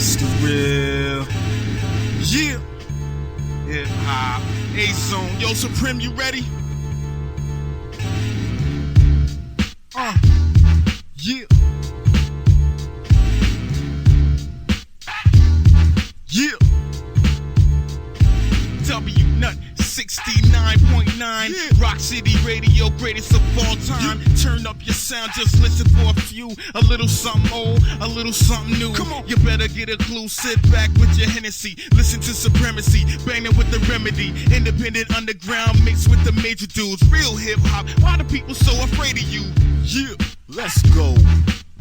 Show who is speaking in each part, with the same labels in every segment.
Speaker 1: It's the real. Yeah. Hip hop. A-Zone. Yo, Supreme, you ready? Yeah. Yeah. W Nut 69.9. Yeah. Rock City Radio, greatest of all time. Yeah. Turn up your sound, just listen for a few. A little something old, a little something new. Come on. You better get a clue. Sit back with your Hennessy. Listen to Supremacy. Banging with the Remedy. Independent underground mixed with the major dudes. Real hip hop. Why the people so afraid of you? Yeah. Let's go.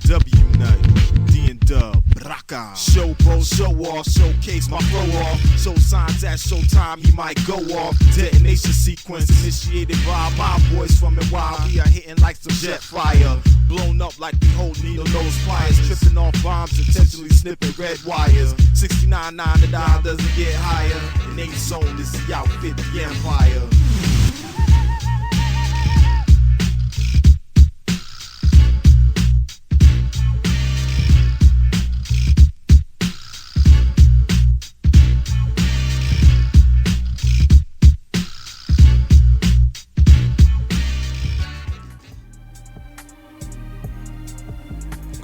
Speaker 1: W Nut, D and Dub, Raka. Showboat, show off, showcase my flow off. Show signs at showtime, he might go off. Detonation sequence initiated by my boys from NY. We are hitting like some jet fire. Blown up like we hold needle nose pliers. Tripping off bombs, intentionally snipping red wires. 69.9, the dial doesn't get higher. And A-Zone is the outfit, the empire.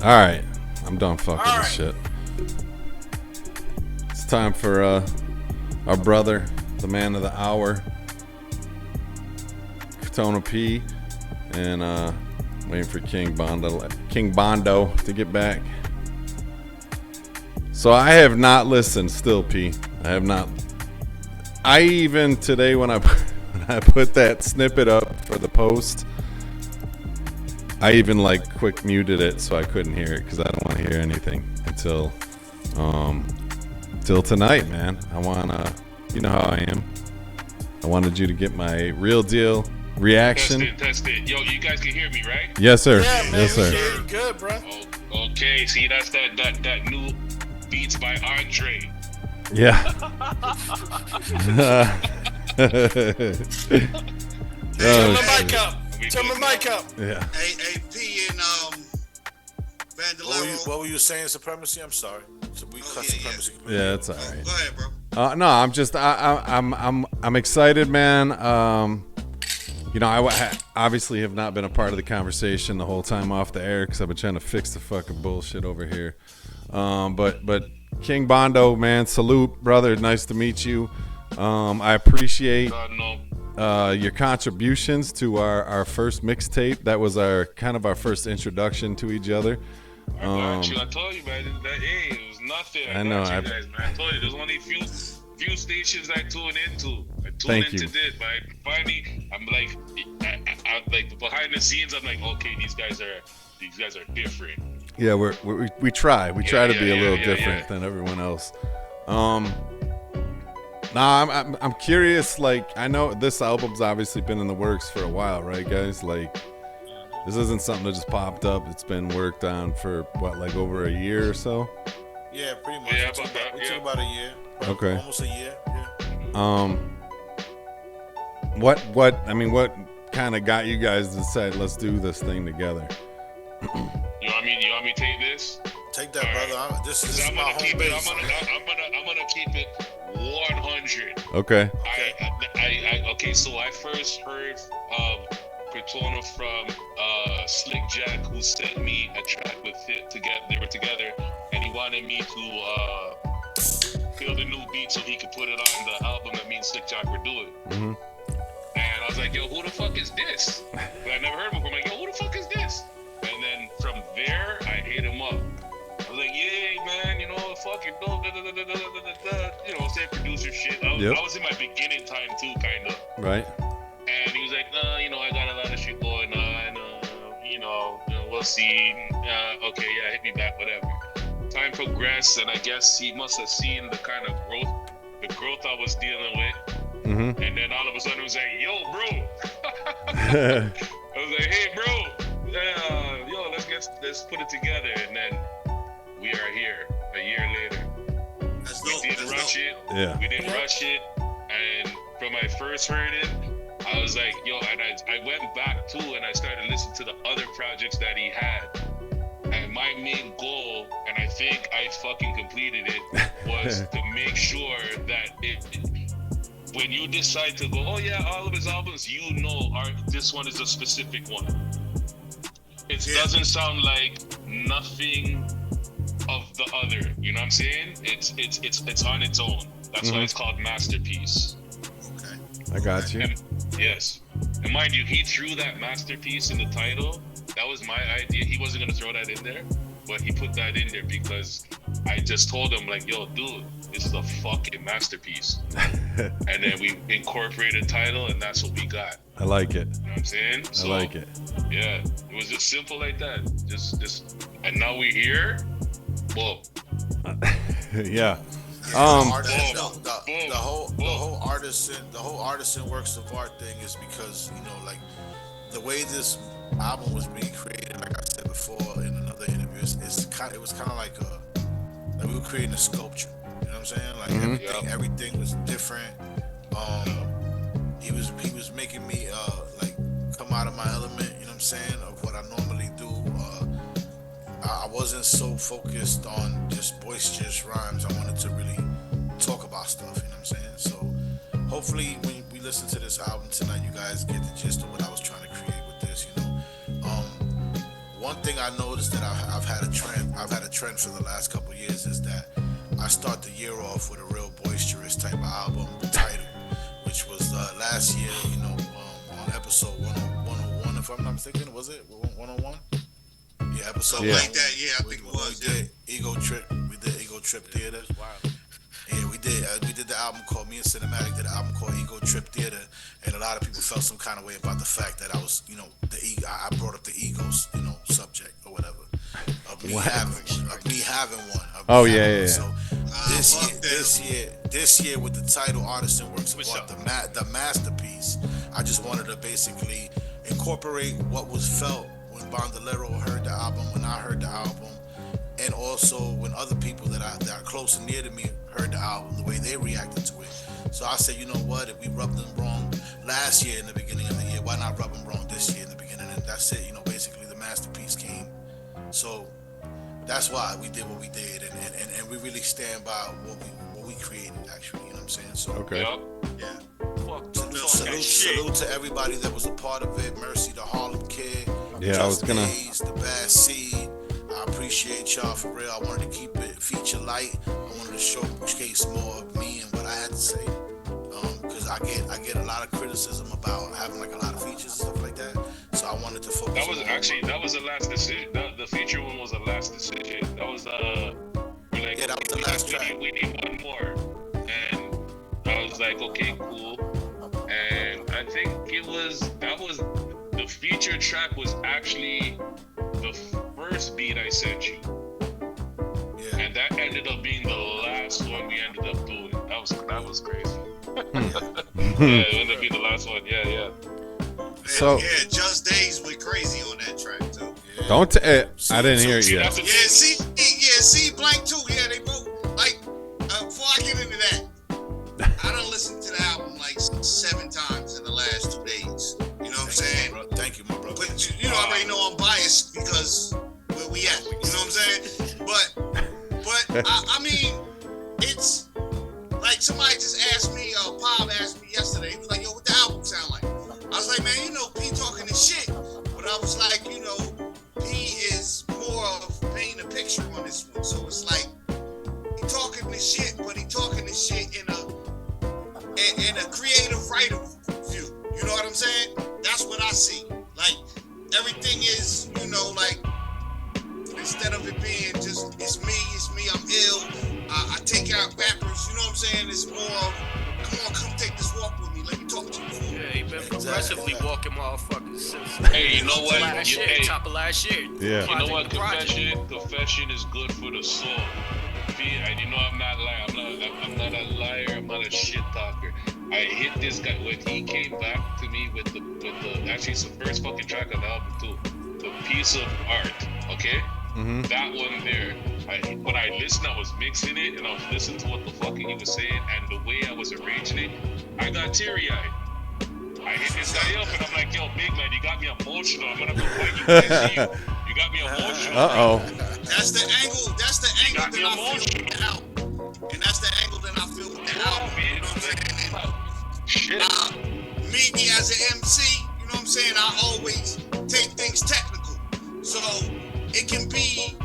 Speaker 2: All right, I'm done fucking this shit. It's time for our brother, the man of the hour, Crotona P, and waiting for King Bondo to get back. So I have not listened still, P. I have not. I even today when I put that snippet up for the post, I even like quick muted it so I couldn't hear it because I don't want to hear anything until tonight, man. I wanna, you know how I am. I wanted you to get my real deal reaction.
Speaker 3: Test it. Yo, you guys can hear me, right?
Speaker 2: Yes, sir.
Speaker 4: Yeah, man,
Speaker 2: yes, sir.
Speaker 4: You're good, bro.
Speaker 3: Oh, okay, see that's that new beats by Andre.
Speaker 2: Yeah.
Speaker 4: Turn the mic up. Turn the mic up.
Speaker 2: Yeah.
Speaker 5: AP and Bondalero.
Speaker 4: What were you saying? Supremacy? I'm sorry. So we cut supremacy.
Speaker 2: Yeah, it's all right.
Speaker 5: Go ahead, bro.
Speaker 2: No, I'm just I'm excited, man. You know, I obviously have not been a part of the conversation the whole time off the air because I've been trying to fix the fucking bullshit over here. But King Bondo, man, salute, brother. Nice to meet you. I appreciate your contributions to our first mixtape. That was our first introduction to each other.
Speaker 3: I told you, man. It was nothing. I know. I told you, there's only few stations I tune into.
Speaker 2: Thank you.
Speaker 3: This, but finally, I'm like, I like behind the scenes. I'm like, okay, these guys are different.
Speaker 2: Yeah, we try to be a little different than everyone else. I'm curious. Like, I know this album's obviously been in the works for a while, right, guys? Like, this isn't something that just popped up. It's been worked on for what, like over a year or so?
Speaker 4: Yeah, pretty much.
Speaker 3: Yeah,
Speaker 4: we took about a year.
Speaker 2: Okay.
Speaker 4: Almost a year. Yeah.
Speaker 2: What kind of got you guys to decide let's do this thing together?
Speaker 3: You want me to take this?
Speaker 4: Take that, brother. This is my home base.
Speaker 3: I'm gonna keep it 100.
Speaker 2: Okay.
Speaker 3: Okay. So I first heard of Crotona from Slick Jack, who sent me a track with it together. They were together, and he wanted me to build a new beat so he could put it on the album that me and Slick Jack were doing. Mm-hmm. And I was like, yo, who the fuck is this? I never heard him before. I'm like, yo, who the fuck is this? And then from there, I hit him up. I was like, yeah, man, you know, fucking dope, you know, say producer shit. I was in my beginning time too, kind of.
Speaker 2: Right.
Speaker 3: And he was like, no, you know, I got a lot of shit going on, you know, we'll see. Okay, yeah, hit me back, whatever. Time progressed, and I guess he must have seen the kind of growth I was dealing with. Mm-hmm. And then all of a sudden it was like, yo, bro. I was like, hey, bro, yo, let's put it together. And then we are here a year later. We didn't rush it. Yeah. We didn't rush it. And from I first heard it, I was like, yo, and I went back too, and I started listening to the other projects that he had. And my main goal, and I think I fucking completed it, was to make sure that when you decide to go, oh yeah, all of his albums, you know, this one is a specific one. It doesn't sound like nothing of the other. You know what I'm saying? It's on its own. That's why it's called Masterpiece.
Speaker 2: I got you.
Speaker 3: And, yes. And mind you, he threw that masterpiece in the title. That was my idea. He wasn't gonna throw that in there, but he put that in there because I just told him, like, yo, dude, this is a fucking masterpiece. And then we incorporated title, and that's what we got.
Speaker 2: I like it.
Speaker 3: You know what I'm saying? So,
Speaker 2: I like it.
Speaker 3: Yeah, it was just simple like that. Just, and now we're here. Whoa.
Speaker 2: Yeah.
Speaker 5: The whole artisan works of art thing is because, you know, like the way this album was being created, like I said before in another interview, it was kind of like we were creating a sculpture. You know what I'm saying? Like everything was different. He was making me like come out of my element. You know what I'm saying? Of what I normally do. I wasn't so focused on just boisterous rhymes. I wanted to really talk about stuff, you know what I'm saying? So hopefully when we listen to this album tonight, you guys get the gist of what I was trying to create with this, you know. One thing I noticed that I've had a trend for the last couple of years is that I start the year off with a real boisterous type of album title, which was last year, you know, on episode 101, if I'm not mistaken, was it 101? Yeah, episode like that. Yeah, I think it was. We did Ego Trip Theater. Yeah, we did the album called Me and Cinematic did an album called Ego Trip Theater, and a lot of people felt some kind of way about the fact that I was, you know, I brought up the egos, you know, subject or whatever of me having one.
Speaker 2: Oh yeah.
Speaker 5: So this year with the title Artisan Works of Art, the masterpiece, I just wanted to basically incorporate what was felt when Bondalero heard the album, when I heard the album, and also when other people that are close and near to me heard the album, the way they reacted to it. So I said, you know what, if we rubbed them wrong last year in the beginning of the year, why not rub them wrong this year in the beginning? And that's it, you know, basically the masterpiece came. So that's why we did what we did, and we really stand by what we created, actually, you know what I'm saying? So
Speaker 2: okay.
Speaker 5: Yeah. Salute to everybody that was a part of it. Mercy to Harlem Kid.
Speaker 2: Yeah, I was gonna.
Speaker 5: Days, the Bad Seed. I appreciate y'all for real. I wanted to keep it feature light. I wanted to showcase more of me and what I had to say. Because I get a lot of criticism about having like a lot of features and stuff like that. So I wanted to focus.
Speaker 3: That was the last decision. The feature one was the last decision. That was that was the last track. We need one more, and I was like, okay, cool. And I think the feature track was actually the first beat I sent you. Yeah. And that ended up being the last one we ended up doing. That was crazy. Yeah, it ended up being the last one. Yeah.
Speaker 2: So
Speaker 5: yeah, Just Days went crazy on that track too. Yeah.
Speaker 2: Don't I didn't hear it yet.
Speaker 5: See, Blank too. Yeah, they both like. Before I get into that, I done listened to the album like 7 times in the last 2 days. You know what I'm saying? Thank you, my brother. But you know, I already know I'm biased because where we at. You know what I'm saying? But I mean, it's like somebody just asked me. Pop asked me yesterday. He was like, "Yo, what the album sound like?" I was like, "Man, you know, P talking this shit." But I was like, you know, P is more of painting a picture on this one. So it's like he talking this shit, but he talking this shit in a creative writer view. You know what I'm saying? That's what I see. Like everything is, you know, like instead of it being just it's me, I'm ill. I take out rappers. You know what I'm saying? It's more of, come take this walk with me. Let me talk to you.
Speaker 4: Yeah, he been progressively walking motherfuckers since.
Speaker 3: Hey, you know what?
Speaker 4: Top of last year.
Speaker 2: Yeah.
Speaker 3: You know what? Confession is good for the soul. And you know I'm not lying. I'm not a liar. I'm not a shit talker. I hit this guy when he came back to me with the actually it's the first fucking track on the album too. The piece of art, okay?
Speaker 2: Mm-hmm.
Speaker 3: That one there. When I listened, I was mixing it and I was listening to what the fuck he was saying and the way I was arranging it, I got teary-eyed. I hit this guy up and I'm like, yo, big man, you got me emotional. I'm gonna go fight you. You You got me emotional.
Speaker 5: That's the angle. That's the angle that I feel with the album, and that's the angle that I feel with the album. You know what I'm saying? Me as an MC, you know what I'm saying? I always take things technical, so it can be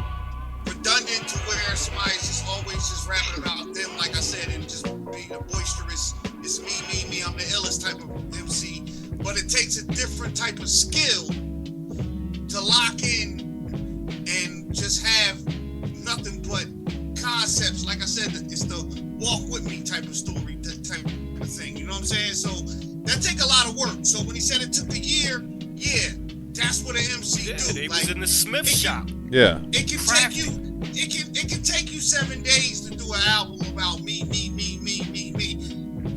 Speaker 5: redundant to where somebody's just always just rapping about them, like I said, and just being a boisterous. It's me. I'm the illest type of MC, but it takes a different type of skill to lock in and just have nothing but concepts. Like I said, it's the walk with me type of story, type of thing. You know what I'm saying? So that take a lot of work. So when he said it took a year, yeah, that's what an MC do.
Speaker 4: They was in the Smith shop.
Speaker 2: Yeah.
Speaker 5: It can take you. It can take you 7 days to do an album about me.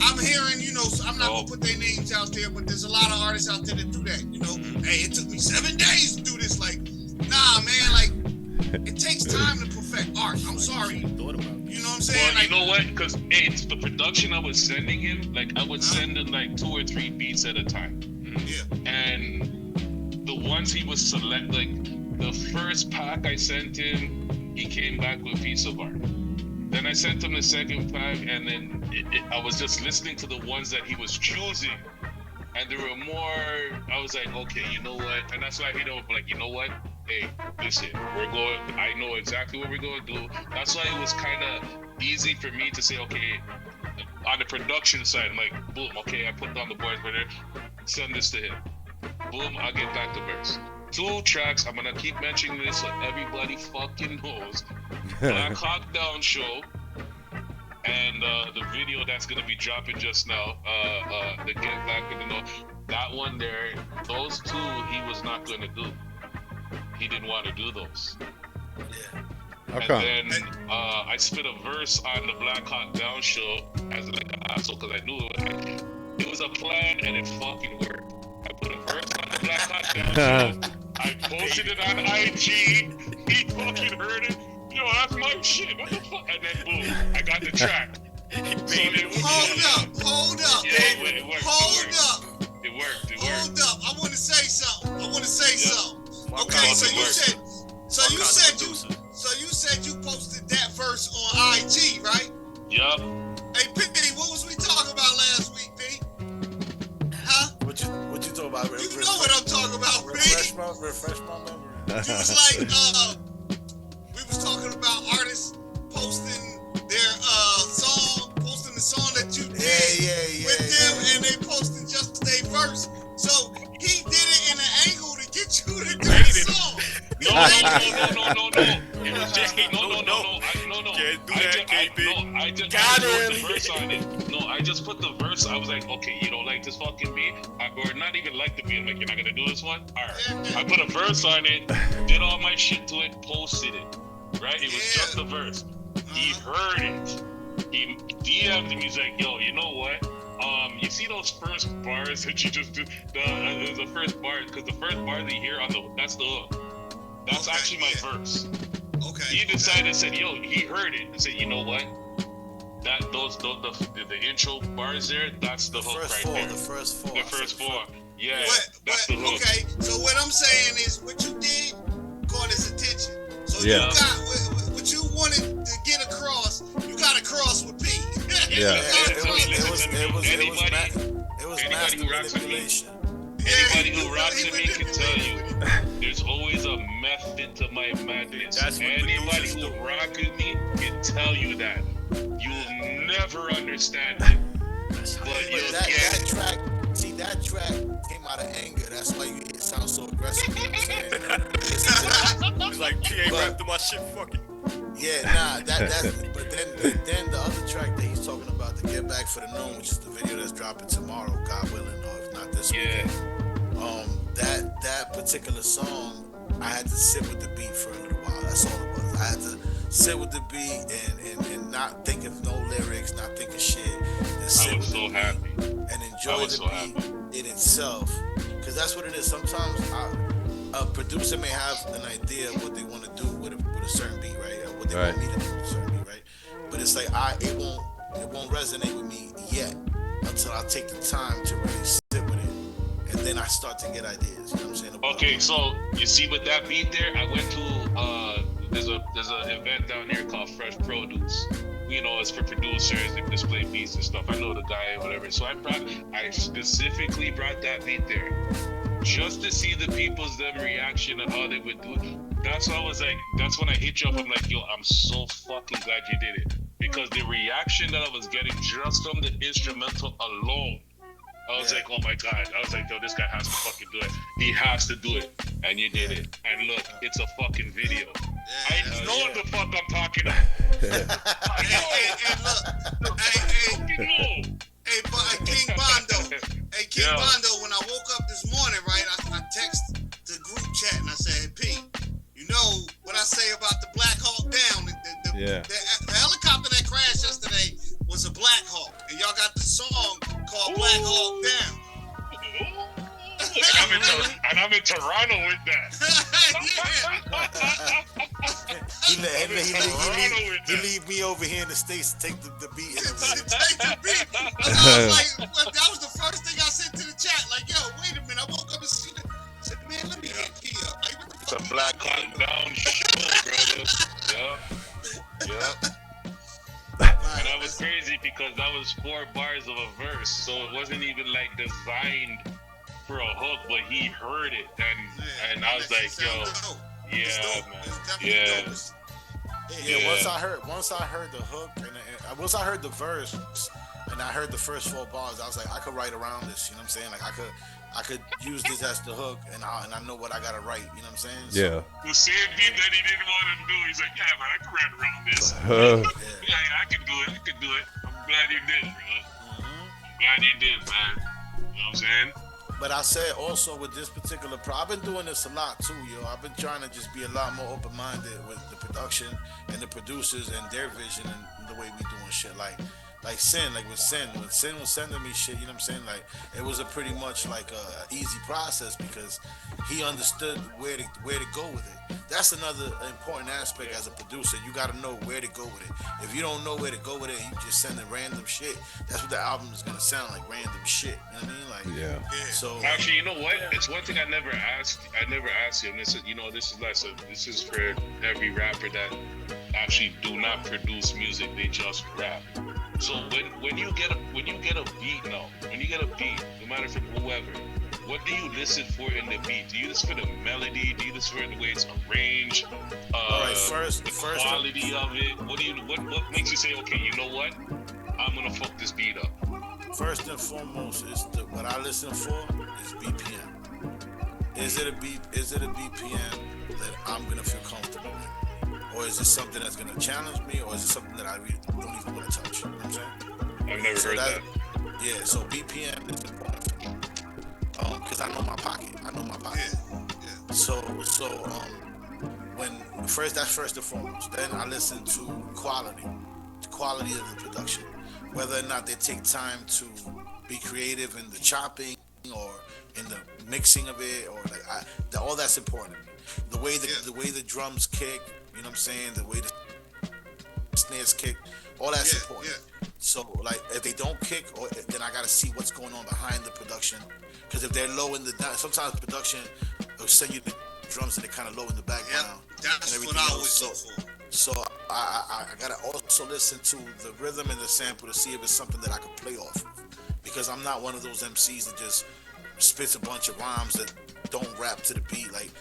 Speaker 5: I'm hearing, you know, I'm not gonna put their names out there, but there's a lot of artists out there that do that. You know, hey, it took me 7 days to do this. Like, nah, man, like it takes time to perfect art. I'm sorry. You know what I'm saying?
Speaker 3: Well,
Speaker 5: like,
Speaker 3: you know what? Because it's the production I was sending him. Like, I would send him like 2 or 3 beats at a time.
Speaker 5: Yeah.
Speaker 3: And the ones he was like the first pack I sent him, he came back with a piece of art. Then I sent him the second pack, and then I was just listening to the ones that he was choosing, and there were more. I was like, okay, you know what? And that's why I hit him like, you know what? Hey, listen, we're going. I know exactly what we're going to do. That's why it was kind of easy for me to say, okay, on the production side, I'm like, boom, okay, I put down the boards, but send this to him. Boom, I'll get back to verse. 2 tracks, I'm gonna keep mentioning this so everybody fucking knows. Black Hawk Down Show and the video that's gonna be dropping just now, the Get Back in the Know. That one there, those 2 he was not gonna do. He didn't want to do those.
Speaker 2: Yeah. Okay.
Speaker 3: And then I spit a verse on the Black Hawk Down Show as like an asshole because I knew it was a plan and it fucking worked. I put a verse on the Black Hawk Down Show. I posted it on IG. He fucking heard it. Yo, that's my shit. What the fuck? And then boom, I got the track.
Speaker 5: Hold up.
Speaker 3: Yeah, it worked.
Speaker 5: Hold up.
Speaker 3: It worked.
Speaker 5: Hold up. I want to say something. Okay, so you said you posted that verse on IG, right?
Speaker 3: Yup.
Speaker 5: Hey, P, what was we talking about last week, P? Huh?
Speaker 6: What you talking about?
Speaker 5: You know what I'm talking about, P.
Speaker 6: Refresh my memory.
Speaker 5: It was like, we was talking about artists posting their posting the song that you did with them, and they posting just their verse. So he did it in an angle to get you to do the song.
Speaker 3: No. It was just no. I just wrote the verse on it. No, I just put the verse. I was like, okay, you don't like this fucking beat, or not even like the beat. I'm like, you're not gonna do this one. All right. I put a verse on it, did all my shit to it, posted it. Right? It was just the verse. He heard it. He DM'd me. He's like, yo, you know what? You see those first bars that you just do? The first bar, because the first bar that you hear that's the hook. That's actually my verse.
Speaker 5: Okay.
Speaker 3: He decided, said, yo, he heard it, and said, you know what? The intro bars there, that's the hook right there.
Speaker 6: The first four.
Speaker 3: Yeah, that's the hook.
Speaker 5: Okay, so what I'm saying is, what you did caught his attention. So you got what you wanted to get across. You got across with P.
Speaker 3: Anybody who rocks with me can tell you, there's always a method to my madness. Anybody who rock with me can tell you that. You'll never understand it, but you'll get it.
Speaker 6: That track came out of anger. That's why it sounds so aggressive. You know what I'm saying?
Speaker 4: It's like, P ain't rapped to my shit, fuck it.
Speaker 6: Yeah, nah, but then the other track that he's talking about, the Get Back for the Known, which is the video that's dropping tomorrow, God willing, or if not this weekend. That particular song, I had to sit with the beat for a little while. That's all it was. I had to sit with the beat and not think of no lyrics, not think of shit. And sit
Speaker 3: I was
Speaker 6: with
Speaker 3: so
Speaker 6: the
Speaker 3: happy.
Speaker 6: beat and enjoy the beat in itself. Because that's what it is. Sometimes a producer may have an idea of what they want to do with a certain beat, right? Or what they want me to do with a certain beat, right? But it's like it won't resonate with me yet until I take the time to really sit with it. And
Speaker 5: then I start to get ideas. You know what I'm saying?
Speaker 3: Okay, so you see with that beat there, I went to there's an event down here called Fresh Produce. You know, it's for producers and display beats and stuff. I know the guy or whatever. So I specifically brought that beat there just to see the people's reaction and how they would do it. That's why I was like, that's when I hit you up. I'm like, yo, I'm so fucking glad you did it, because the reaction that I was getting just from the instrumental alone, I was like, oh my God. I was like, yo, this guy has to fucking do it. He has to do it. And you did it. And look, it's a fucking video. I know what the fuck I'm talking about.
Speaker 6: King Bondo. Hey, King Bondo, when I woke up this morning, right, I text the group chat and I said, hey, P, you know what I say about the Black Hawk Down? The helicopter that crashed yesterday was a Black Hawk. And y'all got the song called Black Hawk Down.
Speaker 3: And I'm in Toronto with that.
Speaker 5: He leave me over here in the States to take the beat.
Speaker 6: Take the beat. I was like, that was the first thing I sent to the chat. Like, yo, wait a minute. I woke up and see that. I said, man, let me hit P up. Like, what the fuck?
Speaker 3: It's a Black Hawk Down show, brother. Yep. And that was crazy because that was 4 bars of a verse, so it wasn't even like designed for a hook, but he heard it, and I was like, yo, man.
Speaker 5: Once I heard the hook and once I heard the verse and I heard the first 4 bars, I was like, I could write around this. You know what I'm saying? Like I could use this as the hook, and I know what I gotta write. You know what I'm saying? So,
Speaker 3: the same beat that he didn't want to do. He's like, yeah, man, I can write around this. I can do it. I'm glad you did, bro. I'm glad you did, man. You know what I'm saying?
Speaker 5: But I said also with this particular I've been doing this a lot too, yo. I've been trying to just be a lot more open-minded with the production and the producers and their vision and the way we doing shit. Like Sin, when Sin was sending me shit, you know what I'm saying? Like, it was a pretty much like a easy process because he understood where to go with it. That's another important aspect as a producer. You got to know where to go with it. If you don't know where to go with it, you just sending random shit. That's what the album is gonna sound like, random shit. You know what I mean? Like, So
Speaker 3: actually, you know what? It's one thing I never asked you, and this is for every rapper that actually do not produce music, they just rap. So when you get a beat, no matter from whoever, what do you listen for in the beat? Do you listen for the melody? Do you listen for the way it's arranged?
Speaker 5: All right, first,
Speaker 3: the quality of it. What makes you say, okay, you know what? I'm gonna fuck this beat up.
Speaker 5: First and foremost, what I listen for is BPM. Is it a BPM that I'm gonna feel comfortable with? Or is it something that's gonna challenge me, or is it something that I really don't even want to touch? You know what I'm saying?
Speaker 3: I've never heard that.
Speaker 5: Yeah, so BPM is important for me. Because I know my pocket. Yeah. So that's first and foremost. Then I listen to the quality of the production. Whether or not they take time to be creative in the chopping or in the mixing of it, or all that's important. The way the drums kick, you know what I'm saying? The way the snares kick, all that's important. Yeah. So like if they don't kick, then I gotta see what's going on behind the production. Because if they're low in sometimes production will send you the drums and they're kind of low in the background.
Speaker 6: Yeah, that's
Speaker 5: and
Speaker 6: what I always look for.
Speaker 5: So I gotta also listen to the rhythm and the sample to see if it's something that I can play off of. Because I'm not one of those MCs that just spits a bunch of rhymes that don't rap to the beat. Like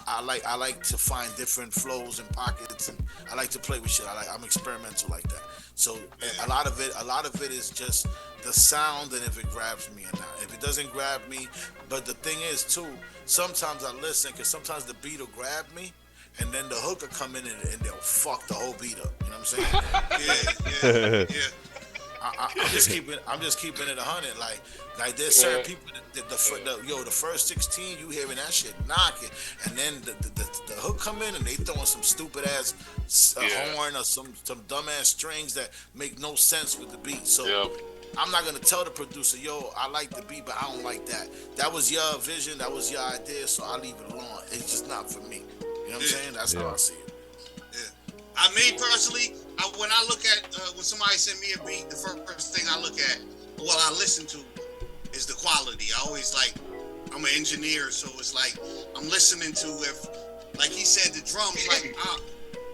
Speaker 5: I like to find different flows and pockets, and I like to play with shit. I'm experimental like that. So a lot of it is just the sound and if it grabs me or not. If it doesn't grab me, but the thing is too, sometimes I listen because sometimes the beat will grab me. And then the hook will come in and they'll fuck the whole beat up. You know what I'm saying? Yeah. I'm just keeping it 100. Like there's certain people the first 16 you hearing that shit knocking, and then the hook come in and they throwing some stupid ass horn or some dumb ass strings that make no sense with the beat. So I'm not gonna tell the producer, yo, I like the beat, but I don't like that. That was your vision, that was your idea, so I'll leave it alone. It's just not for me. You know what I'm saying? That's how I see it.
Speaker 6: Yeah. I mean, personally, when I look at when somebody send me a beat, the first thing I look at, I listen to, is the quality. I always like
Speaker 7: I'm an engineer, so it's like I'm listening to if, like he said, the drums. Like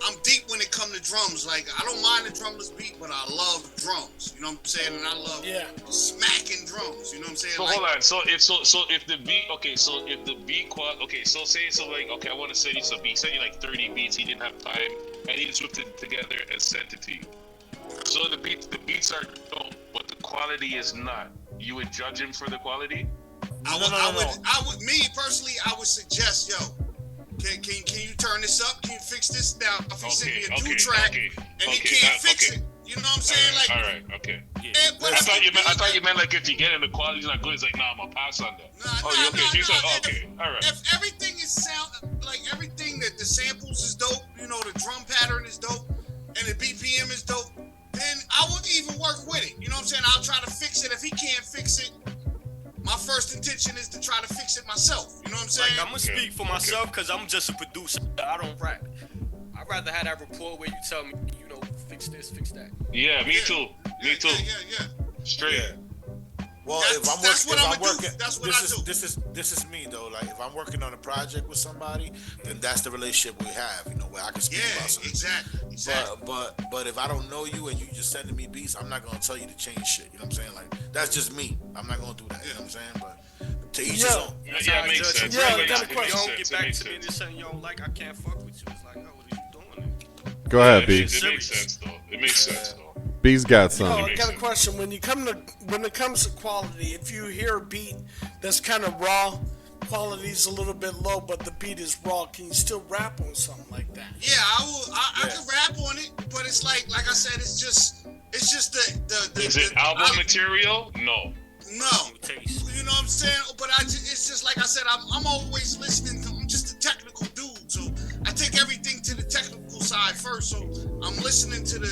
Speaker 7: I'm deep when it comes to drums. Like I don't mind the drumless beat, but I love drums. You know what I'm saying? And I love smacking drums. You know what I'm saying?
Speaker 3: So
Speaker 7: like,
Speaker 3: hold on. So if the beat, okay, so if the beat so say like, okay, I want to send you some beats. Send you like 30 beats. He didn't have time, and he just whipped it together and sent it to you. So the beats are dope, but the quality is not. You would judge him for the quality?
Speaker 7: I would, me personally, I would suggest, yo, can you turn this up? Can you fix this? Now, if he sent me a 2-track and he can't fix it, you know what I'm saying?
Speaker 3: All right, okay.
Speaker 7: Yeah.
Speaker 3: I thought you meant like if you get in the quality's not good, it's like, nah, I'm gonna pass on that. You said, okay, all right.
Speaker 7: If everything is sound, like everything that the samples is dope, you know, the drum pattern is dope, and the BPM is dope, then I would even work with it. You know what I'm saying? I'll try to fix it. If he can't fix it, my first intention is to try to fix it myself. You know what I'm saying?
Speaker 4: Like, I'm gonna speak for myself because I'm just a producer. I don't rap. I'd rather have that rapport where you tell me, you know, fix this, fix that.
Speaker 3: Yeah, me too. Me too.
Speaker 7: Yeah.
Speaker 3: Straight.
Speaker 5: Yeah. Well,
Speaker 7: That's what I'm gonna do. That's what I do.
Speaker 5: This is me though. Like if I'm working on a project with somebody, then that's the relationship we have. You know, where I can speak about something. Exactly. But if I don't know you and you just sending me beats, I'm not gonna tell you to change shit. You know what I'm saying? Like that's just me. I'm not gonna do that. You know what I'm saying? But to each his own.
Speaker 3: Yeah, it makes sense.
Speaker 4: Yeah,
Speaker 3: It
Speaker 4: got a
Speaker 3: makes
Speaker 4: question.
Speaker 3: sense.
Speaker 4: Don't get back to me and saying, yo, like I can't fuck with you. It's like, oh, what are you doing?
Speaker 2: Go ahead, B.
Speaker 3: It makes sense though. It makes sense though.
Speaker 2: B's got some.
Speaker 8: I got a question. When it comes to quality, if you hear a beat that's kind of raw, quality's a little bit low, but the beat is raw, can you still rap on something like that?
Speaker 7: Yeah, I can rap on it, but it's like I said, it's just the
Speaker 3: Is it album material? No.
Speaker 7: No. You know what I'm saying? But it's just like I said, I'm always listening to, I'm just a technical dude, so I take everything to the technical side first, so I'm listening to the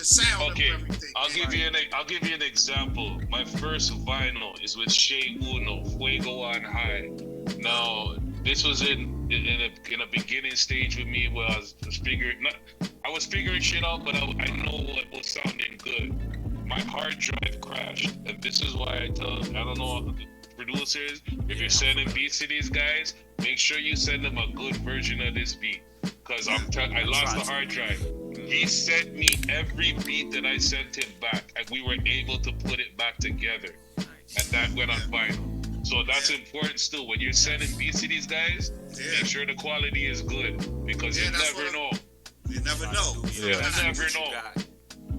Speaker 7: sound of everything.
Speaker 3: I'll give you an example. My first vinyl is with Shea Uno, Fuego on High. Now, this was in a beginning stage with me where I was figuring shit out, but I know what was sounding good. My hard drive crashed, and this is why I don't know the producers, if you're sending beats to these guys, make sure you send them a good version of this beat, because I lost the hard drive. He sent me every beat that I sent him back, and we were able to put it back together, and that went on vinyl. So that's important still. When you're sending beats to these guys, make sure the quality is good, because you never know.
Speaker 7: You never know.
Speaker 3: You never know.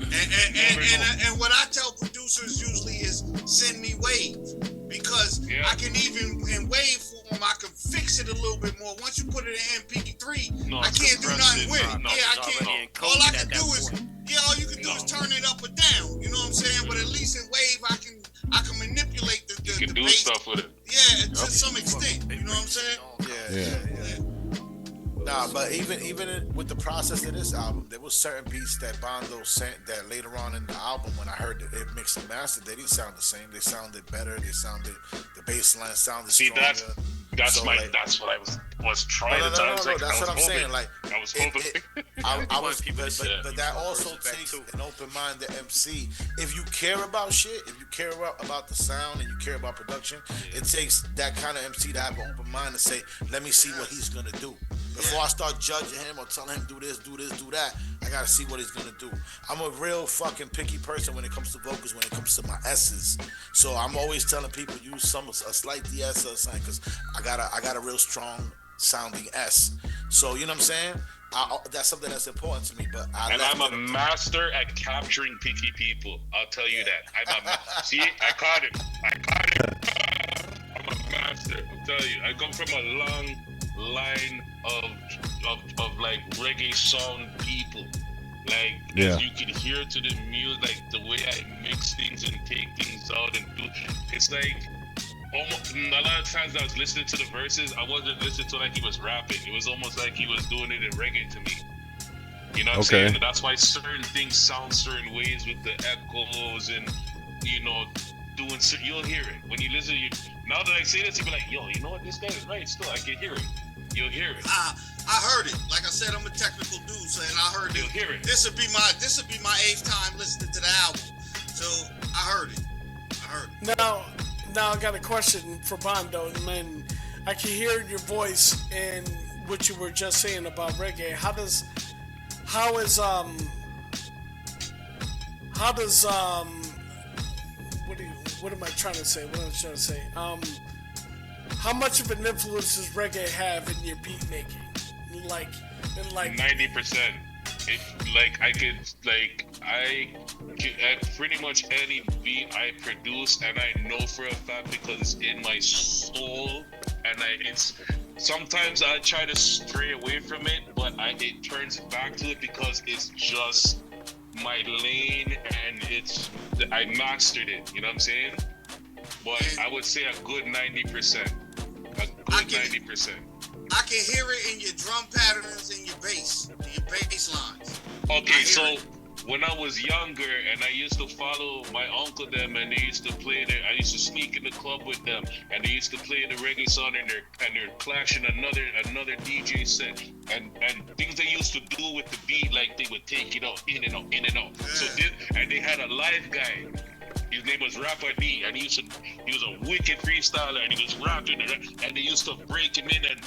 Speaker 7: And what I tell producers usually is send me waves, because I can even in wave form I can fix it a little bit more. Once you put it in MP3, I can't do nothing with it. I can't. All I can do is all you can do is turn it up or down. You know what I'm saying? But at least in wave I can manipulate the
Speaker 3: you can do
Speaker 7: bass.
Speaker 3: stuff with it.
Speaker 7: Yeah, to some extent. You know what I'm saying?
Speaker 5: Yeah. Nah, but even with the process of this album, there was certain beats that Bondo sent that later on in the album, when I heard it mixed and mastered, they didn't sound the same. They sounded better. The bass line sounded stronger.
Speaker 3: That's what I was trying to tell you.
Speaker 5: That's what I'm saying. Like
Speaker 3: I was hoping.
Speaker 5: But that also takes an open mind to MC. If you care about shit, if you care about the sound and you care about production, it takes that kind of MC to have an open mind to say, let me see what he's gonna do. Before I start judging him or telling him do this, do that, I gotta see what he's gonna do. I'm a real fucking picky person when it comes to vocals, when it comes to my S's. So I'm always telling people use a slight DS or something, because I got a real strong sounding S. So you know what I'm saying? That's something that's important to me. But
Speaker 3: I'm a master at capturing picky people. I'll tell you that. See, I caught it. I'm a master. I'll tell you. I come from a long line of like reggae song people. Like as you can hear to the music, like the way I mix things and take things out and do. It's like almost a lot of times I was listening to the verses, I wasn't listening to like he was rapping. It was almost like he was doing it in reggae to me. You know what I'm saying? And that's why certain things sound certain ways with the echoes and doing. You'll hear it when you listen. Now that I say this, you'll be like, yo, you know what? This guy is right. Still, I can hear it. You'll hear it.
Speaker 7: I heard it. Like I said, I'm a technical dude, so and I heard it.
Speaker 3: You'll hear it.
Speaker 7: This would be my 8th time listening to the album, so I heard it.
Speaker 8: Now, now I got a question for Bondo, and I can hear your voice and what you were just saying about reggae. How does what am I trying to say? How much of an influence does reggae have in your beat making? Like
Speaker 3: 90%. Pretty much any beat I produce, and I know for a fact because it's in my soul, and sometimes I try to stray away from it, but it turns back to it because it's just my lane, and I mastered it. You know what I'm saying? But I would say a good 90%. A good 90%.
Speaker 7: I can hear it in your drum patterns and your bass lines.
Speaker 3: Okay, so when I was younger and I used to follow my uncle them, and they used to play I used to sneak in the club with them, and they used to play the reggae song, and they're clashing another DJ set, and things they used to do with the beat, like they would take it out, in and out. Yeah. So they had a live guy. His name was Rapper D, and he was a wicked freestyler, and he was rapping, and they used to break him in, and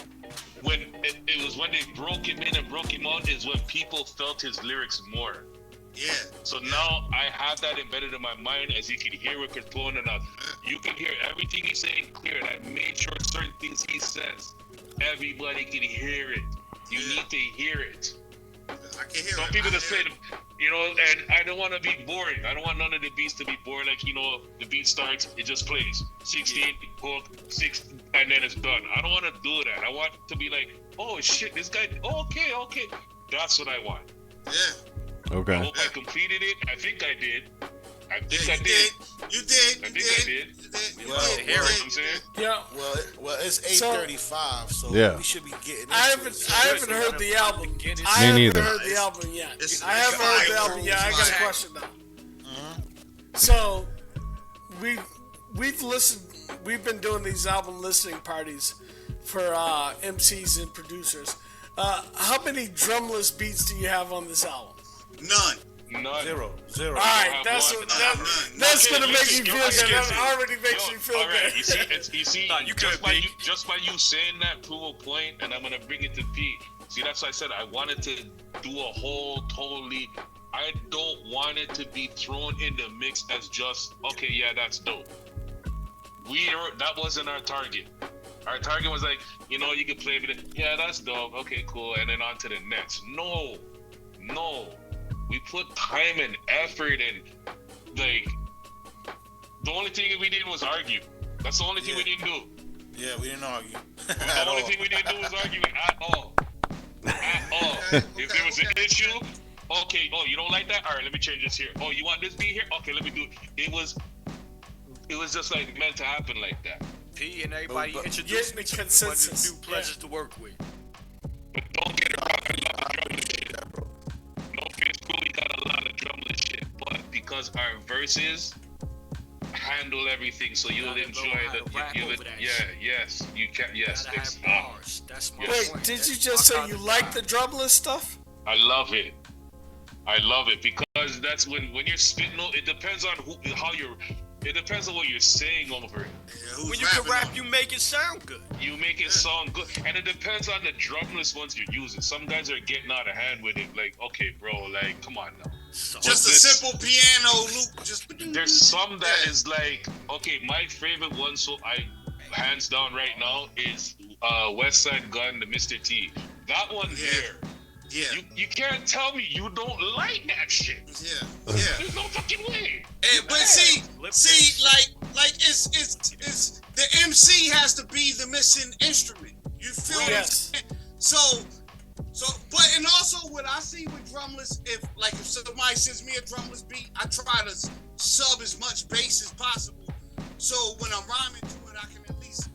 Speaker 3: when it was when they broke him in and broke him out is when people felt his lyrics more.
Speaker 7: Yeah.
Speaker 3: So now I have that embedded in my mind, as you can hear with Crotona now. You can hear everything he's saying clear, and I made sure certain things he says, everybody can hear it. You need to hear it.
Speaker 7: I can hear
Speaker 3: Some people just say, and I don't want to be boring. I don't want none of the beats to be boring. Like, the beat starts, it just plays. 16, hook, 6, and then it's done. I don't want to do that. I want to be like, oh shit, this guy, okay. That's what I want.
Speaker 7: Yeah.
Speaker 2: Okay.
Speaker 3: I hope I completed it. I think I did. I think I did.
Speaker 7: You did.
Speaker 3: I think I did.
Speaker 7: Well,
Speaker 3: hear what I'm saying?
Speaker 8: Yeah.
Speaker 5: Well, it's 8:35, so
Speaker 2: yeah.
Speaker 5: we should be getting.
Speaker 8: I haven't heard the album.
Speaker 2: Me neither.
Speaker 8: I haven't heard the album yet. I
Speaker 7: it's
Speaker 8: haven't heard the album yet. I got a question now. So we've listened. We've been doing these album listening parties for MCs and producers. How many drumless beats do you have on this album?
Speaker 7: None.
Speaker 5: Zero.
Speaker 8: All right, that's gonna make me feel good. That already makes me feel good.
Speaker 3: You see, just by you saying that, prove a point, and I'm gonna bring it to Pete. See, that's why I said I wanted to do a whole totally. I don't want it to be thrown in the mix as just okay. Yeah, that's dope. That wasn't our target. Our target was like, you can play with it. Yeah, that's dope. Okay, cool. And then on to the next. No. We put time and effort, and the only thing we did was argue. That's the only thing we didn't do.
Speaker 5: Yeah, we didn't argue.
Speaker 3: The only thing we didn't do was argue at all. If there was an issue, okay, you don't like that? All right, let me change this here. Oh, you want this beat here? Okay, let me do it. It was just like meant to happen like that.
Speaker 4: P and everybody introduced me to
Speaker 8: consensus.
Speaker 4: New pleasures to work with.
Speaker 3: But don't get it wrong, I love drumless shit. No offense, cool, we got a lot of drumless shit, but because our verses handle everything, so you'll enjoy yes, you can, yes.
Speaker 4: That's my
Speaker 8: Wait,
Speaker 4: point.
Speaker 8: did you just say you like the drumless stuff?
Speaker 3: I love it because that's when you're spitting. It depends on it depends on what you're saying over it.
Speaker 7: Yeah,
Speaker 4: when you can rap, you make it sound good.
Speaker 3: You make it sound good, and it depends on the drumless ones you're using. Some guys are getting out of hand with it. Like, okay, bro, like, come on now.
Speaker 7: Just a simple piano loop.
Speaker 3: There's some that is like, okay, my favorite one, so I hands down right now is West Side Gun, the Mr. T. That one there.
Speaker 7: Yeah.
Speaker 3: You can't tell me you don't like that shit.
Speaker 7: Yeah.
Speaker 3: There's no fucking way.
Speaker 7: But see, like it's the MC has to be the missing instrument. You feel me?
Speaker 8: Yes.
Speaker 7: So, but and also what I see with drumless, if somebody sends me a drumless beat, I try to sub as much bass as possible. So when I'm rhyming to it, I can at least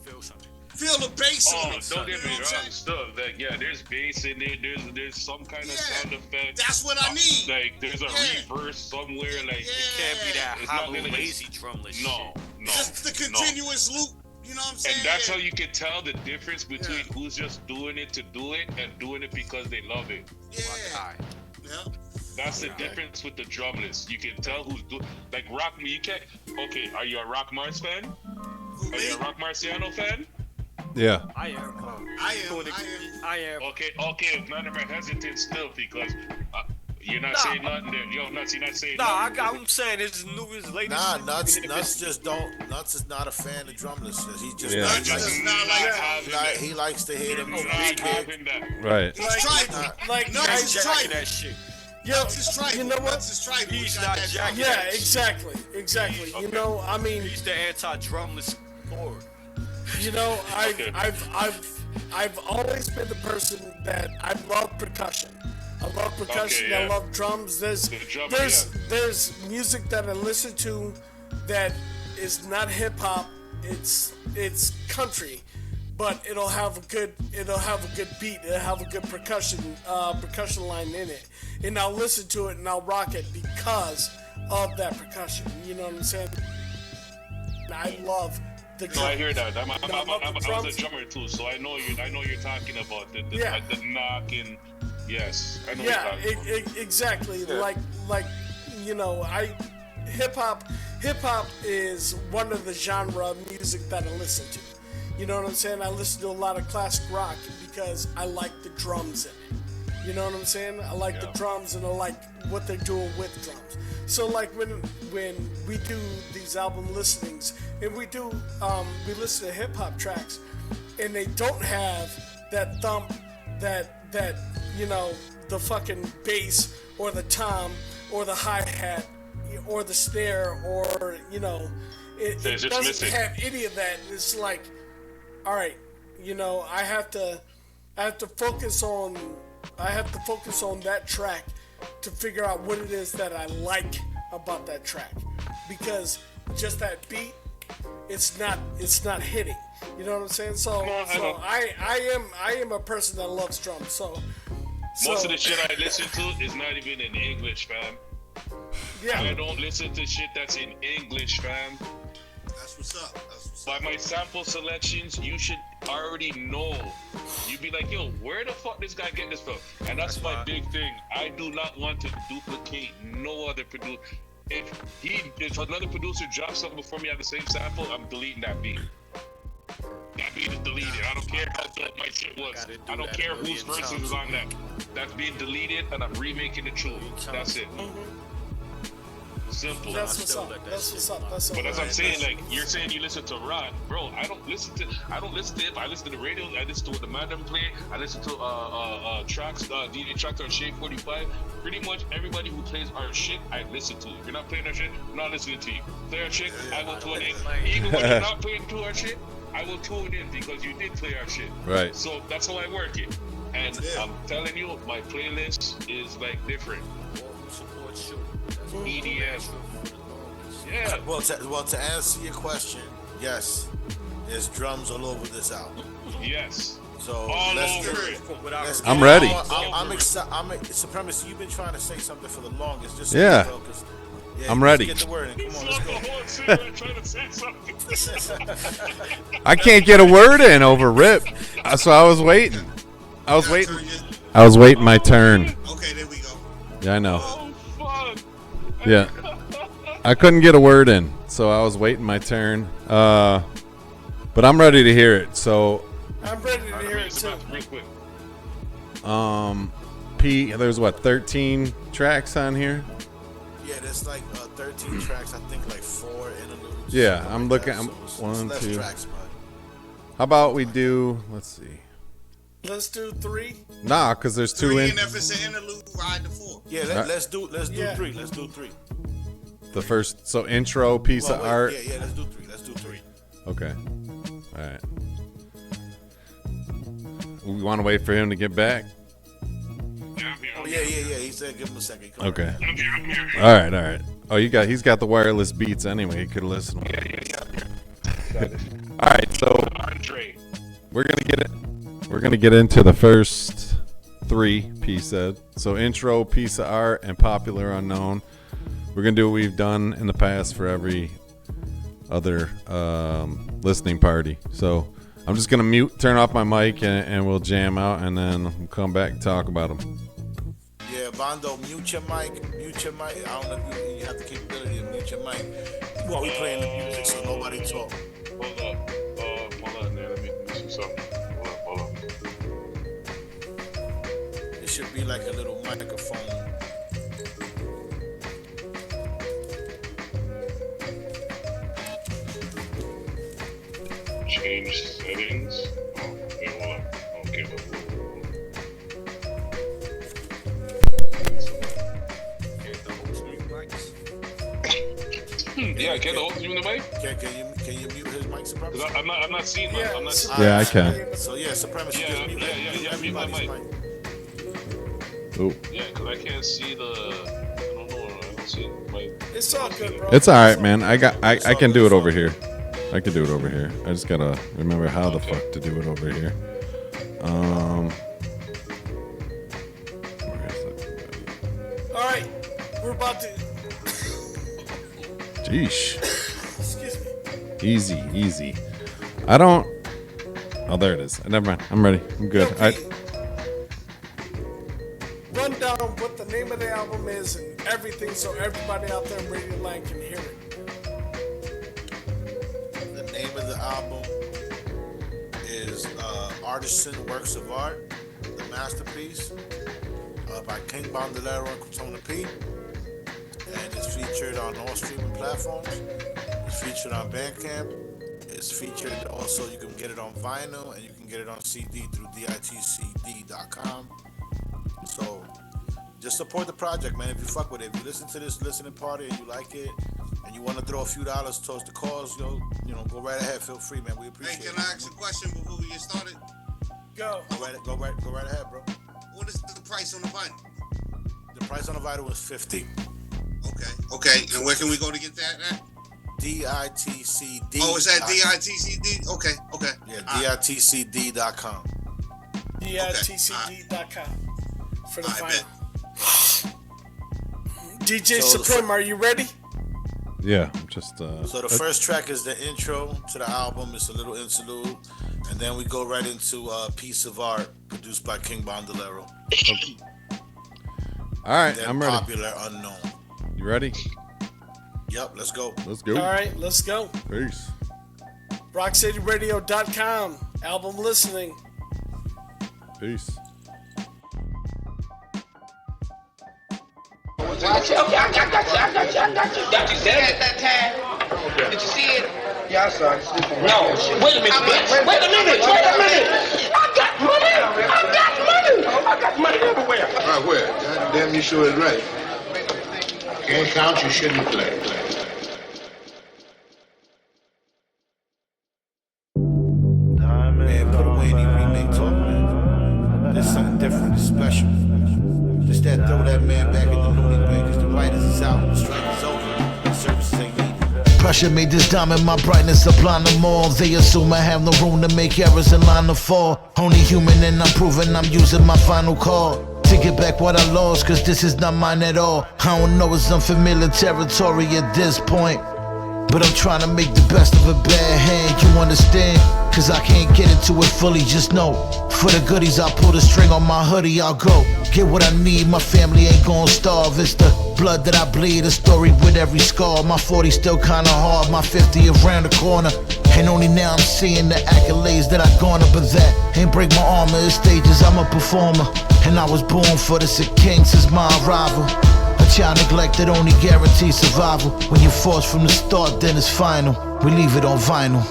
Speaker 4: feel something.
Speaker 7: Feel the bass on it.
Speaker 3: Don't get me wrong, stuff. Like, yeah, there's bass in there. There's some kind of sound effect.
Speaker 7: That's what I need.
Speaker 3: Like, there's a reverse somewhere. Like,
Speaker 4: it can't be that
Speaker 3: it's
Speaker 4: hollow,
Speaker 3: not
Speaker 4: lazy drumless.
Speaker 3: No.
Speaker 7: Just the continuous loop. You know what I'm saying?
Speaker 3: And that's how you can tell the difference between who's just doing it to do it and doing it because they love it.
Speaker 7: Yeah.
Speaker 3: That's the difference with the drumless. You can tell who's doing, like, rock me. You can't. Okay, are you a Rock Mars fan? Are you a Rock Marciano fan?
Speaker 2: Yeah.
Speaker 4: I am. I am.
Speaker 3: Okay. None of my hesitant still because you're not saying nothing there. Yo, Nuts, you're not saying nothing.
Speaker 4: I'm saying it's new, it's latest.
Speaker 5: Nah, Nuts is not a fan of drumless. He just he likes to hear them.
Speaker 2: Right.
Speaker 7: Nuts is tribal.
Speaker 4: That shit.
Speaker 8: Yo, you know what?
Speaker 7: Nuts is tribal.
Speaker 4: He's not jacking.
Speaker 8: Yeah, exactly.
Speaker 3: Okay.
Speaker 8: You know, I mean,
Speaker 4: He's the anti-drumless lord.
Speaker 8: you know, I've always been the person that I love percussion. I love percussion.
Speaker 3: Okay, yeah.
Speaker 8: I love drums. There's music that I listen to that is not hip hop. It's country, but it'll have a good beat. It'll have a good percussion line in it, and I'll listen to it and I'll rock it because of that percussion. You know what I'm saying? I love the drums.
Speaker 3: No, I hear that. I was a drummer too, so I know you're talking about the knocking. Yes, I know.
Speaker 8: Yeah, exactly.
Speaker 3: Yeah.
Speaker 8: Like, you know, hip hop is one of the genre of music that I listen to. You know what I'm saying? I listen to a lot of classic rock because I like the drums in it. You know what I'm saying? I like the drums and I like what they're doing with drums. So like when we do these album listenings and we listen to hip hop tracks and they don't have that thump, that you know, the fucking bass or the tom or the hi-hat or the snare or, you know, it doesn't have any of that. It's like, all right, you know, I have to focus on that track to figure out what it is that I like about that track, because just that beat, it's not hitting. You know what I'm saying? So I am a person that loves drums. So
Speaker 3: most of the shit I listen to is not even in English, fam.
Speaker 8: Yeah.
Speaker 3: I don't listen to shit that's in English, fam.
Speaker 7: That's what's up.
Speaker 3: By my sample selections, you should already know. You'd be like, yo, where the fuck this guy get this from? And that's my big thing. I do not want to duplicate no other producer. If another producer drops something before me on the same sample, I'm deleting that beat. That beat is deleted. I don't care how dope my shit was. I don't care whose verse is on that. That's being deleted, and I'm remaking the truth. That's it. Simple.
Speaker 8: That's what's up.
Speaker 3: But as I'm saying, like you're saying, you listen to Rod, bro. I don't listen to it. I listen to the radio. I listen to what the madam play. I listen to tracks, DJ tracks on Shade 45. Pretty much everybody who plays our shit, I listen to. If you're not playing our shit, I'm not listening to you. Play our shit, I will tune in. Even when you're not playing to our shit, I will tune in because you did play our shit.
Speaker 2: Right.
Speaker 3: So that's how I work it. And I'm telling you, my playlist is like different. EDM. Yeah.
Speaker 5: Well, to answer your question, yes, there's drums all over this album.
Speaker 3: Yes.
Speaker 5: So
Speaker 3: all over it.
Speaker 2: I'm ready.
Speaker 5: I'm excited. Supremacy, you've been trying to say something for the longest. Just
Speaker 2: yeah. I'm ready.
Speaker 5: Get the word in. Come on, let's go.
Speaker 2: I can't get a word in over Rip, so I was waiting. I was waiting my turn.
Speaker 7: Okay, there we go.
Speaker 2: Yeah, I know.
Speaker 3: Oh, fuck.
Speaker 2: Yeah. I couldn't get a word in, so I was waiting my turn. But I'm ready to hear it. So
Speaker 8: I'm ready to hear it too.
Speaker 3: Real quick.
Speaker 2: There's what, 13 tracks on here?
Speaker 5: Yeah, there's like 13 tracks. I think like 4 interludes.
Speaker 2: Yeah, I'm looking. I'm
Speaker 5: so
Speaker 2: 1,
Speaker 5: less
Speaker 2: 2.
Speaker 5: tracks, but
Speaker 2: How about we do? Let's see.
Speaker 8: Let's do 3.
Speaker 2: Nah, because there's 2
Speaker 7: 3,
Speaker 2: in.
Speaker 7: and if it's an interlude, ride the 4.
Speaker 5: yeah, let's do 3. Let's do 3.
Speaker 2: The first, so intro, piece of art.
Speaker 5: Yeah, let's do 3. Let's do 3.
Speaker 2: Okay. All right. We want to wait for him to get back.
Speaker 5: Oh yeah. He said give him a second. Come
Speaker 2: Okay.
Speaker 3: I'm here.
Speaker 2: All right. Oh, he's got the wireless beats anyway. He could listen. All right, so
Speaker 3: Andre.
Speaker 2: we're gonna get into the first 3, P said. So intro, piece of art, and popular unknown. We're gonna do what we've done in the past for every other listening party. So I'm just gonna turn off my mic, and we'll jam out, and then we'll come back and talk about them.
Speaker 5: Yeah, Bondo, mute your mic. I don't know if you have the capability to mute your mic while we playing the music so nobody talk.
Speaker 3: Hold on, man. Let me see something. Hold on.
Speaker 5: It should be like a little microphone.
Speaker 3: Change settings. Oh, okay, hold on. Okay, yeah, can the host mute the mic?
Speaker 5: Can you mute his mic, Supremacy?
Speaker 3: I'm not seeing him. I'm not.
Speaker 2: Yeah, I can.
Speaker 5: So yeah, Supremacy.
Speaker 3: Yeah, mute my mic.
Speaker 2: Oh.
Speaker 3: Yeah, because I can't see the. I don't know. I don't see my.
Speaker 8: It's all good, bro.
Speaker 2: It's all right, man. I can do it over here. I can do it over here. I just gotta remember how the fuck to do it over here. Where is that?
Speaker 8: All right, we're about to.
Speaker 2: Jeesh.
Speaker 8: Excuse me.
Speaker 2: Easy. I don't. Oh, there it is. Never mind. I'm ready. I'm good.
Speaker 8: Run down what the name of the album is and everything so everybody out there in Radio Land can hear it.
Speaker 5: The name of the album is Artisan Works of Art, The Masterpiece, by King Bondalero and Crotona P. And it's featured on all streaming platforms. It's featured on Bandcamp. It's featured also, you can get it on vinyl and you can get it on CD through ditcd.com. So just support the project, man. If you fuck with it, if you listen to this listening party and you like it and you want to throw a few dollars towards the cause, go right ahead. Feel free, man. We appreciate it.
Speaker 7: Hey, can I ask a question before we get started?
Speaker 8: Go
Speaker 5: right ahead, bro.
Speaker 7: What is the price on the vinyl?
Speaker 5: The price on the vinyl was $50.
Speaker 7: Okay. And where can we go to get that at?
Speaker 5: DITCD.
Speaker 7: Oh, is that DITCD? Okay.
Speaker 5: Yeah, DITCD.com.
Speaker 8: DITCD.com for the
Speaker 7: I
Speaker 8: vinyl. DJ Supreme, are you ready?
Speaker 2: Yeah, I'm just.
Speaker 5: So the first track is the intro to the album. It's a little interlude, and then we go right into Piece of Art, produced by King Bondalero.
Speaker 2: All right,
Speaker 5: Then
Speaker 2: I'm ready.
Speaker 5: Popular Unknown.
Speaker 2: You ready?
Speaker 5: Yep, let's go.
Speaker 2: Let's go.
Speaker 8: All right, let's go.
Speaker 2: Peace.
Speaker 8: RockCityRadio.com. Album listening.
Speaker 2: Peace.
Speaker 9: Okay, I got you. Got you there at that time. Did you see it? Yeah, I saw it. No, wait a minute, bitch. Wait a minute. I got money everywhere.
Speaker 10: Right where? God damn, you sure is right. Can't count, you shouldn't play.
Speaker 5: Man, put away any remake talk, man. There's something different, it's special. Just that throw that man back in the loony bin, cause the writers is out, the strike is over, the services ain't needed.
Speaker 11: Pressure made this diamond my brightness, sublime them all. They assume I have no room to make errors in line to fall. Only human and I'm proving I'm using my final call to get back what I lost, cause this is not mine at all. I don't know, it's unfamiliar territory at this point, but I'm trying to make the best of a bad hand, you understand? Cause I can't get into it fully, just know for the goodies I pull the string on my hoodie, I'll go get what I need, my family ain't gon' starve. It's the blood that I bleed, a story with every scar. My 40 still kinda hard, my 50 around the corner, and only now I'm seeing the accolades that I garner. But that ain't break my armor, it's stages, I'm a performer, and I was born for this, a king since my arrival. A child neglected only guarantees survival. When you're forced from the start, then it's final. We leave it on vinyl.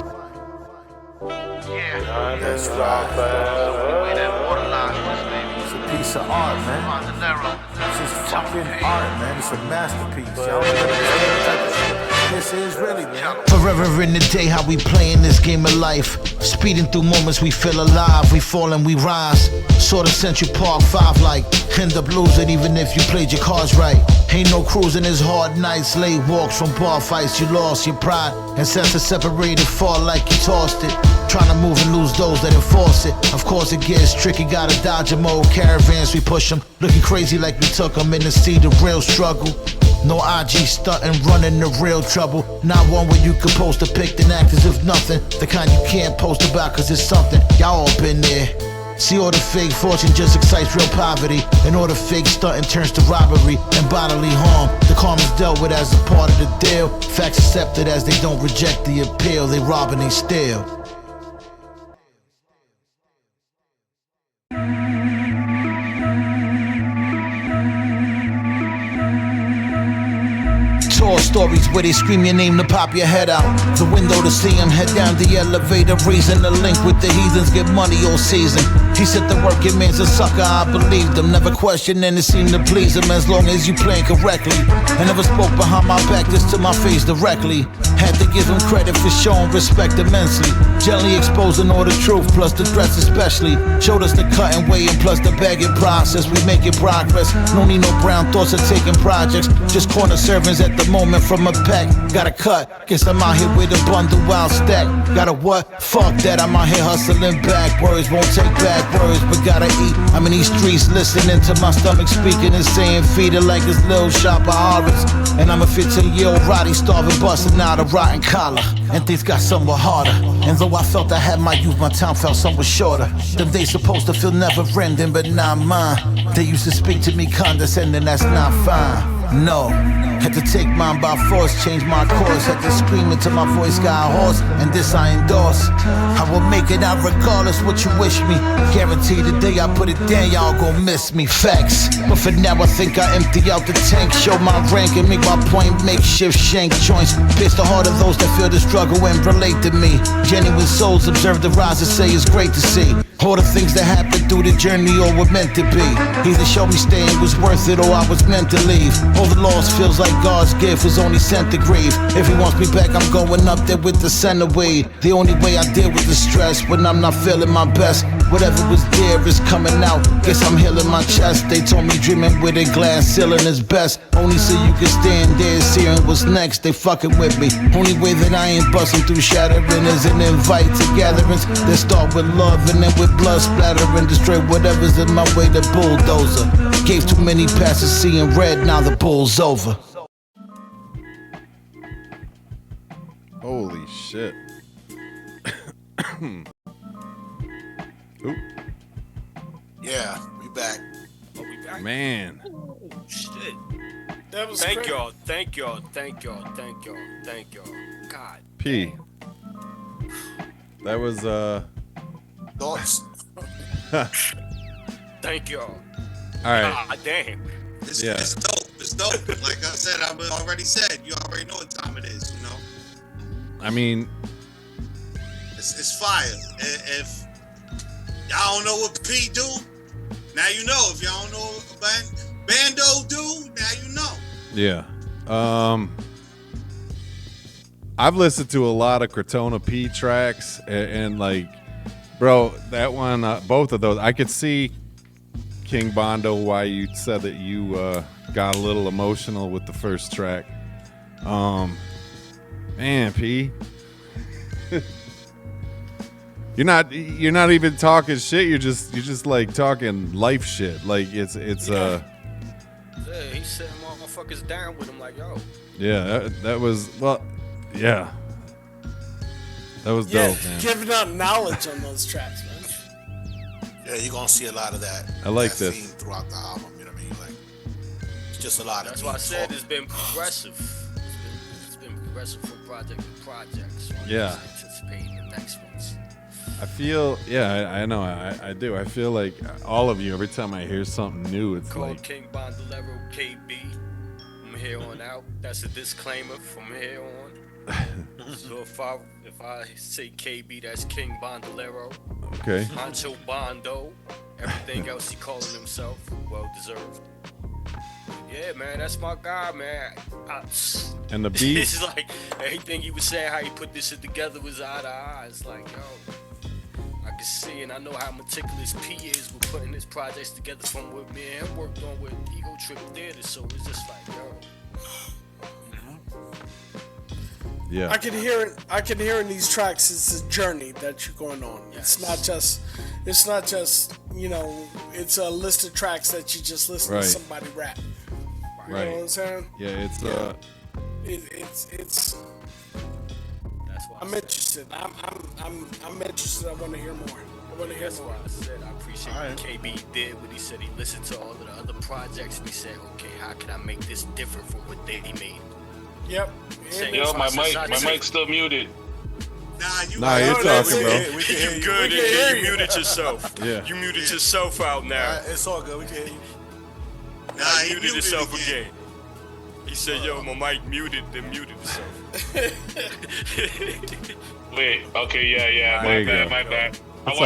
Speaker 5: That's right. It's a piece of art, man. It's just fucking art, man. It's a masterpiece. Y'all this is really, man.
Speaker 11: Forever in the day, how we playing this game of life. Speeding through moments we feel alive. We fall and we rise. Sort of Central Park 5 like. End up losing even if you played your cards right. Ain't no cruising, it's hard nights. Late walks from bar fights. You lost your pride and sense of separated, fall like you tossed it. Trying to move and lose those that enforce it. Of course it gets tricky, gotta dodge them old caravans. We push them, looking crazy like we took them in to see the real struggle. No IG stunting, running the real trouble. Not one where you could post a pic and act as if nothing. The kind you can't post about cause it's something. Y'all all been there. See, all the fake fortune just excites real poverty, and all the fake stunting turns to robbery and bodily harm. The karma is dealt with as a part of the deal. Facts accepted as they don't reject the appeal. They rob and they steal. Tall stories where they scream your name to pop your head out. The window to see him, head down the elevator. Reason the link with the heathens, get money all season. He said the working man's a sucker, I believed him. Never questioned and it seemed to please him as long as you playing correctly. I never spoke behind my back, just to my face directly. Had to give him credit for showing respect immensely. Gently exposing all the truth, plus the threats especially. Showed us the cutting way and plus the bagging process. We making progress, no need no brown thoughts of taking projects. Just corner servings at the moment from a pack. Got a cut, guess I'm out here with a bundle wild stack. Got a what? Fuck that, I'm out here hustling backwards. Won't take back words, but gotta eat. I'm in these streets listening to my stomach speaking and saying feed it like it's Little Shop of Horrors. And I'm a 15-year-old Roddy starving, busting out a rotten collar. And things got somewhat harder. And though I felt I had my youth, my time felt somewhat shorter. Them days supposed to feel never ending, but not mine. They used to speak to me condescending, that's not fine. No. Had to take mine by force, change my course. Had to scream until my voice got hoarse, and this I endorse. I will make it out regardless what you wish me. Guarantee the day I put it down, y'all gon' miss me. Facts. But for now I think I empty out the tank, show my rank and make my point, makeshift shank joints. Pierce the heart of those that feel the struggle and relate to me. Genuine souls observe the rise and say it's great to see. All the things that happened through the journey or were meant to be. Either show me staying was worth it or I was meant to leave. All the loss feels like God's gift was only sent to grieve. If he wants me back, I'm going up there with the centerweed. The only way I deal with the stress when I'm not feeling my best. Whatever was there is coming out. Guess I'm healing my chest. They told me dreaming with a glass ceiling is best. Only so you can stand there seeing what's next. They fucking with me. Only way that I ain't busting through shattering is an invite to gatherings that start with love and then with blood splatter and destroy whatever's in my way. The bulldozer gave too many passes seeing red, now the bull's over.
Speaker 2: Holy shit. Oop.
Speaker 5: Yeah, we back.
Speaker 4: Oh, we back?
Speaker 2: Man.
Speaker 4: Oh, shit.
Speaker 8: That was
Speaker 4: thank
Speaker 8: great.
Speaker 4: y'all, thank y'all, thank y'all, thank y'all, thank y'all. God.
Speaker 2: P. That was
Speaker 5: Thoughts?
Speaker 4: Thank y'all.
Speaker 2: All right.
Speaker 4: God damn.
Speaker 7: It's dope. It's dope. Like I said, I already said. You already know what time it is. You know.
Speaker 2: I mean,
Speaker 7: it's fire. If y'all don't know what P do, now you know. If y'all don't know what Bando do, now you know.
Speaker 2: yeah. I've listened to a lot of Crotona P tracks, and like, bro, that one, both of those, I could see King Bondo why you said that you got a little emotional with the first track. Man, P, you're not even talking shit. You're just like talking life shit. Like it's
Speaker 4: Yeah, he's sitting motherfuckers down with him like, yo.
Speaker 2: Yeah, that was, well, yeah. That was dope, man.
Speaker 8: Giving out knowledge on those tracks, man.
Speaker 5: Yeah, you're gonna see a lot of that.
Speaker 2: I like
Speaker 5: that
Speaker 2: this.
Speaker 5: theme throughout the album. You know what I mean? Like, it's just a lot of.
Speaker 4: That's why I said it's been progressive. It's been progressive from project to project. So I'm
Speaker 2: Yeah.
Speaker 4: just anticipating the next ones.
Speaker 2: I feel, yeah, I know, I do. I feel like all of you, every time I hear something new, it's
Speaker 4: Called
Speaker 2: like,
Speaker 4: King Bondalero KB. From here on out, that's a disclaimer from here on. So if I say KB, that's King Bondalero.
Speaker 2: okay.
Speaker 4: Honcho Bondo. Everything else he calling himself, well deserved. Yeah, man, that's my guy, man.
Speaker 2: And the beat,
Speaker 4: It's like everything he was saying, how he put this shit together was eye to eye. It's like, yo, I can see and I know how meticulous P is with putting his projects together from what me and him worked on with Ego Trip Theater. So it's just like, yo.
Speaker 2: yeah.
Speaker 8: I can hear in these tracks it's a journey that you're going on.
Speaker 4: Yes.
Speaker 8: It's not just, you know, it's a list of tracks that you just listen
Speaker 2: Right.
Speaker 8: to somebody rap. You
Speaker 2: Right.
Speaker 8: know what I'm saying?
Speaker 2: Yeah, it's
Speaker 8: It's
Speaker 4: That's why
Speaker 8: I'm interested. I'm interested. I want to hear more. I want to hear
Speaker 4: That's
Speaker 8: more.
Speaker 4: why I said I appreciate what KB did when he said he listened to all of the other projects and he said, okay, how can I make this different from what they made?
Speaker 8: Yep.
Speaker 3: Yo, my mic's still muted.
Speaker 2: Nah, you're talking, bro.
Speaker 4: We can hear you. Good. You muted yourself.
Speaker 2: Yeah.
Speaker 4: You muted yourself out now.
Speaker 5: It's all good. We can hear you.
Speaker 4: Nah, you muted yourself again. He said, yo, my mic muted, then muted itself.
Speaker 3: Wait, okay, yeah, my bad. I've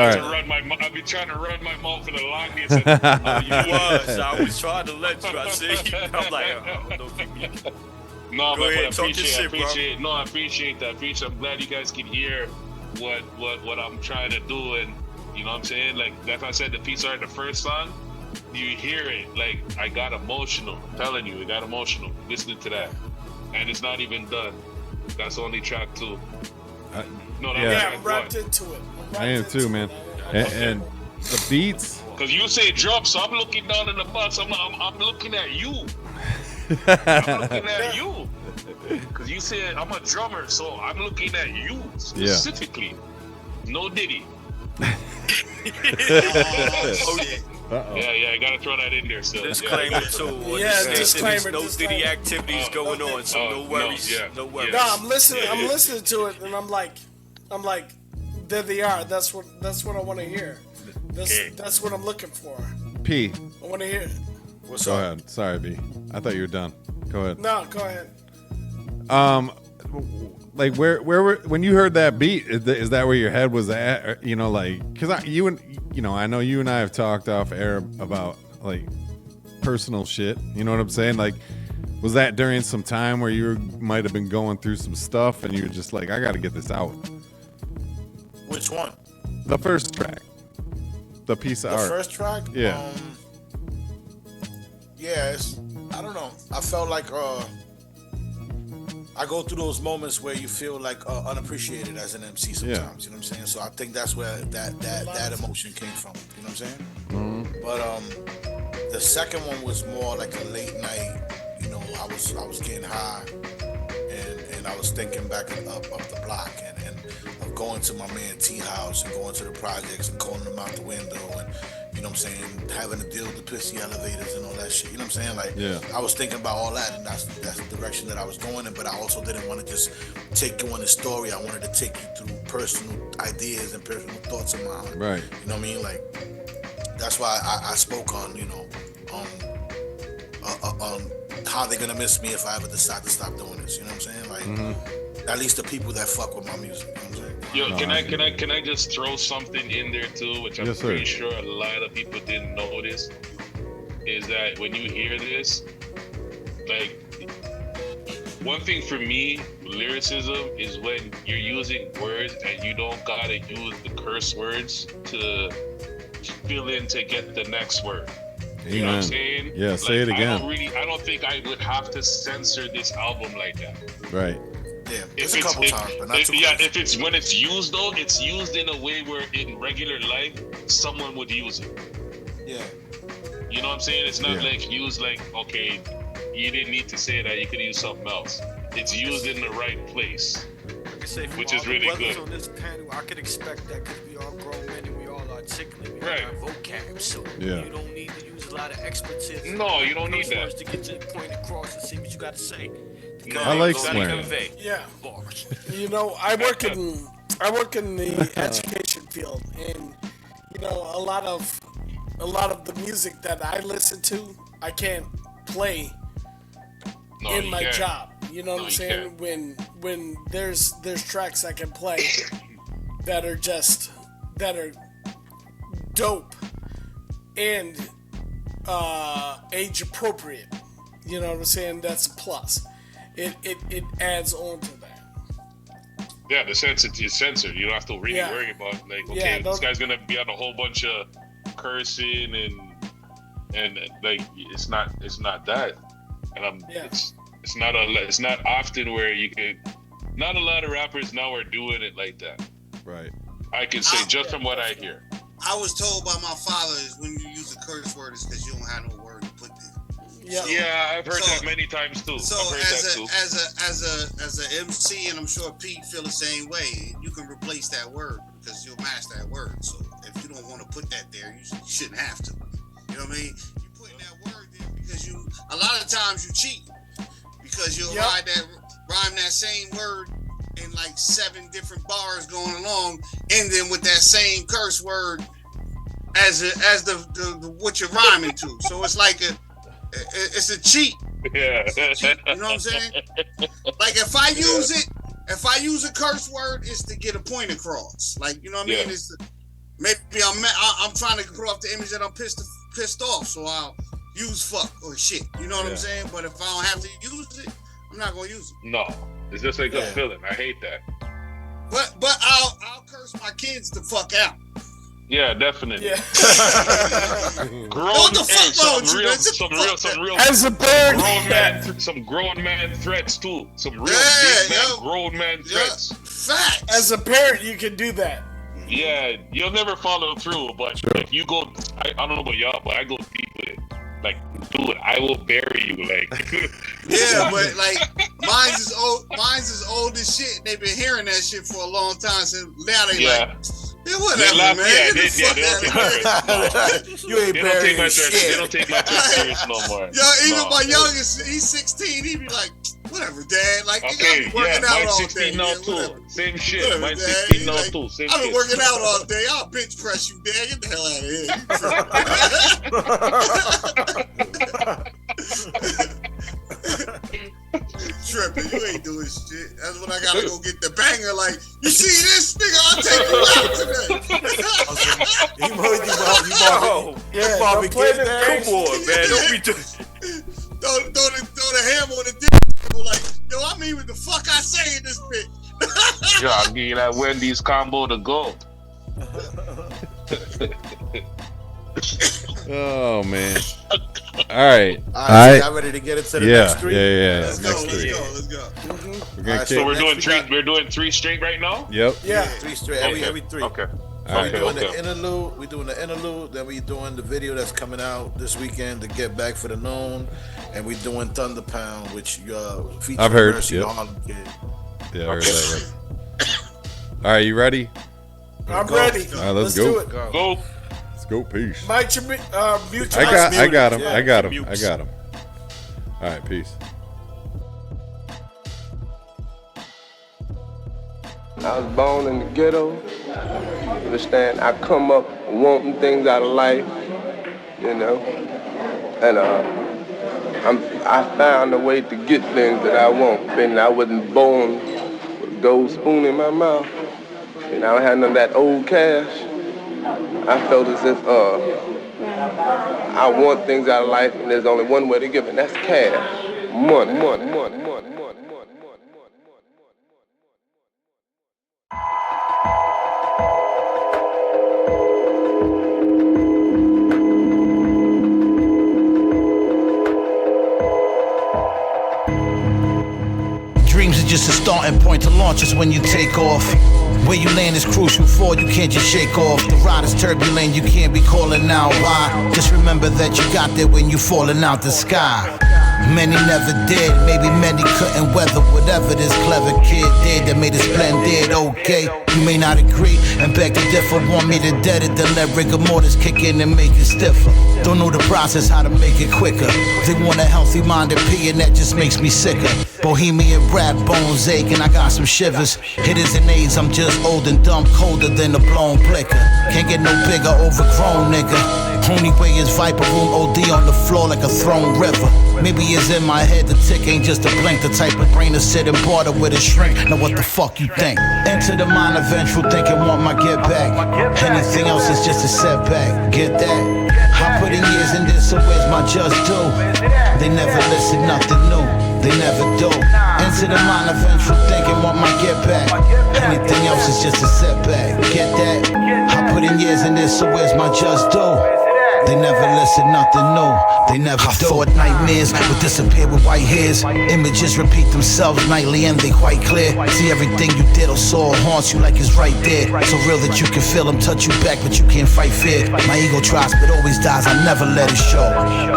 Speaker 3: been trying to run my mouth for the longest.
Speaker 4: I was trying to let you. I see. I'm like, I don't know if you muted.
Speaker 3: No,
Speaker 4: Go ahead,
Speaker 3: but I
Speaker 4: bro.
Speaker 3: appreciate that. I'm glad you guys can hear what I'm trying to do, and you know what I'm saying. Like I said, the piece art, the first song, you hear it. Like I got emotional. I'm telling you, it got emotional listening to that, and it's not even done. That's only track 2.
Speaker 8: I'm wrapped into it.
Speaker 2: I am too, man. And the beats.
Speaker 3: Because you say drum, so I'm looking down in the box. I'm looking at you. I'm looking at you. Because you said I'm a drummer, so I'm looking at you specifically. Yeah. No Diddy. Yeah, I gotta throw that in there. So
Speaker 4: disclaimer too.
Speaker 8: Disclaimer.
Speaker 4: No Diddy activities going on, so no worries. No worries.
Speaker 8: No, I'm listening to it, and I'm like, there they are. That's what I want to hear. That's what I'm looking for.
Speaker 2: P.
Speaker 8: I want to hear.
Speaker 2: Go ahead. Sorry, B. I thought you were done. Go ahead.
Speaker 8: No, go ahead.
Speaker 2: Like when you heard that beat, is that where your head was at? You know, like, because I know you and I have talked off air about like personal shit. You know what I'm saying? Like, was that during some time where you might have been going through some stuff and you were just like, I got to get this out?
Speaker 5: Which one?
Speaker 2: The first track. The piece of art.
Speaker 5: The first track?
Speaker 2: Yeah.
Speaker 5: I don't know. I felt like I go through those moments where you feel like unappreciated as an MC sometimes. Yeah. You know what I'm saying? So I think that's where that emotion came from. You know what I'm saying?
Speaker 2: Mm-hmm.
Speaker 5: But the second one was more like a late night. You know, I was getting high, and I was thinking back up the block and going to my man T house and going to the projects and calling him out the window and, you know what I'm saying, having to deal with the pissy elevators and all that shit. You know what I'm saying? Like, I was thinking about all that, and that's the direction that I was going in, but I also didn't want to just take you on the story. I wanted to take you through personal ideas and personal thoughts of mine.
Speaker 2: Right.
Speaker 5: You know what I mean? Like, that's why I spoke on, you know, on how they're going to miss me if I ever decide to stop doing this. You know what I'm saying? Like, at least the people that fuck with my music. You know what I'm saying?
Speaker 3: Yo, can I just throw something in there too, which I'm pretty sure a lot of people didn't notice, is that when you hear this, like, one thing for me, lyricism is when you're using words and you don't gotta use the curse words to fill in to get the next word. You know what I'm saying?
Speaker 2: Yeah,
Speaker 3: like,
Speaker 2: say it again.
Speaker 3: I don't think I would have to censor this album like that.
Speaker 2: Right.
Speaker 5: Yeah, it's a couple times, but not too much.
Speaker 3: Yeah, if it's when it's used though, it's used in a way where in regular life someone would use it.
Speaker 5: Yeah.
Speaker 3: You know what I'm saying? It's not like used like, okay, you didn't need to say that, you could use something else. It's used in the right place, which is really good.
Speaker 4: On this panel, I could expect that because we all grown men and we all articulate. We all have vocab, so you don't need to use a lot of expletives.
Speaker 3: No, you don't need that
Speaker 4: to get your point across and see what you got to say.
Speaker 2: I like swearing.
Speaker 8: Yeah. You know, I work in the education field, and you know, a lot of the music that I listen to, I can't play in my job. You know what I'm saying? When there's tracks I can play that are dope and age appropriate. You know what I'm saying? That's a plus. It adds on to that.
Speaker 3: Yeah, the censored is censored. You don't have to really worry about like, okay, this guy's gonna be on a whole bunch of cursing and like it's not that. And it's not often where you could. Not a lot of rappers now are doing it like that.
Speaker 2: Right.
Speaker 3: I can say just from what I hear.
Speaker 7: I was told by my father is when you use a curse word is because you don't have no word to put there.
Speaker 3: Yeah, I've heard that many times too.
Speaker 7: So as a MC, and I'm sure Pete feel the same way, you can replace that word because you'll match that word. So if don't want to put that there. You shouldn't have to. You know what I mean? You putting that word there because a lot of times you cheat because you'll rhyme that same word in like 7 different bars going along, ending with that same curse word as the what you're rhyming to. So it's like it's a cheat.
Speaker 3: Yeah.
Speaker 7: It's a cheat, you know what I'm saying? Like if I use a curse word, it's to get a point across. Like, you know what I mean? It's maybe I'm trying to put off the image that I'm pissed off, so I'll use fuck or shit. You know what I'm saying? But if I don't have to use it, I'm not gonna use it.
Speaker 3: No, it's just like a feeling. I hate that.
Speaker 7: But I'll curse my kids the fuck out.
Speaker 3: Yeah, definitely.
Speaker 8: Yeah.
Speaker 7: What the fuck wrong with you,
Speaker 3: some real.
Speaker 8: As a parent,
Speaker 3: some grown man threats too. Some real big man, grown man threats.
Speaker 7: Facts.
Speaker 8: As a parent, you can do that.
Speaker 3: Yeah, you'll never follow through, but like you go, I don't know about y'all, but I go deep with it. Like, dude, I will bury you. Like,
Speaker 7: yeah, but like mine's is old as shit. They've been hearing that shit for a long time. So now they like, whatever, man.
Speaker 6: You ain't burying shit.
Speaker 3: They don't take my threat serious no more.
Speaker 7: Yo, even my youngest, he's 16. He be like, whatever, Dad. Like,
Speaker 3: okay,
Speaker 7: you working out
Speaker 3: mine's
Speaker 7: all
Speaker 3: 16
Speaker 7: day.
Speaker 3: now
Speaker 7: Man,
Speaker 3: too.
Speaker 7: whatever.
Speaker 3: Same shit.
Speaker 7: Whatever,
Speaker 3: Mine's
Speaker 7: Dad.
Speaker 3: 16 now
Speaker 7: like,
Speaker 3: too. Same
Speaker 7: I've been
Speaker 3: shit.
Speaker 7: working out all day. I'll bench press you, Dad. Get the hell out of here. Tripping, you ain't doing shit. That's when I gotta go get the banger. Like, you see this nigga? I'll take you out today.
Speaker 3: Don't play the come on, man. Don't be
Speaker 7: throw the hammer on the dick. Like, yo, I mean what the fuck I say in this bitch.
Speaker 3: Yo, I'll give you that Wendy's combo to go.
Speaker 2: Oh man! All right,
Speaker 6: y'all ready to get into the next 3?
Speaker 2: Yeah.
Speaker 7: Let's go.
Speaker 2: We're gonna
Speaker 3: so we're doing 3. We're doing 3 straight right now.
Speaker 2: Yep.
Speaker 8: Yeah.
Speaker 6: 3 straight. Every 3.
Speaker 3: Okay.
Speaker 6: We're doing the interlude. We're doing the interlude. Then we're doing the video that's coming out this weekend to get back for the known, and we're doing Thunder Pound, which features
Speaker 2: I've heard.
Speaker 6: Mercy Harlem Kid.
Speaker 2: Yeah, I heard that. All right, you ready?
Speaker 8: I'm ready.
Speaker 2: All right, let's
Speaker 8: do
Speaker 2: go.
Speaker 8: it.
Speaker 3: Go.
Speaker 2: Let's go. Peace.
Speaker 8: Mike, mute
Speaker 2: I got him. I got him. All right, peace.
Speaker 12: I was born in the ghetto. Understand? I come up wanting things out of life, you know, and I found a way to get things that I want. And I wasn't born with a gold spoon in my mouth, and I don't have none of that old cash. I felt as if I want things out of life, and there's only one way to give it, and that's cash, money.
Speaker 11: Dreams are just a starting point to launch us when you take off. Where you land is crucial for you can't just shake off. The ride is turbulent, you can't be calling out why. Just remember that you got there when you falling out the sky. Many never did, maybe many couldn't weather whatever this clever kid did that made it splendid. Okay, you may not agree and beg to differ. Want me to dead it, then let rigor mortis kick in and make it stiffer. Don't know the process, how to make it quicker. They want a healthy minded P and that just makes me sicker. Bohemian rap, bones ache and I got some shivers. Hitters and A's, I'm just old and dumb, colder than a blown blicker. Can't get no bigger, overgrown nigga. Only way is Viper Room OD on the floor like a thrown river. Maybe it's in my head, the tick ain't just a blink. The type of brain to sit and barter with a shrink. Now what the fuck you think? Enter the mind of vengeful thinking, want my get back. Anything else is just a setback, get that? I put in years in this, so where's my just due? They never listen, nothing new, they never do. Enter the mind of vengeful thinking, want my get back. Anything else is just a setback, get that? I put in years in this, so where's my just due? They never listen, nothing new, they never do. I thought nightmares would disappear with white hairs. Images repeat themselves nightly and they quite clear. See everything you did or saw haunts you like it's right there. So real that you can feel them touch you back, but you can't fight fear. My ego tries but always dies, I never let it show.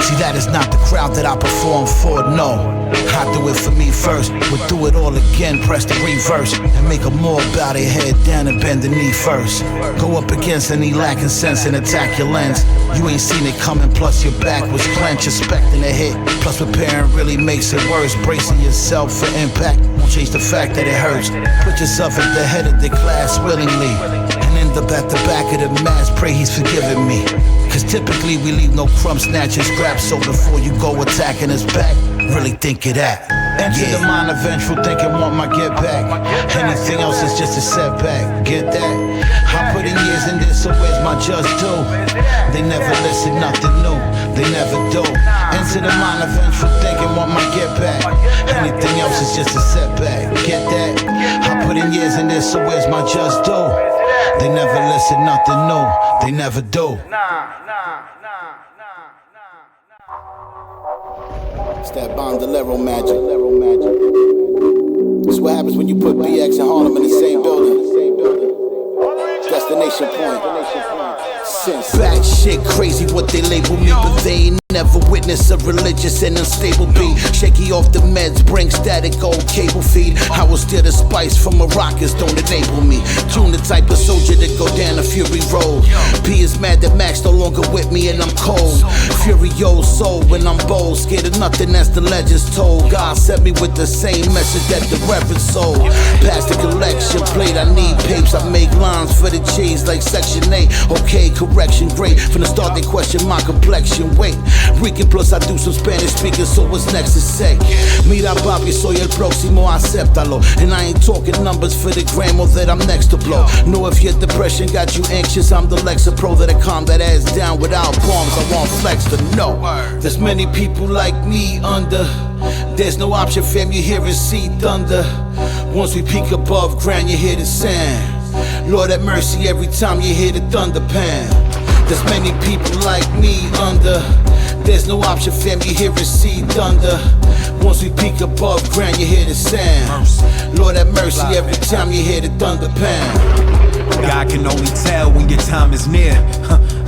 Speaker 11: See, that is not the crowd that I perform for, no. I do it for me first, would do it all again, press the reverse, and make them all bow their head down and bend the knee first. Go up against any lacking sense and attack your lens. You ain't seen it coming, plus your back was clenched, expecting a hit. Plus preparing really makes it worse. Bracing yourself for impact won't change the fact that it hurts. Put yourself at the head of the class willingly, and end up at the back of the mass, pray he's forgiven me. Cause typically we leave no crumbs, snatching scraps. So before you go attacking us back, really think of that. Enter the mind of vengeful thinking, want my get back. Anything else is just a setback, get that? I'm putting years in this, so where's my just due? They never listen, nothing new, they never do. Enter the mind of vengeful thinking, want my get back. Anything else is just a setback, get that? I'm putting years in this, so where's my just due? They never listen, nothing new, they never do. It's that Bondalero magic. It's what happens when you put BX and Harlem in the same building. Destination point. Bad shit, crazy what they label me, but they ain't never witnessed a religious and unstable beat. Shaky off the meds, bring static old cable feed. I will steal the spice from Moroccans, don't enable me. June the type of soldier that go down a Fury Road. P is mad that Max no longer with me and I'm cold. Furio soul when I'm bold, scared of nothing as the legends told. God sent me with the same message that the reverend sold. Past the collection plate, I need papes. I make lines for the G's like Section 8. Okay, correction, great. From the start they question my complexion. Wait, Rican plus I do some Spanish speaking, so what's next to say? Mira papi, soy el próximo, acéptalo. And I ain't talking numbers for the gram or that I'm next to blow. Know if your depression got you anxious, I'm the Lexapro that'll calm that ass down without bombs. I want flex to know there's many people like me under. There's no option, fam, you hear and see thunder. Once we peak above ground, you hear the sound. Lord have mercy every time you hear the thunder pound. There's many people like me under. There's no option, fam, you hear and see thunder. Once we peak above ground, you hear the sound. Lord have mercy every time you hear the thunder pound.
Speaker 13: God can only tell when your time is near.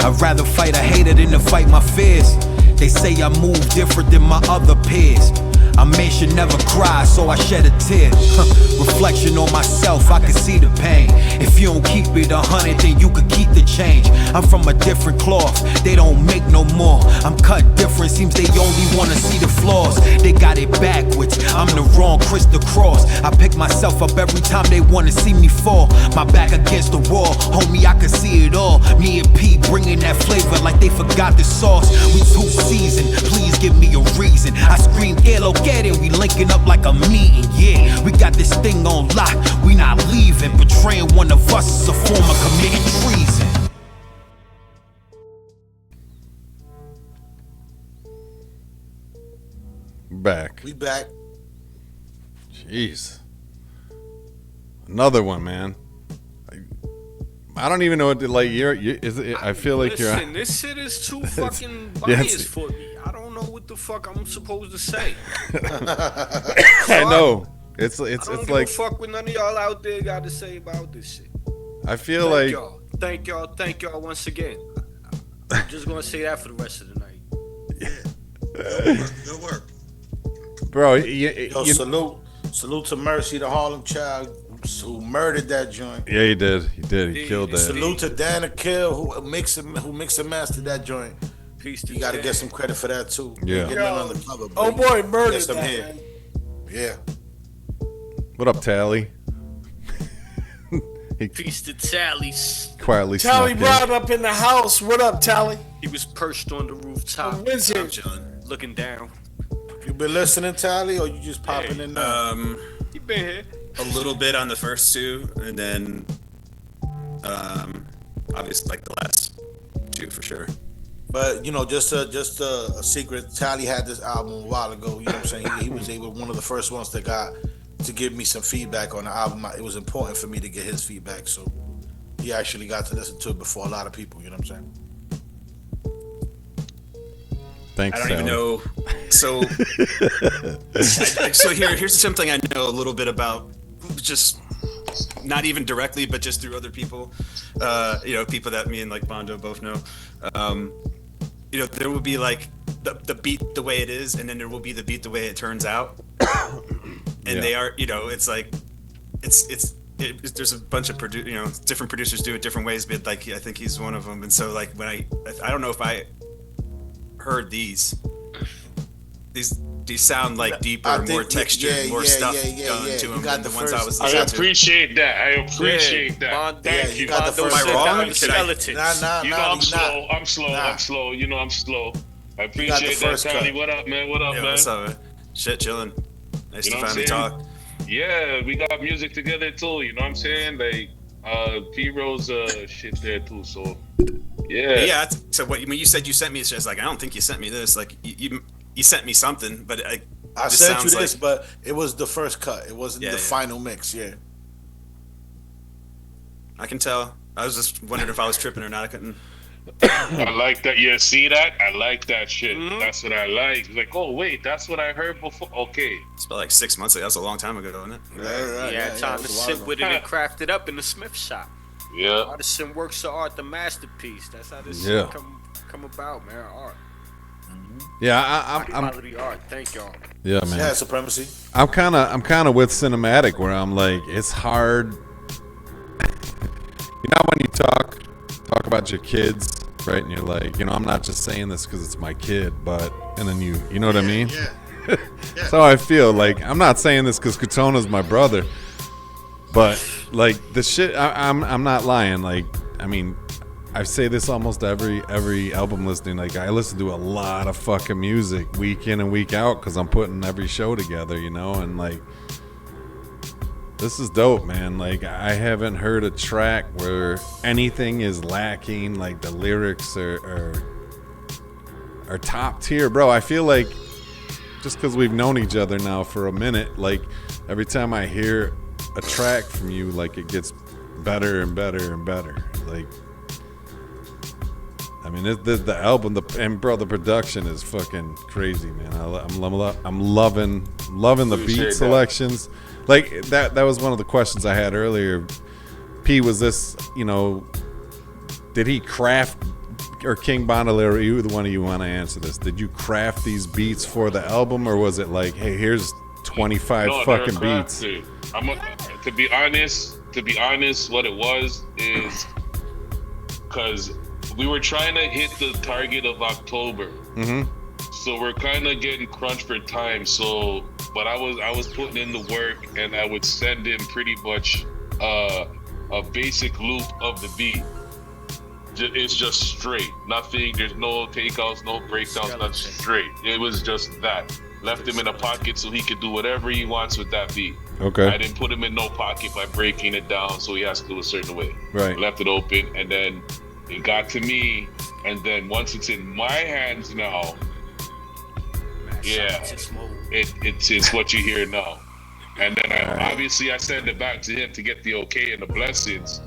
Speaker 13: I'd rather fight a hater than to fight my fears. They say I move different than my other peers. A man should never cry, so I shed a tear. Reflection on myself, I can see the pain. If you don't keep it 100, then you could keep the change. I'm from a different cloth, they don't make no more. I'm cut different, seems they only wanna see the flaws. They got it backwards, I'm the wrong crisscross. I pick myself up every time they wanna see me fall. My back against the wall, homie, I can see it all. Me and P bringing that flavor like they forgot the sauce. We too seasoned, please give me a reason. I scream, hello, get it, we linking up like a meeting, yeah. We got this thing on lock, we not leaving. Betraying one of us is a form of committing treason.
Speaker 2: Back.
Speaker 5: We back.
Speaker 2: Jeez. Another one, man. I don't even know what to, like. I feel like you're.
Speaker 4: Listen, this shit is too fucking biased for me. I don't know what the fuck I'm supposed to say.
Speaker 2: I know. It's
Speaker 4: I don't give
Speaker 2: like
Speaker 4: a fuck what none of y'all out there got to say about this shit.
Speaker 2: I feel like
Speaker 4: Thank y'all once again. I'm just gonna say that for the rest of the night.
Speaker 5: Yeah. Good work.
Speaker 2: Bro,
Speaker 5: salute to Mercy, the Harlem child who murdered that joint.
Speaker 2: Yeah, he did. He killed that.
Speaker 5: Salute to Dana Kill who mix and mastered that joint.
Speaker 4: Peace to
Speaker 5: you. Got to get some credit for that too.
Speaker 2: Yeah.
Speaker 5: Getting on the cover.
Speaker 8: Oh boy, murdered
Speaker 5: that.
Speaker 8: Man.
Speaker 5: Yeah.
Speaker 2: What up, Tally?
Speaker 4: Peace to Tally.
Speaker 2: Quietly.
Speaker 8: Tally brought up in the house. What up, Tally?
Speaker 4: He was perched on the rooftop. Looking down.
Speaker 5: You been listening, Tally, or you just popping in now?
Speaker 4: You been here
Speaker 14: a little bit on the first two, and then obviously like the last two for sure.
Speaker 5: But just a secret. Tally had this album a while ago. You know what I'm saying? He was one of the first ones that got to give me some feedback on the album. It was important for me to get his feedback, so he actually got to listen to it before a lot of people. You know what I'm saying?
Speaker 2: Thanks,
Speaker 14: I don't even know. So, here's something I know a little bit about, just not even directly, but just through other people. People that me and like Bondo both know. There will be like the beat the way it is, and then there will be the beat the way it turns out. And they are, it's like, there's a bunch of different producers do it different ways, but like I think he's one of them. And so like when I don't know if I heard these sound like deeper, more textured, more stuff done to them than the ones I was listening to.
Speaker 3: I appreciate that. Thank you.
Speaker 14: Am I wrong?
Speaker 3: I'm slow. I'm slow. I appreciate that, Tony. What up, man?
Speaker 14: What's up, man? Shit, chilling. Nice to finally talk.
Speaker 3: Yeah, we got music together too. You know what I'm saying? Like, P-Rose shit there too. So, yeah.
Speaker 14: Yeah. So when you said you sent me, it's just like I don't think you sent me this. Like you sent me something, but
Speaker 5: I sent you this, but it was the first cut. It wasn't the final mix. Yeah.
Speaker 14: I can tell. I was just wondering if I was tripping or not. I couldn't.
Speaker 3: I like that. Yeah, see that? I like that shit. Mm-hmm. That's what I like. Like, oh wait, that's what I heard before. Okay.
Speaker 14: It's about like 6 months ago. That's a long time ago, isn't it?
Speaker 4: Right. Time to sit with it and craft it up in the Smith shop.
Speaker 3: Yeah.
Speaker 4: Artisan works of art, the masterpiece. That's how this come about, man. Art.
Speaker 2: Yeah, I'm
Speaker 4: quality art. Thank y'all.
Speaker 2: Yeah, man.
Speaker 5: Yeah, supremacy.
Speaker 2: I'm kind of with cinematic, where I'm like, it's hard. When you talk about your kids, right? And you're like, I'm not just saying this because it's my kid, and then you know what I mean?
Speaker 7: Yeah.
Speaker 2: That's how I feel. Like, I'm not saying this because Crotona's my brother, but like the shit, I'm not lying. Like, I mean, I say this almost every album listening. Like, I listen to a lot of fucking music week in and week out because I'm putting every show together, and like, this is dope, man. Like, I haven't heard a track where anything is lacking. Like, the lyrics are top tier, bro. I feel like just because we've known each other now for a minute, like, every time I hear a track from you, like, it gets better and better and better. Like, I mean, the album, the production is fucking crazy, man. I'm loving the beat selections. Like, that was one of the questions I had earlier. P, was this, did he craft, or King Bondalero, one of you want to answer this? Did you craft these beats for the album, or was it like, hey, here's 25 fucking beats?
Speaker 3: To be honest, what it was is because we were trying to hit the target of October.
Speaker 2: Mm-hmm.
Speaker 3: So we're kind of getting crunched for time. So, but I was putting in the work, and I would send him pretty much a basic loop of the beat. It's just straight, nothing. There's no takeouts, no breakdowns, nothing. Straight. It was just that. Left him in a pocket so he could do whatever he wants with that beat.
Speaker 2: Okay.
Speaker 3: I didn't put him in no pocket by breaking it down, so he has to do a certain way.
Speaker 2: Right.
Speaker 3: Left it open, and then it got to me, and then once it's in my hands now, it's what you hear now. And then obviously I send it back to him to get the okay and the blessings.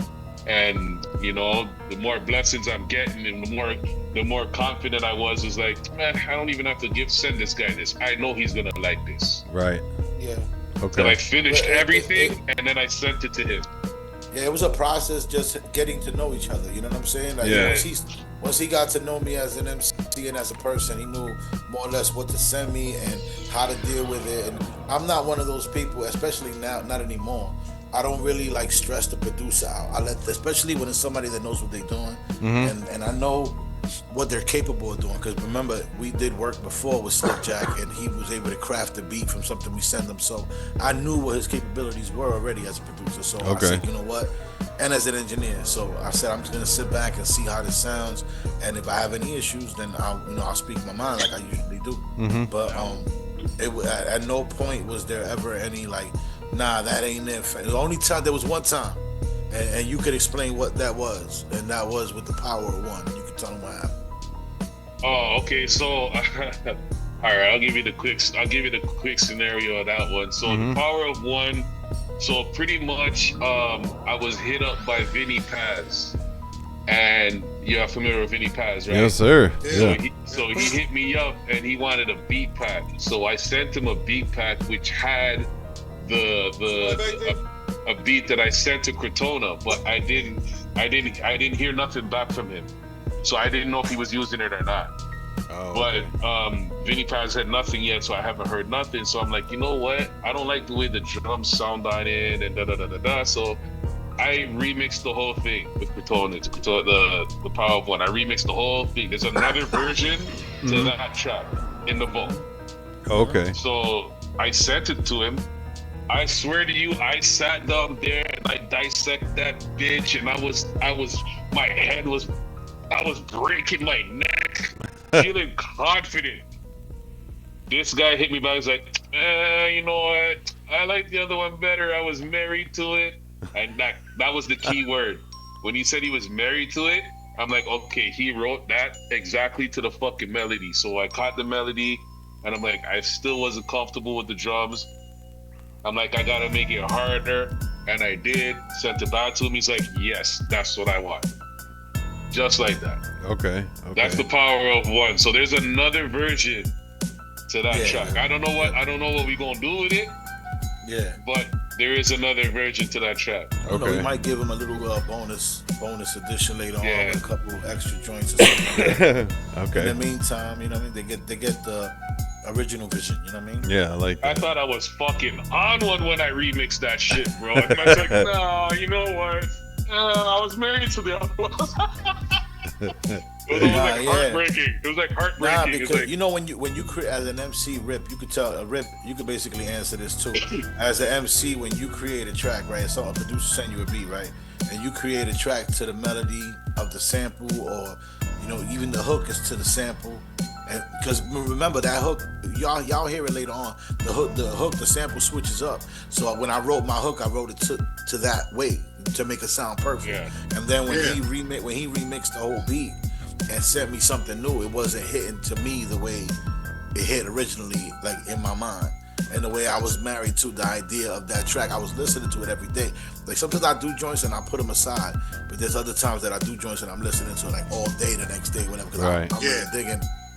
Speaker 3: And the more blessings I'm getting, and the more confident I was like, man, I don't even have to send this guy this. I know he's gonna like this.
Speaker 2: Right.
Speaker 5: Yeah.
Speaker 2: Okay.
Speaker 3: So I finished everything, and then I sent it to him.
Speaker 5: Yeah, it was a process, just getting to know each other. You know what I'm saying? Like, once he got to know me as an MC and as a person, he knew more or less what to send me and how to deal with it. And I'm not one of those people, especially now, not anymore. I don't really like stress the producer out. Especially when it's somebody that knows what they're doing, and I know what they're capable of doing. Because remember, we did work before with Slick Jack, and he was able to craft a beat from something we send him. So I knew what his capabilities were already as a producer. So I said, you know what? And as an engineer, so I said I'm just gonna sit back and see how this sounds, and if I have any issues, then I'll speak my mind like I usually do. But at no point was there ever any like, nah, that ain't it. The only time, there was one time, and you could explain what that was, and that was with the power of one. You can tell them what happened.
Speaker 3: Oh, okay. So, all right, I'll give you the quick scenario of that one. So the power of one. So pretty much, I was hit up by Vinny Paz, and You're familiar with Vinny Paz, right?
Speaker 2: Yes, sir.
Speaker 3: So he hit me up and he wanted a beat pack. So I sent him a beat pack which had a beat that I sent to Crotona, but I didn't hear nothing back from him. So I didn't know if he was using it or not. But Vinny Paz had nothing yet, so I haven't heard nothing. So I'm like, you know what? I don't like the way the drums sound on it and da-da-da-da-da. So I remixed the whole thing with Crotona, the Power of One. I remixed the whole thing. There's another version to that track in the vault.
Speaker 2: Okay.
Speaker 3: So I sent it to him. I swear to you, I sat down there and I dissect that bitch, and I was breaking my neck, feeling confident. This guy hit me back. He's like, you know what? I like the other one better. I was married to it. And that was the key word. When he said he was married to it, I'm like, okay, he wrote that exactly to the fucking melody. So I caught the melody, and I'm like, I still wasn't comfortable with the drums. I'm like, I gotta make it harder, and I did. Sent it back to him. He's like, yes, that's what I want. Just like that.
Speaker 2: Okay.
Speaker 3: That's the Power of One. So there's another version to that track. I don't know what we gonna do with it.
Speaker 5: Yeah.
Speaker 3: But there is another version to that track.
Speaker 5: Okay. We might give him a little bonus edition later on with a couple extra joints or something.
Speaker 2: Okay.
Speaker 5: In the meantime, you know what I mean? They get the original vision, you know what I mean?
Speaker 2: Yeah, I like that.
Speaker 3: I thought I was fucking on one when I remixed that shit, bro. And I was like, no, you know what? I was married to the other one. It was heartbreaking. It was like heartbreaking.
Speaker 5: Nah, because you know when you create as an MC, Rip, you could tell a Rip. You could basically answer this too. As an MC, when you create a track, right? So a producer send you a beat, right? And you create a track to the melody of the sample, or you know even the hook is to the sample. And because remember that hook, y'all hear it later on. The sample switches up. So when I wrote my hook, I wrote it to that way to make it sound perfect. Yeah. And then when he remixed the whole beat and sent me something new, it wasn't hitting to me the way it hit originally, like in my mind. And the way I was married to the idea of that track, I was listening to it every day. Like sometimes I do joints and I put them aside, but there's other times that I do joints and I'm listening to it like all day the next day, whatever. Because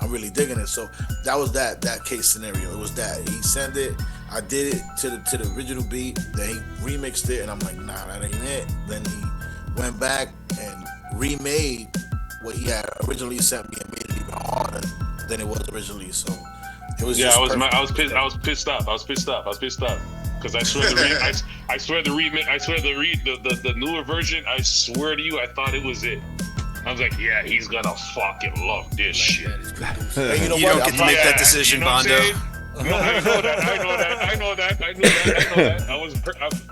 Speaker 5: I'm really digging it. So that was that case scenario. It was that he sent it, I did it to the original beat, then he remixed it, and I'm like, nah, that ain't it. Then he went back and remade what he had originally sent me and made it even harder than it was originally. So it was
Speaker 3: I was pissed off because I swear the newer version, I swear to you, I thought it was it. I was like, yeah, he's gonna fucking love this shit.
Speaker 14: Hey, you don't get to make that decision, Bondo.
Speaker 3: No, I know that. I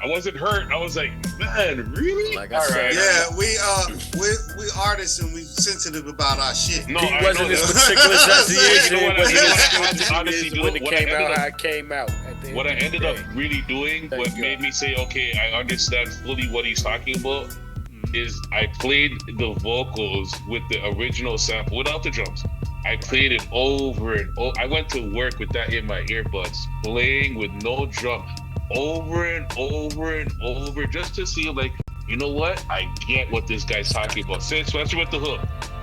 Speaker 3: wasn't hurt. I was like, man, really?
Speaker 4: Like I said,
Speaker 7: we artists and we sensitive about our shit.
Speaker 4: No, he wasn't as meticulous as he is. When it came out, how it came out.
Speaker 3: What I ended up really doing, what made me say, okay, I understand fully what he's talking about, is I played the vocals with the original sample without the drums. I played it over and over. I went to work with that in my earbuds, playing with no drum, over and over and over, just to see, like, you know what? I get what this guy's talking about, especially with the hook,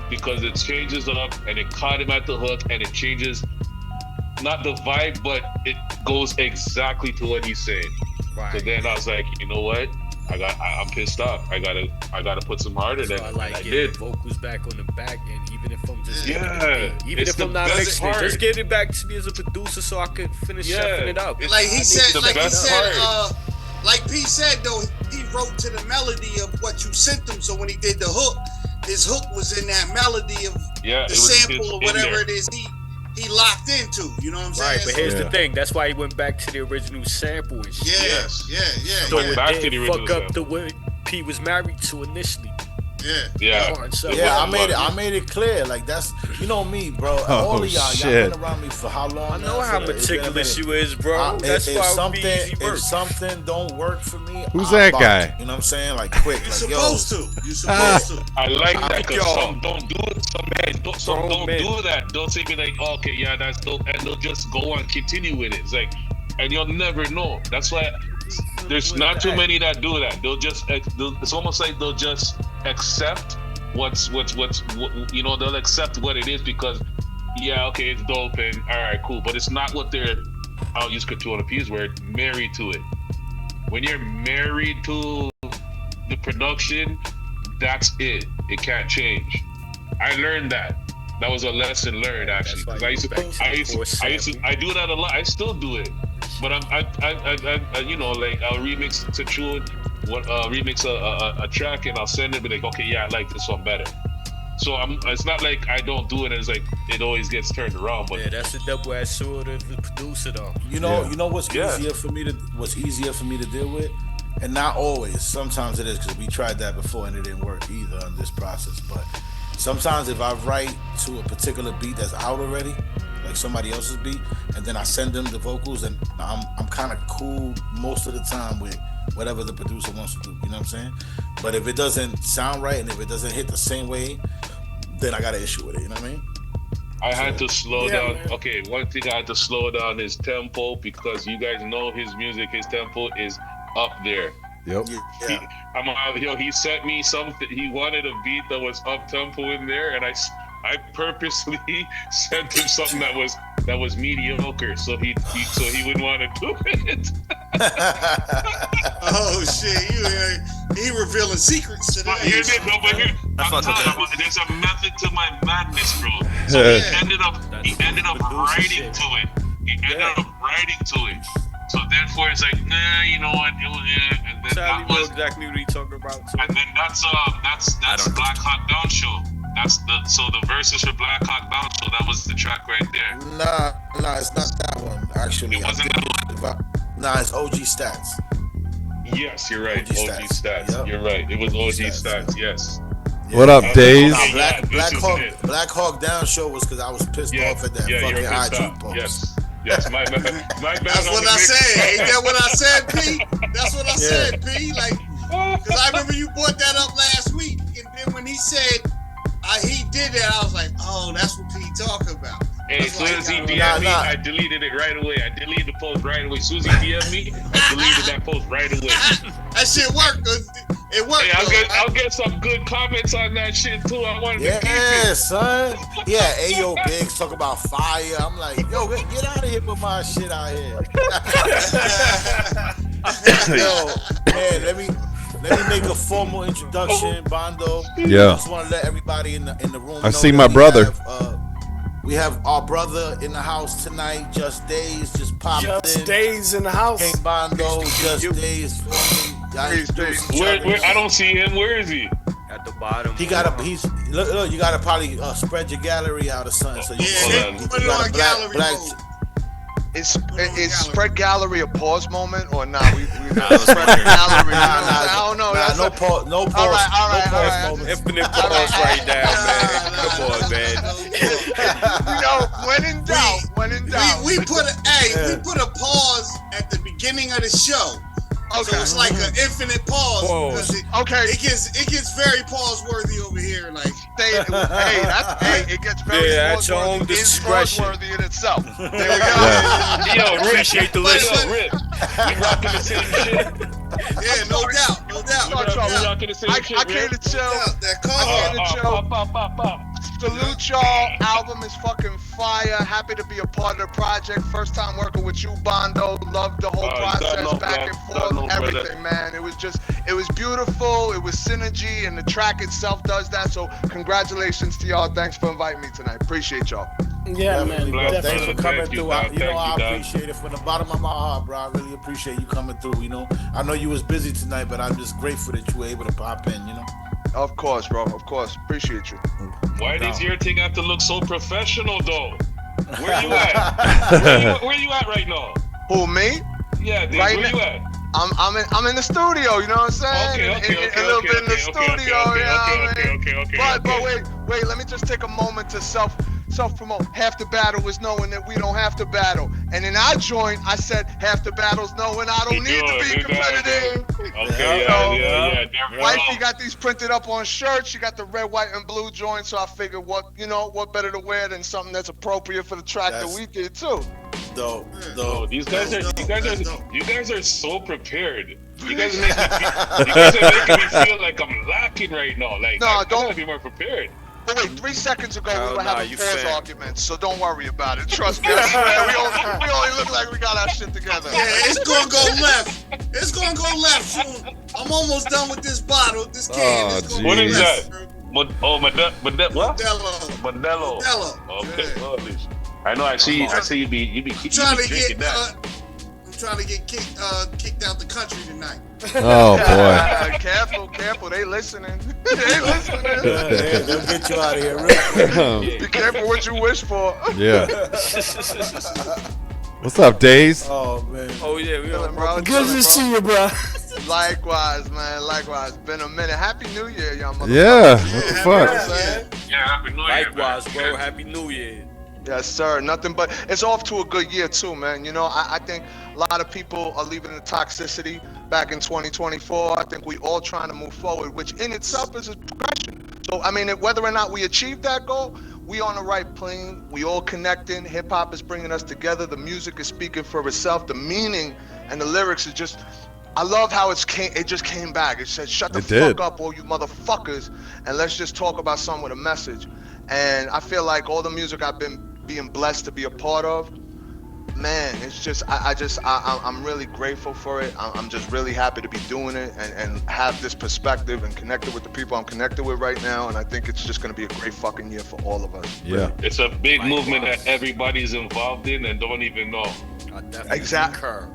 Speaker 3: because it changes up and it caught him at the hook and it changes, not the vibe, but it goes exactly to what he's saying. Right. So then I was like, you know what? I'm pissed off. I gotta put some harder than I did.
Speaker 4: The vocals back on the back end, even if I'm just if I'm not mixing it, just get it back to me as a producer so I could finish chefing it up.
Speaker 7: Like P said though, he wrote to the melody of what you sent him. So when he did the hook, his hook was in that melody of the sample or whatever it is he locked into, you know what I'm saying?
Speaker 4: Right, but here's the thing. That's why he went back to the original sample and shit.
Speaker 7: Yeah.
Speaker 4: So it didn't fuck up the way P was married to initially.
Speaker 5: I made it clear. Like that's, you know me, bro. All of y'all been around me for how long?
Speaker 4: I know how meticulous you is, bro. That's why
Speaker 5: if something don't work for me,
Speaker 2: who's that guy?
Speaker 5: You know what I'm saying? Like quick,
Speaker 7: you're supposed to.
Speaker 3: I like that because some don't do it. Some don't do that. Don't say me like, okay, yeah, that's dope, and they'll just go and continue with it. It's like, and you'll never know. That's why there's not too many that do that. They'll just, it's almost like they'll just accept you know, they'll accept what it is because, yeah, okay, it's dope and all right, cool, but it's not what they're, I'll use Crotona P's word, married to it. When you're married to the production, that's it. It can't change. I learned that. That was a lesson learned actually. I do that a lot. I still do it, but I you know, like I'll remix to tune, remix a track, and I'll send it, be like, okay, yeah, I like this one better. So it's not like I don't do it, and it's like it always gets turned around. But
Speaker 4: yeah, that's a double-edged sword of the producer, though.
Speaker 5: You know what's easier for me to deal with, and not always. Sometimes it is because we tried that before and it didn't work either in this process. But sometimes if I write to a particular beat that's out already, like somebody else's beat, and then I send them the vocals, and I'm kind of cool most of the time with whatever the producer wants to do. You know what I'm saying? But if it doesn't sound right and if it doesn't hit the same way, then I got an issue with it. You know what I mean?
Speaker 3: I had to slow down. Man. Okay, one thing I had to slow down his tempo because you guys know his music, his tempo is up there.
Speaker 2: Yep.
Speaker 3: He sent me something. He wanted a beat that was up tempo in there, and I purposely sent him something that was mediocre, so he wouldn't want to do it.
Speaker 7: Oh shit! He revealing secrets today.
Speaker 3: There's a method to my madness, bro. So he ended up writing to it. So therefore, it's like, nah, you know what? And then that was
Speaker 4: exactly what he talking about. Too.
Speaker 3: And then that's Black Hawk Down Show. So the verses for Black Hawk Down Show. That was the track right there.
Speaker 5: Nah, it's not that one. Actually,
Speaker 3: it wasn't that one.
Speaker 5: Nah, it's OG Stats.
Speaker 3: Yes, you're right. OG Stats. Yep. You're right. It was OG Stats. Yes.
Speaker 2: Yeah. What up, Days?
Speaker 5: Black Hawk Down Show was because I was pissed off at that fucking IG post.
Speaker 3: Yes, my bad.
Speaker 7: That's what I said. Ain't that what I said, P? That's what I said, P. Like, because I remember you brought that up last week, and then when he said he did that, I was like, oh, that's what P talking about.
Speaker 3: Hey, as soon as he DM'd me, I deleted it right away. I deleted the post right away. As soon as he DM'd me, I deleted that post right away.
Speaker 7: That shit worked. It worked.
Speaker 3: Hey, I'll get some good comments on that shit too. I wanted to keep it.
Speaker 5: Yeah, son. Yeah, Ayo Biggs talk about fire. I'm like, yo, get out of here with my shit out here. Yo, man, let me make a formal introduction, Bondo.
Speaker 2: Yeah.
Speaker 5: I just want to let everybody in the room know
Speaker 2: I see my brother.
Speaker 5: We have our brother in the house tonight. Just Days just popped in.
Speaker 8: Just Days in the house.
Speaker 5: King Bondo, Just Days.
Speaker 3: I don't see him. Where is he?
Speaker 4: At the bottom.
Speaker 5: Look. You gotta probably spread your gallery out or something. So you
Speaker 7: put it on gallery mode.
Speaker 6: Is spread gallery a pause moment or not? We spread gallery.
Speaker 5: No pause.
Speaker 6: All right.
Speaker 5: Moment.
Speaker 4: Infinite pause right now, man. Come on, man.
Speaker 6: You know, when in doubt.
Speaker 7: We put a pause at the beginning of the show. Okay. So it's like an infinite pause. It gets very pause worthy over here. Like,
Speaker 6: it gets very pause worthy. It's pause worthy in itself. There we go.
Speaker 3: Yo, appreciate the listen. Rip. We rocking the same shit.
Speaker 7: Yeah, no doubt.
Speaker 3: We rocking the same shit.
Speaker 6: I came to chill.
Speaker 3: Pop.
Speaker 6: Salute y'all. Album is fucking fire. Happy to be a part of the project. First time working with you, Bondo. Loved the whole process, back and forth, everything, man. It was beautiful. It was synergy, and the track itself does that. So congratulations to y'all. Thanks for inviting me tonight. Appreciate y'all.
Speaker 8: Yeah, man.
Speaker 5: Thanks for coming through. I appreciate it from the bottom of my heart, bro. I really appreciate you coming through. You know, I know you was busy tonight, but I'm just grateful that you were able to pop in. You know.
Speaker 6: Of course, bro. Of course. Appreciate you.
Speaker 3: Why does your thing have to look so professional, though? Where you at? Where you at right now?
Speaker 6: Who, me?
Speaker 3: Yeah, Dave,
Speaker 6: right
Speaker 3: where you at?
Speaker 6: I'm in the studio, you know what I'm saying?
Speaker 3: Okay.
Speaker 6: A little bit in the studio, you know what I mean? But wait, let me just take a moment to
Speaker 15: self-promote. Half the battle is knowing that we don't have to battle. And in our joint, I said half the battle's knowing I don't need to be competitive.
Speaker 3: Okay, yeah.
Speaker 15: Wifey got these printed up on shirts. She got the red, white, and blue joint. So I figured, what better to wear than something that's appropriate for the track that we did too.
Speaker 3: Dope. These guys are so prepared. You guys are making me feel like I'm lacking right now. Like, I gotta be more prepared.
Speaker 15: But wait, 3 seconds ago we were having pause arguments, so don't worry about it. Trust me. I swear, we only look like we got our shit together.
Speaker 7: Yeah, it's gonna go left. It's gonna go left soon. I'm almost done with this bottle, this can.
Speaker 3: What is that? Modelo. Okay.
Speaker 7: Yeah.
Speaker 3: I know. I see you be drinking that.
Speaker 7: I'm trying to get kicked out the country tonight.
Speaker 2: Oh boy.
Speaker 15: Careful. They listening.
Speaker 6: They'll get you out of here real quick.
Speaker 15: Be careful what you wish for.
Speaker 2: Yeah. What's up, Days?
Speaker 6: Oh man.
Speaker 4: Oh yeah, we are,
Speaker 15: bro.
Speaker 8: Good to see you, bro.
Speaker 15: Likewise, man. Likewise. Been a minute. Happy New Year, y'all motherfuckers.
Speaker 2: Yeah. What the fuck?
Speaker 3: Yeah, Happy New Year.
Speaker 4: Likewise, bro. Happy New Year.
Speaker 15: Yes, sir. Nothing but it's off to a good year too, man. You know, I think a lot of people are leaving the toxicity back in 2024. I think we all trying to move forward, which in itself is a progression. So I mean, whether or not we achieve that goal, we on the right plane. We all connecting. Hip hop is bringing us together. The music is speaking for itself. The meaning and the lyrics is just. I love how it just came back. It said, "Shut the fuck up, all you motherfuckers, and let's just talk about something with a message." And I feel like all the music I've been being blessed to be a part of, man, it's just I'm really grateful for it. I'm just really happy to be doing it and have this perspective and connected with the people I'm connected with right now. And I think it's just gonna be a great fucking year for all of us.
Speaker 2: Yeah,
Speaker 3: it's a big movement that everybody's involved in and don't even know.
Speaker 15: Exactly.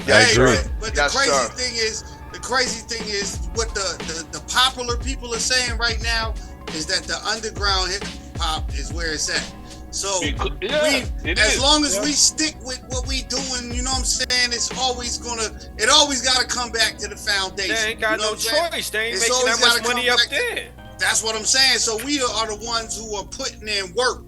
Speaker 2: Yeah, I agree.
Speaker 7: But the crazy thing is what the popular people are saying right now is that the underground hip hop is where it's at. So as long as we stick with what we doing, you know what I'm saying, it always gotta come back to the foundation.
Speaker 4: They ain't got no choice. They ain't making that much money up there.
Speaker 7: That's what I'm saying. So we are the ones who are putting in work,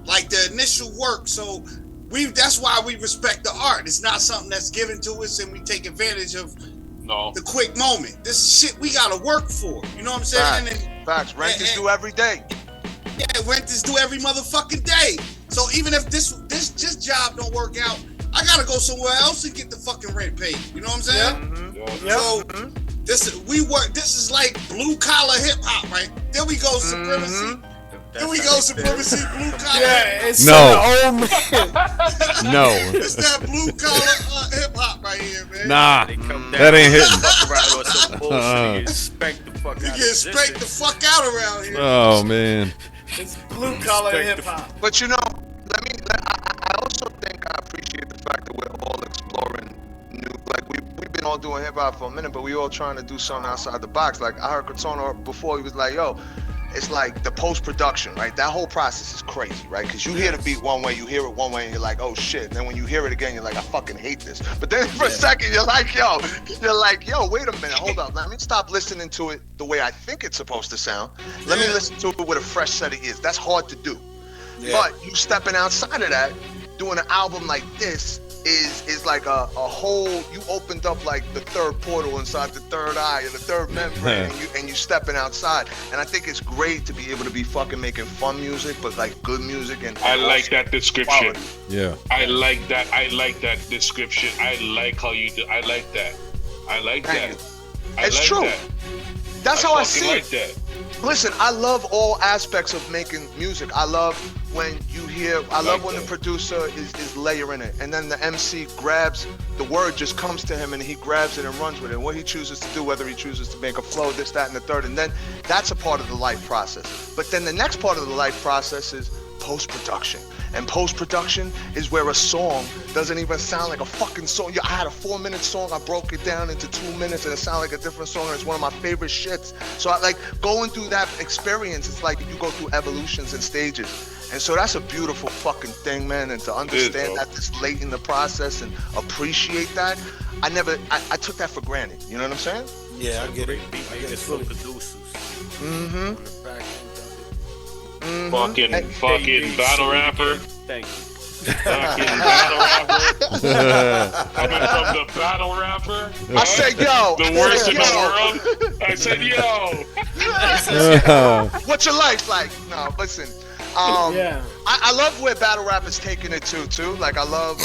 Speaker 7: like the initial work. So that's why we respect the art. It's not something that's given to us and we take advantage of the quick moment. This shit we gotta work for. You know what I'm saying?
Speaker 15: Facts. Rent is due every day.
Speaker 7: Yeah, rent is due every motherfucking day. So even if this job don't work out, I gotta go somewhere else and get the fucking rent paid. You know what I'm saying? So this is like blue collar hip hop, right? There we go, supremacy. Here we go, supremacy, blue collar.
Speaker 8: Yeah, it's
Speaker 2: no. No.
Speaker 7: It's that blue collar hip hop right here, man.
Speaker 2: Nah, that ain't hitting.
Speaker 4: You get spanked
Speaker 7: the fuck out around here.
Speaker 2: Oh man.
Speaker 8: It's blue collar hip hop.
Speaker 15: But you know, I also think I appreciate the fact that we're all exploring new. Like we've been all doing hip hop for a minute, but we all trying to do something outside the box. Like I heard Crotona before, he was like, "Yo." It's like the post-production, right? That whole process is crazy, right? Because you hear the beat one way, you hear it one way, and you're like, oh shit. And then when you hear it again, you're like, I fucking hate this. But then for a second, you're like, yo, wait a minute, hold up. Let me stop listening to it the way I think it's supposed to sound. Let me listen to it with a fresh set of ears. That's hard to do. But you stepping outside of that, doing an album like this is like a whole, you opened up like the third portal inside the third eye and the third membrane and you stepping outside. And I think it's great to be able to be fucking making fun music, but like good music. And
Speaker 3: I like that description.
Speaker 15: Quality.
Speaker 2: Yeah.
Speaker 3: I like that description. I like how you do. I like that.
Speaker 15: It's true. That's how I see
Speaker 3: like
Speaker 15: it.
Speaker 3: That.
Speaker 15: Listen, I love all aspects of making music. I love when you hear, I love when the producer is layering it, and then the MC grabs, the word just comes to him and he grabs it and runs with it. And what he chooses to do, whether he chooses to make a flow, this, that, and the third, and then that's a part of the life process. But then the next part of the life process is post-production. And post-production is where a song doesn't even sound like a fucking song. I had a 4-minute song, I broke it down into 2 minutes and it sounded like a different song, and it's one of my favorite shits. So I like going through that experience, it's like you go through evolutions and stages. And so that's a beautiful fucking thing, man. And to understand that this late in the process and appreciate that, I took that for granted. You know what I'm saying?
Speaker 6: Yeah, I get it.
Speaker 4: Beat makers for producers.
Speaker 15: Mm-hmm.
Speaker 3: Fucking battle rapper.
Speaker 4: Thank you.
Speaker 3: Fucking battle rapper. Coming from the battle rapper.
Speaker 15: I said, yo.
Speaker 3: The worst in the world. I said, yo.
Speaker 15: What's your life like? No, listen. I love where battle rap is taking it to, too. Like, I love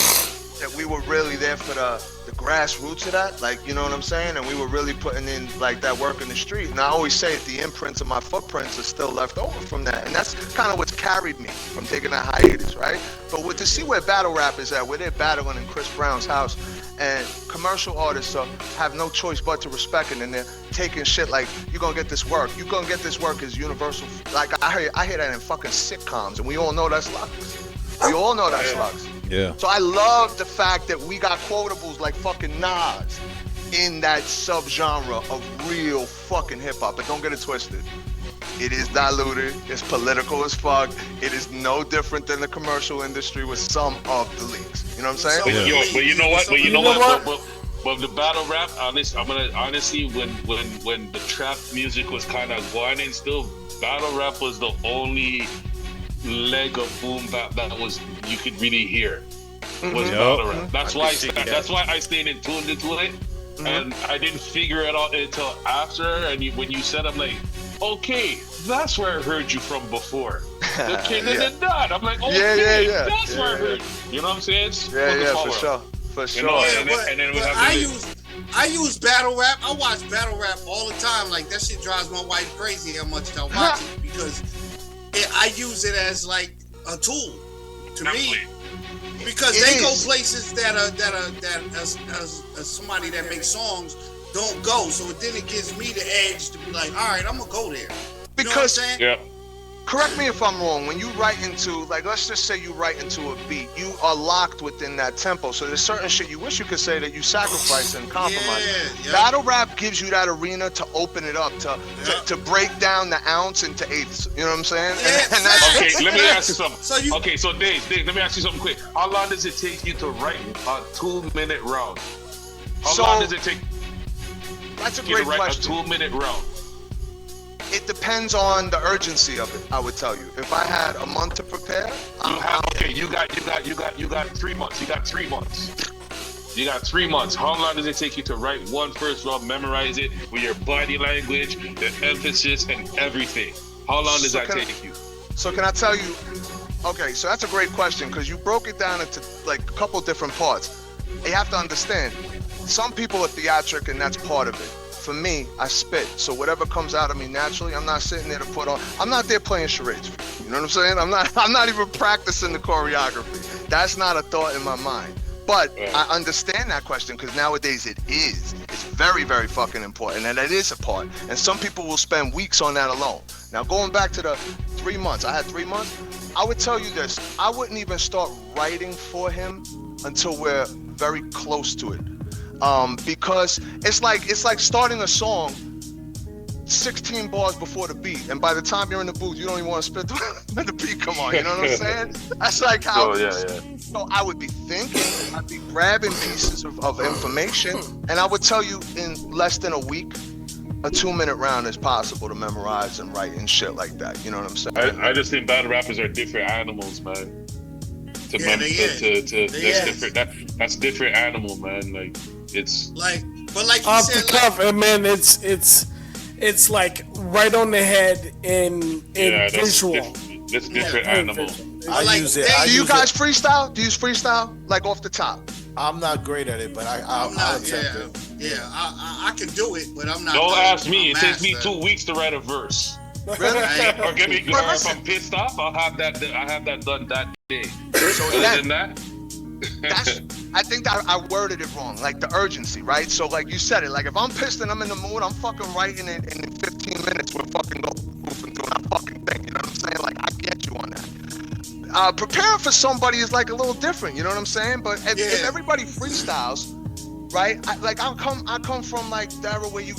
Speaker 15: that we were really there for the grassroots of that. Like, you know what I'm saying? And we were really putting in, like, that work in the street. And I always say the imprints of my footprints are still left over from that. And that's kind of what's carried me from taking that hiatus, right? But to see where battle rap is at, where they're battling in Chris Brown's house, and commercial artists have no choice but to respect it, and they're taking shit like, you're gonna get this work. You're gonna get this work is universal. Like, I hear that in fucking sitcoms, and we all know that's Lux. We all know that's Lux.
Speaker 2: Yeah.
Speaker 15: So I love the fact that we got quotables like fucking Nas in that subgenre of real fucking hip hop. But don't get it twisted. It is diluted. It's political as fuck. It is no different than the commercial industry with some of the leaks. You know what I'm saying?
Speaker 3: But you know what? But the battle rap, honestly, when the trap music was kind of going in, still battle rap was the only leg of boom bap that was you could really hear was battle rap. That's why I stayed in tuned into it, and I didn't figure it out until after. And when you said, I'm like, okay, that's where I heard you from before. The king and the dot. I'm like, okay, that's where I heard you. You know what I'm saying?
Speaker 15: For sure. You know,
Speaker 7: and then we have I use battle rap. I watch battle rap all the time. Like, that shit drives my wife crazy how much I watch it, because I use it as like a tool to me, because they go places that as somebody that makes songs don't go. So then it gives me the edge to be like, all right, I'm gonna go there. You know what I'm saying?
Speaker 15: Correct me if I'm wrong. When you write into, like, let's just say you write into a beat, you are locked within that tempo. So there's certain shit you wish you could say that you sacrifice and compromise. Battle rap gives you that arena to open it up, to break down the ounce into eighths. You know what I'm saying? And that's
Speaker 3: okay, let me ask you something. So Dave, let me ask you something quick. How long does it take you to write a 2-minute round? How long does it take?
Speaker 15: That's a great question.
Speaker 3: A 2-minute round.
Speaker 15: It depends on the urgency of it. I would tell you. If I had a month to prepare,
Speaker 3: you got 3 months. You got 3 months. You got 3 months. How long does it take you to write one first round, memorize it with your body language, the emphasis, and everything? How long does that take you?
Speaker 15: So can I tell you? Okay, so that's a great question, because you broke it down into like a couple different parts. You have to understand, some people are theatric, and that's part of it. For me, I spit, so whatever comes out of me naturally, I'm not sitting there to put on. I'm not there playing charades. You know what I'm saying? I'm not even practicing the choreography. That's not a thought in my mind. But I understand that question, because nowadays it is. It's very, very fucking important, and it is a part. And some people will spend weeks on that alone. Now, going back to the 3 months, I had 3 months. I would tell you this: I wouldn't even start writing for him until we're very close to it. Because it's like starting a song 16 bars before the beat, and by the time you're in the booth, you don't even want to spit when the beat come on. You know what I'm saying? That's like how. So I would be thinking, I'd be grabbing pieces of information, and I would tell you in less than a week, a 2-minute round is possible to memorize and write and shit like that. You know what I'm saying?
Speaker 3: I just think battle rappers are different animals, man. That's different animal, man. Like, it's
Speaker 7: like, but like you
Speaker 8: off
Speaker 7: said,
Speaker 8: the cuff, and man, it's like right on the head in visual.
Speaker 3: It's different animal.
Speaker 15: Do you guys freestyle? Do you freestyle like off the top?
Speaker 6: I'm not great at it, but I'll attempt it.
Speaker 7: Yeah, I can do it, but I'm not.
Speaker 3: Don't ask me. It takes me 2 weeks to write a verse.
Speaker 15: Really?
Speaker 3: Or if I'm pissed off, I have that done that day.
Speaker 15: So
Speaker 3: other than that.
Speaker 15: I think that I worded it wrong, like the urgency, right? So like you said it, like if I'm pissed and I'm in the mood, I'm fucking writing it, and in 15 minutes we're fucking moving through that fucking thing, you know what I'm saying? Like, I get you on that. Preparing for somebody is like a little different, you know what I'm saying? But if everybody freestyles, right? I come from like the era where you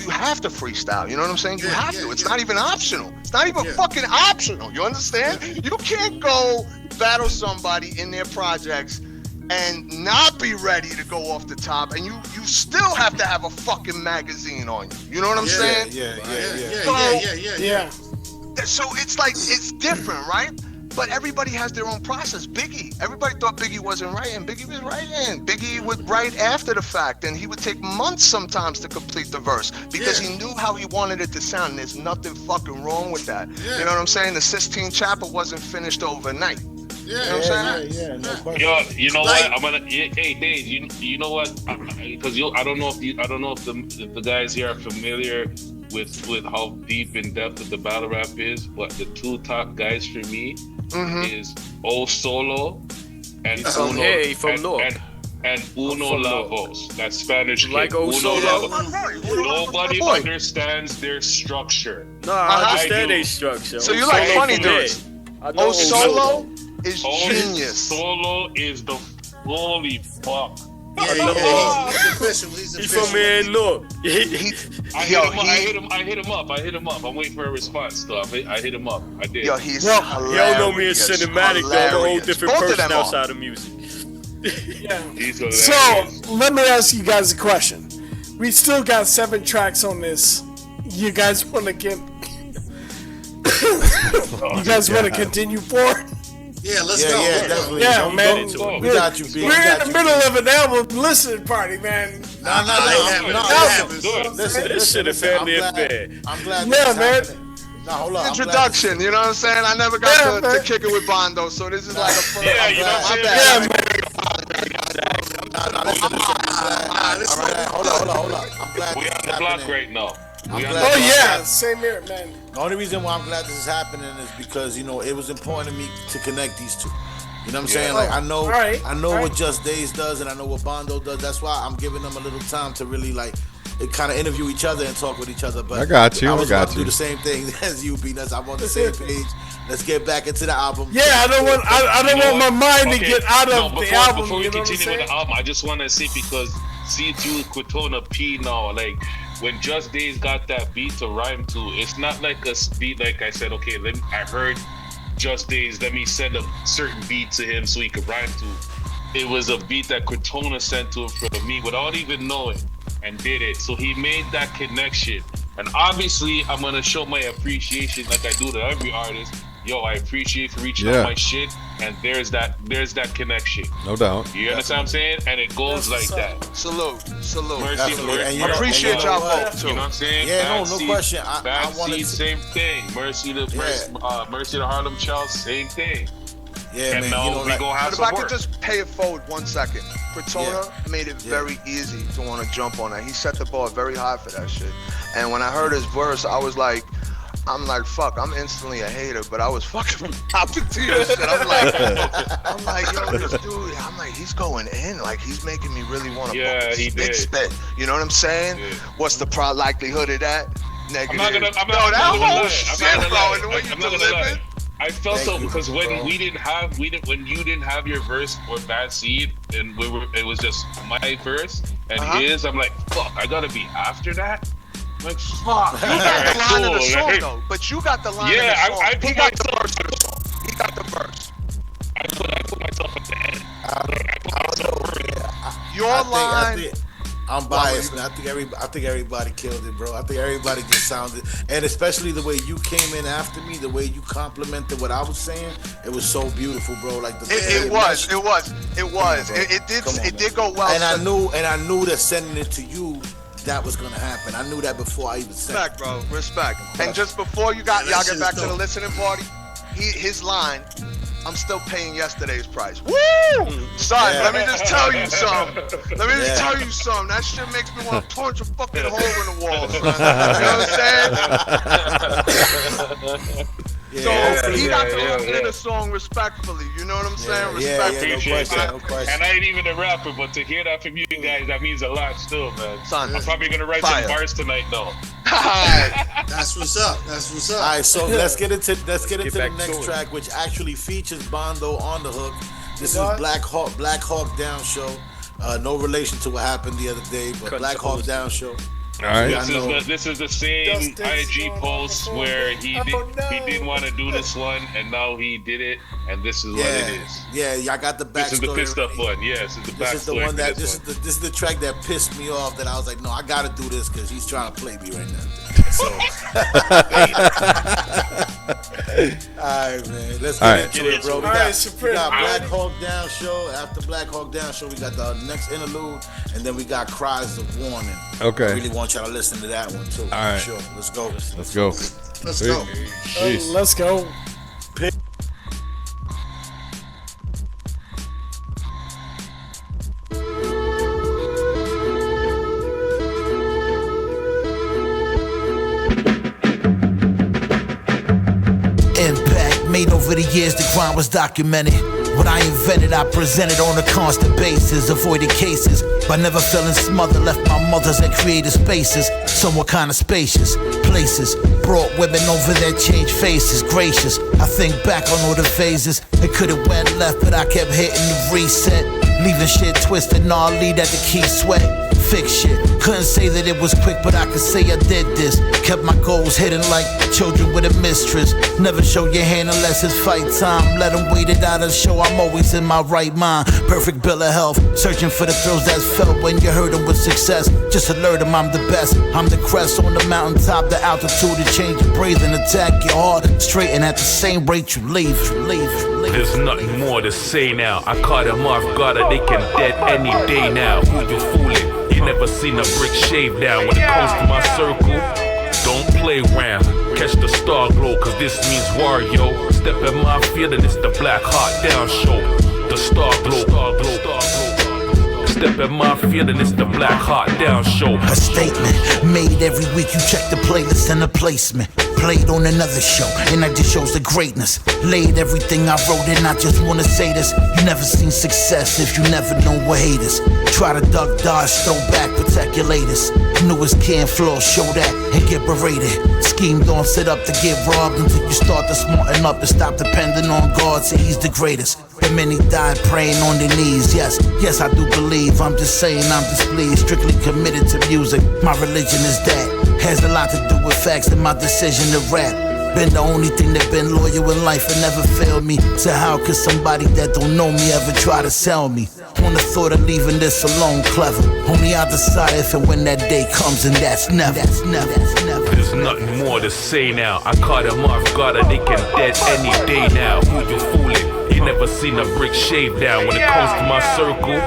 Speaker 15: have to freestyle, you know what I'm saying? You have to. It's not even optional. It's not even fucking optional. You understand? You can't go battle somebody in their projects and not be ready to go off the top, and you still have to have a fucking magazine on you. You know what I'm saying?
Speaker 7: Yeah.
Speaker 15: So it's like, it's different, right? But everybody has their own process. Everybody thought Biggie wasn't writing. Biggie was writing. Biggie would write after the fact, and he would take months sometimes to complete the verse because he knew how he wanted it to sound. And there's nothing fucking wrong with that. Yeah. You know what I'm saying? The Sistine Chapel wasn't finished overnight.
Speaker 6: Yeah,
Speaker 15: you know what I'm saying?
Speaker 6: No question.
Speaker 3: Yo, you know what? I'm gonna. Hey, Dave. You know what? Because I don't know if the guys here are familiar with how deep in depth the battle rap is, but the two top guys for me is O Solo and Uno.
Speaker 4: Hey, from North.
Speaker 3: And Uno Lavos. That's Spanish.
Speaker 4: Like
Speaker 3: Uno
Speaker 4: Solo.
Speaker 3: Lavos. Nobody understands their structure.
Speaker 4: No, I understand their structure.
Speaker 15: So you like funny dudes? O Solo is genius.
Speaker 3: Solo is the holy fuck.
Speaker 6: He's official.
Speaker 4: He's from here in North.
Speaker 3: I hit him up. I'm waiting for a response though. I hit him up. I did.
Speaker 15: Yo, he's
Speaker 4: He don't know me as cinematic though. I'm a whole different
Speaker 15: Both of
Speaker 4: person
Speaker 15: them
Speaker 4: outside of music.
Speaker 8: So let me ask you guys a question. We still got 7 tracks on this. You guys want to get? You guys want to continue forward?
Speaker 6: Yeah, let's go.
Speaker 15: Yeah, definitely.
Speaker 8: Yeah, man.
Speaker 15: We got you, B.
Speaker 8: We're in the middle of an album listening party, man.
Speaker 6: No.
Speaker 15: Listen,
Speaker 4: This shit is family affair.
Speaker 6: I'm glad.
Speaker 8: Yeah, man.
Speaker 6: No, hold on.
Speaker 15: Introduction, you know what I'm saying? I never got to kick it with Bondo, so this is like a first.
Speaker 3: Yeah, you know what I'm saying?
Speaker 8: Yeah, man.
Speaker 6: Hold on. I'm glad.
Speaker 3: We on the block right now.
Speaker 8: Oh yeah, same here, man.
Speaker 6: The only reason why I'm glad this is happening is because it was important to me to connect these two. You know what I'm saying? Like I know what Just Days does, and I know what Bondo does. That's why I'm giving them a little time to really kind of interview each other and talk with each other. But
Speaker 2: I got you.
Speaker 6: I was about to do the same thing as you, B. I'm on the same page. Let's get back into the album.
Speaker 8: Yeah, I don't want my mind to get out of the album.
Speaker 3: Before we
Speaker 8: you know
Speaker 3: continue with the album, I just want to say, because see you Crotona P now, like when Just Days got that beat to rhyme to, it's not like a beat like I said, okay, I heard Just Days, let me send a certain beat to him so he could rhyme to. It was a beat that Crotona sent to him from me without even knowing, and did it. So he made that connection. And obviously, I'm going to show my appreciation like I do to every artist. Yo, I appreciate for reaching out my shit, and there's that connection.
Speaker 2: No doubt.
Speaker 3: You understand what I'm saying? And it goes like that.
Speaker 15: Salute.
Speaker 3: Mercy,
Speaker 15: I appreciate y'all both too.
Speaker 3: You know what I'm saying?
Speaker 6: Yeah, no question.
Speaker 3: I wanted to, same thing. Mercy to Harlem Child, same thing.
Speaker 6: Yeah,
Speaker 3: and
Speaker 6: man.
Speaker 3: now we gonna have
Speaker 15: if
Speaker 3: some
Speaker 15: I
Speaker 3: work.
Speaker 15: could just pay it forward 1 second. Crotona made it very easy to want to jump on that. He set the bar very high for that shit. And when I heard his verse, I'm like, fuck, I'm instantly a hater, but I was fucking popping to your shit. I'm like, yo, this dude, he's going in. Like, he's making me really want to spit. You know what I'm saying?
Speaker 3: Yeah.
Speaker 15: What's the likelihood of that? Negative.
Speaker 3: I'm not gonna lie. I felt so because when you didn't have your verse or Bad Seed, and it was just my verse and his, I'm like, fuck, I gotta be after that. I'm like, fuck.
Speaker 15: You got the line of the song though, but you got the line of the song. He got the verse of the song. He got the verse.
Speaker 3: I put myself at the end.
Speaker 15: Your line.
Speaker 6: I'm biased, man. I think everybody killed it, bro. I think everybody just sounded, and especially the way you came in after me, the way you complimented what I was saying, it was so beautiful, bro. Like
Speaker 15: it did go well.
Speaker 6: And I knew that sending it to you, that was gonna happen. I knew that before I even sent it.
Speaker 15: Respect, bro. Respect. And just before y'all get back to the listening party, his line, I'm still paying yesterday's price. Woo! Son, let me just tell you something. That shit makes me want to punch a fucking hole in the wall, son. You know what I'm saying? So he got the rest of the song respectfully. You know what I'm saying? Respectfully.
Speaker 6: No question.
Speaker 3: And I ain't even a rapper, but to hear that from you guys, that means a lot still, man.
Speaker 15: Son,
Speaker 3: I'm probably gonna write some bars tonight, though.
Speaker 6: That's what's up. All right, so let's get into the next track, which actually features Bondo on the hook. This is Black Hawk Down Show. No relation to what happened the other day, but Black Hawk Down Show.
Speaker 2: All right.
Speaker 3: This is the same IG post where he didn't want to do this one, and now he did it, and this is what it is.
Speaker 5: Yeah, I got the backstory.
Speaker 3: This is the pissed up one. Yes, this is the backstory.
Speaker 5: This is the one that this is the track that pissed me off. That I was like, no, I got to do this because he's trying to play me right now. So, all right, man, let's get into it, bro. We got Black Hawk Down show. After Black Hawk Down show, we got the next interlude, and then we got Cries of Warning.
Speaker 2: Okay.
Speaker 5: I really want y'all to listen to that one too.
Speaker 2: All right.
Speaker 5: Sure. Let's go.
Speaker 2: Let's go.
Speaker 5: Let's go.
Speaker 8: Let's go.
Speaker 11: Impact made over the years, the grind was documented. What I invented, I presented on a constant basis. Avoided cases, but never feeling smothered. Left my mothers and created spaces, somewhat kind of spacious places. Brought women over that changed faces, gracious. I think back on all the phases. It could've went left, but I kept hitting the reset. Leaving shit twisted, gnarly at the key sweat. Fix shit, couldn't say that it was quick, but I could say I did this. Kept my goals hidden like children with a mistress. Never show your hand unless it's fight time. Let them wait it out and show I'm always in my right mind. Perfect bill of health, searching for the thrills that's felt when you heard them with success. Just alert them I'm the best. I'm the crest on the mountaintop, the altitude to change your breathing. Attack your heart, straighten at the same rate you leave.
Speaker 16: There's nothing more to say now. I caught them off guard, they can dead any day now. Who you fooling? You never seen a brick shave down. When it comes to my circle, don't play round. Catch the star glow, cause this means war, yo. Step in my field and it's the Black Hawk Down show. The star glow. Step in my field and it's the Black Hawk Down show.
Speaker 11: A statement made every week, you check the playlist and the placement. Played on another show, and that just shows the greatness. Laid everything I wrote, and I just wanna say this. You never seen success if you never know what haters. Try to duck, dodge, throw back, protect your latest. Newest can floor, show that, and get berated. Schemed on, set up to get robbed until you start to smarten up and stop depending on God. Say he's the greatest. And many died praying on their knees. Yes, I do believe. I'm just saying I'm displeased. Strictly committed to music. My religion is that. Has a lot to do with facts and my decision to rap. Been the only thing that been loyal in life and never failed me. So how could somebody that don't know me ever try to sell me? On the thought of leaving this alone, clever. Only I decide if and when that day comes, and that's never.
Speaker 16: There's nothing more to say now. I caught them off guard, they can dead any day now. Who you fooling? You never seen a brick shave down. When it comes to my circle,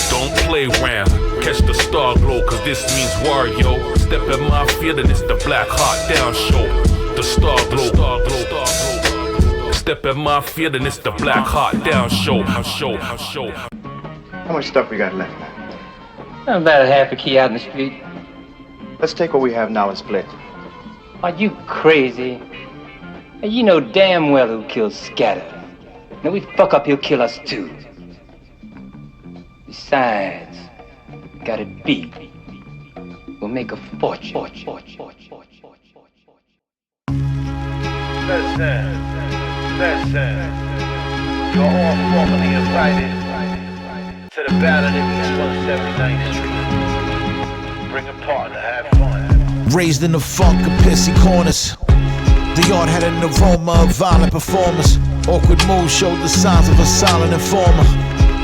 Speaker 16: don't play round. Catch the star glow, cause this means war, yo. Step in my field and it's the Black Hawk Down show. The star glow. Step in my field and it's the Black Hawk Down show.
Speaker 17: How much stuff we got left now?
Speaker 18: About a half a key out in the street.
Speaker 17: Let's take what we have now and split.
Speaker 18: Are you crazy? You know damn well who killed Scatter. Now we fuck up, he'll kill us too. Besides, got it beat. We'll make a fortune.
Speaker 19: Listen. You're all formally invited to the Battle at East 179th Street. Bring a partner, have fun.
Speaker 11: Raised in the funk of pissy corners. The yard had an aroma of violent performers. Awkward moves showed the signs of a silent informer.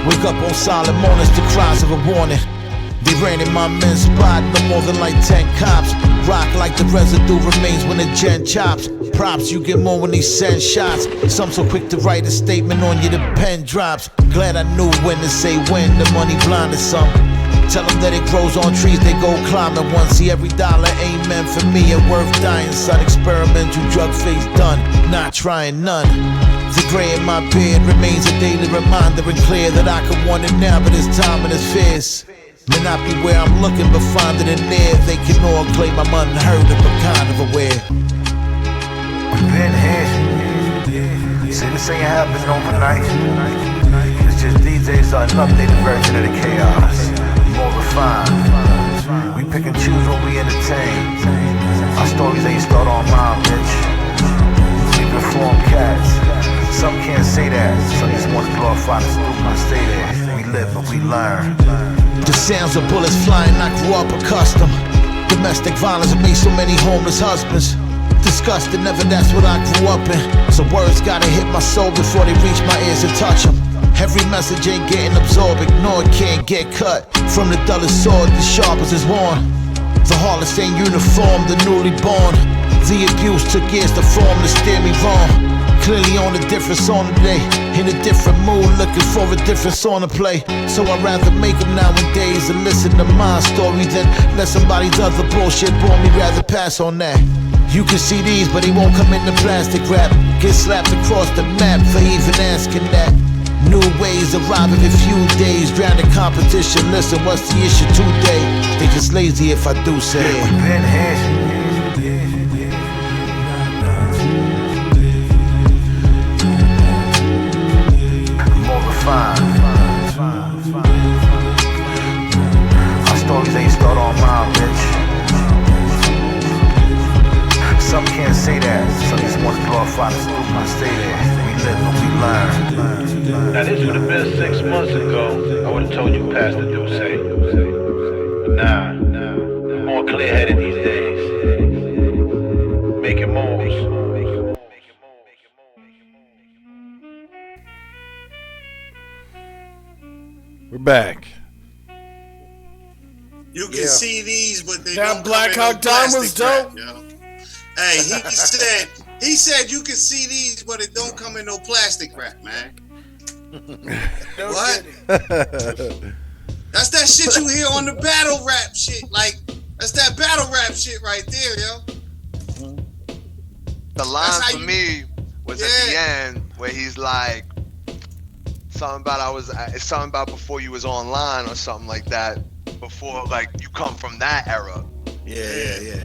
Speaker 11: Wake up on silent mornings to cries of a warning. They ran in my men's spot, no more than like 10 cops. Rock like the residue remains when the gen chops. Props, you get more when they send shots. Some so quick to write a statement on you, the pen drops. Glad I knew when to say when, the money blinded some. Tell them that it grows on trees, they go climbing one. See every dollar ain't meant for me and worth dying, son. Experimental drug face done, not trying none. The gray in my beard remains a daily reminder and clear that I could want it now, but it's time and it's fierce. May not be where I'm looking, but find it in there. They can all claim I'm unheard of, but kind of aware.
Speaker 20: We've been here. See, this ain't happening overnight. It's just these days are an updated version of the chaos. More refined. We pick and choose what we entertain. Our stories ain't start on mine, bitch. We reform cats. Some can't say that. Some just want to glorify the stupid and stay there. We live but we learn.
Speaker 11: The sounds of bullets flying, I grew up accustomed. Domestic violence made so many homeless husbands. Disgusting, never that's what I grew up in. So words gotta hit my soul before they reach my ears and touch them. Every message ain't getting absorbed, ignored, can't get cut. From the dullest sword, the sharpest is worn. The heartless ain't uniform, the newly born. The abuse took years to form to steer me wrong. Clearly on a different song today. In a different mood, looking for a different song to play. So I'd rather make them nowadays and listen to my story than let somebody's other bullshit bore me, rather pass on that. You can see these, but they won't come in the plastic wrap. Get slapped across the map for even asking that. New ways arrive every few days. Drown the competition, listen, what's the issue today? They just lazy if I do say it.
Speaker 20: More refined. Our stories ain't start on mine, bitch. Some can't say that, some just want to glorify the stupid. Stay there, we live and we learn.
Speaker 19: Now this would have been 6 months ago. I would have told you pass the do say. But nah, I'm more clear-headed these days. Making moves.
Speaker 2: We're back.
Speaker 7: You can see these, but they
Speaker 8: that
Speaker 7: don't
Speaker 8: Black
Speaker 7: come in
Speaker 8: Hawk Down was dope.
Speaker 7: wrap, yo. Hey, he said you can see these, but it don't come in no plastic wrap, man. What? That's that shit you hear on the battle rap shit. Like, that's that battle rap shit right there, yo.
Speaker 15: The line for me was at the end where he's like, something about before you was online or something like that. Before, like, you come from that era.
Speaker 5: Yeah.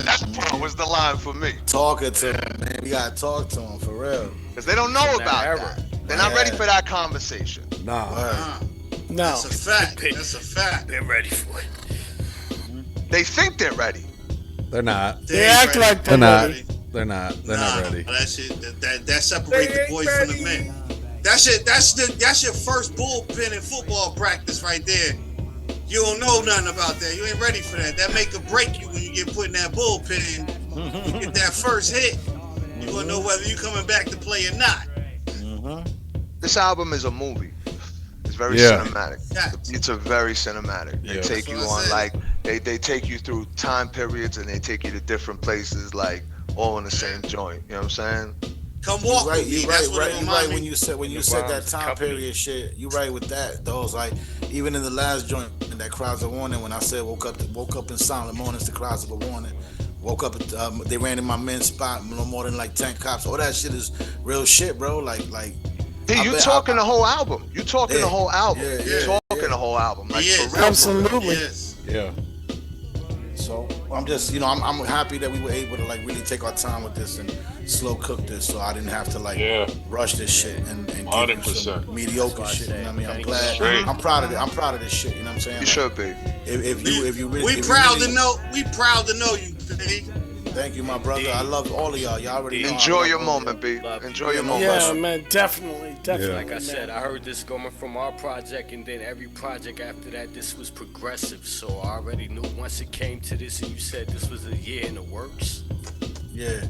Speaker 15: That part was the line for me.
Speaker 5: Talking to him, man. We gotta talk to him for real.
Speaker 15: Because they don't know about that. They're not ready for that conversation.
Speaker 5: Nah.
Speaker 8: No.
Speaker 7: That's a fact. That's a fact.
Speaker 4: They're ready for it.
Speaker 15: They think they're ready.
Speaker 2: They're not.
Speaker 8: They act like
Speaker 2: they're
Speaker 8: they're
Speaker 2: not.
Speaker 8: ready.
Speaker 2: They're not. They're not ready.
Speaker 7: That shit, that separate the boys from the men. That shit, that's your first bullpen in football practice right there. You don't know nothing about that. You ain't ready for that. That make or break you when you get put in that bullpen. You get that first hit. You gonna know whether you coming back to play or not.
Speaker 15: This album is a movie. It's very cinematic. The beats are very cinematic. They take you on like they take you through time periods and they take you to different places, like all in the same joint. You know what I'm saying?
Speaker 7: Come walk with me.
Speaker 5: You right when you said that time period shit. You right with that. Those like even in the last joint, in that cries of warning, when I said woke up in silent mornings, the cries of a warning. Woke up, they ran in my men's spot, no more than like 10 cops. All that shit is real shit, bro. Like.
Speaker 15: Hey, you talking the whole album. You talking the whole album. You're talking the whole album. Like for real.
Speaker 8: Absolutely.
Speaker 2: Yeah.
Speaker 5: So I'm just, I'm happy that we were able to like really take our time with this and slow cook this, so I didn't have to like rush this shit and give you some mediocre shit. You know what I mean? I'm glad. I'm proud of it. I'm proud of this shit. You know what I'm saying?
Speaker 15: You should be.
Speaker 5: If you really,
Speaker 7: we proud to know you, B.
Speaker 5: Thank you, my brother. I love all of y'all. Y'all already know.
Speaker 15: Enjoy your moment, B. Enjoy your moment.
Speaker 8: Yeah, man, definitely.
Speaker 4: Like I said, I heard this going from our project, and then every project after that, this was progressive. So I already knew once it came to this, and you said this was a year in the works.
Speaker 5: Yeah.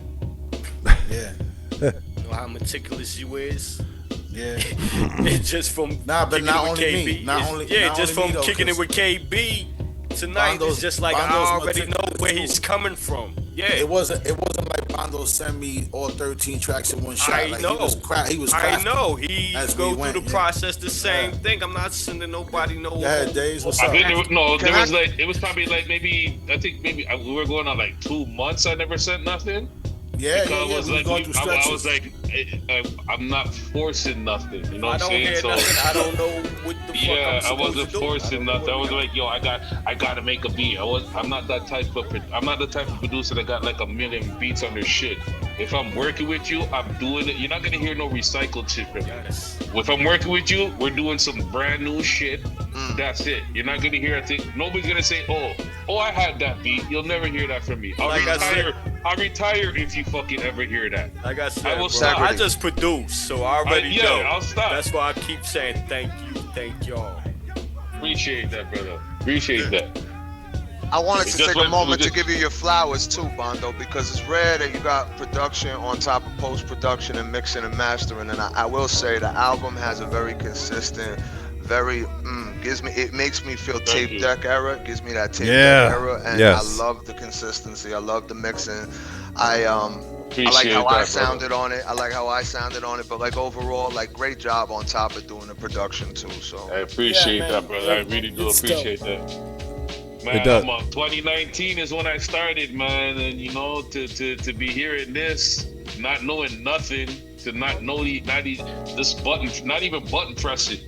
Speaker 4: You know how meticulous you is.
Speaker 5: Yeah.
Speaker 4: Just from
Speaker 5: but not only
Speaker 4: KB,
Speaker 5: me. Not only
Speaker 4: just
Speaker 5: me,
Speaker 4: from
Speaker 5: though,
Speaker 4: kicking it with KB tonight.
Speaker 5: Bondo's,
Speaker 4: it's just like I already know where he's coming from. Yeah,
Speaker 5: it wasn't like Bondo sent me all 13 tracks in one shot.
Speaker 4: I know.
Speaker 5: He was
Speaker 4: I know. He go through the process the same
Speaker 5: Yeah.
Speaker 4: thing. I'm not sending nobody no.
Speaker 5: Yeah, Days, what's
Speaker 3: I
Speaker 5: up?
Speaker 3: think it was probably like maybe we were going on like 2 months. I never sent nothing.
Speaker 5: Yeah,
Speaker 3: because
Speaker 5: we going through stretches.
Speaker 3: I was like, I'm not forcing nothing. You know what I'm saying?
Speaker 4: Hear nothing. I don't know what the fuck
Speaker 3: I wasn't forcing nothing. I was like, yo, I gotta make a beat. I'm not the type of producer that got like a million beats on their shit. If I'm working with you, I'm doing it. You're not gonna hear no recycled shit from me. If I'm working with you, we're doing some brand new shit. That's it. You're not gonna hear a thing. Nobody's gonna say, oh, I had that beat. You'll never hear that from me. I'll retire if you fucking ever hear that.
Speaker 4: Like I said,
Speaker 3: I will stop.
Speaker 4: I just produce, so I already know.
Speaker 3: I'll stop.
Speaker 4: That's why I keep saying thank you, thank y'all.
Speaker 3: Appreciate that, brother. Appreciate that.
Speaker 15: I wanted to take a moment to give you your flowers too, Bondo, because it's rare that you got production on top of post-production and mixing and mastering. And I will say the album has a very consistent, very it makes me feel tape deck era. It gives me that tape deck era, and I love the consistency. I love the mixing. I like how I sounded on it. I like how I sounded on it. But like overall, like great job on top of doing the production too. So
Speaker 3: I appreciate that, brother. I really do appreciate that. Man, 2019 is when I started, man, and you know, to be hearing this, not knowing nothing, to not know this button, not even button pressing,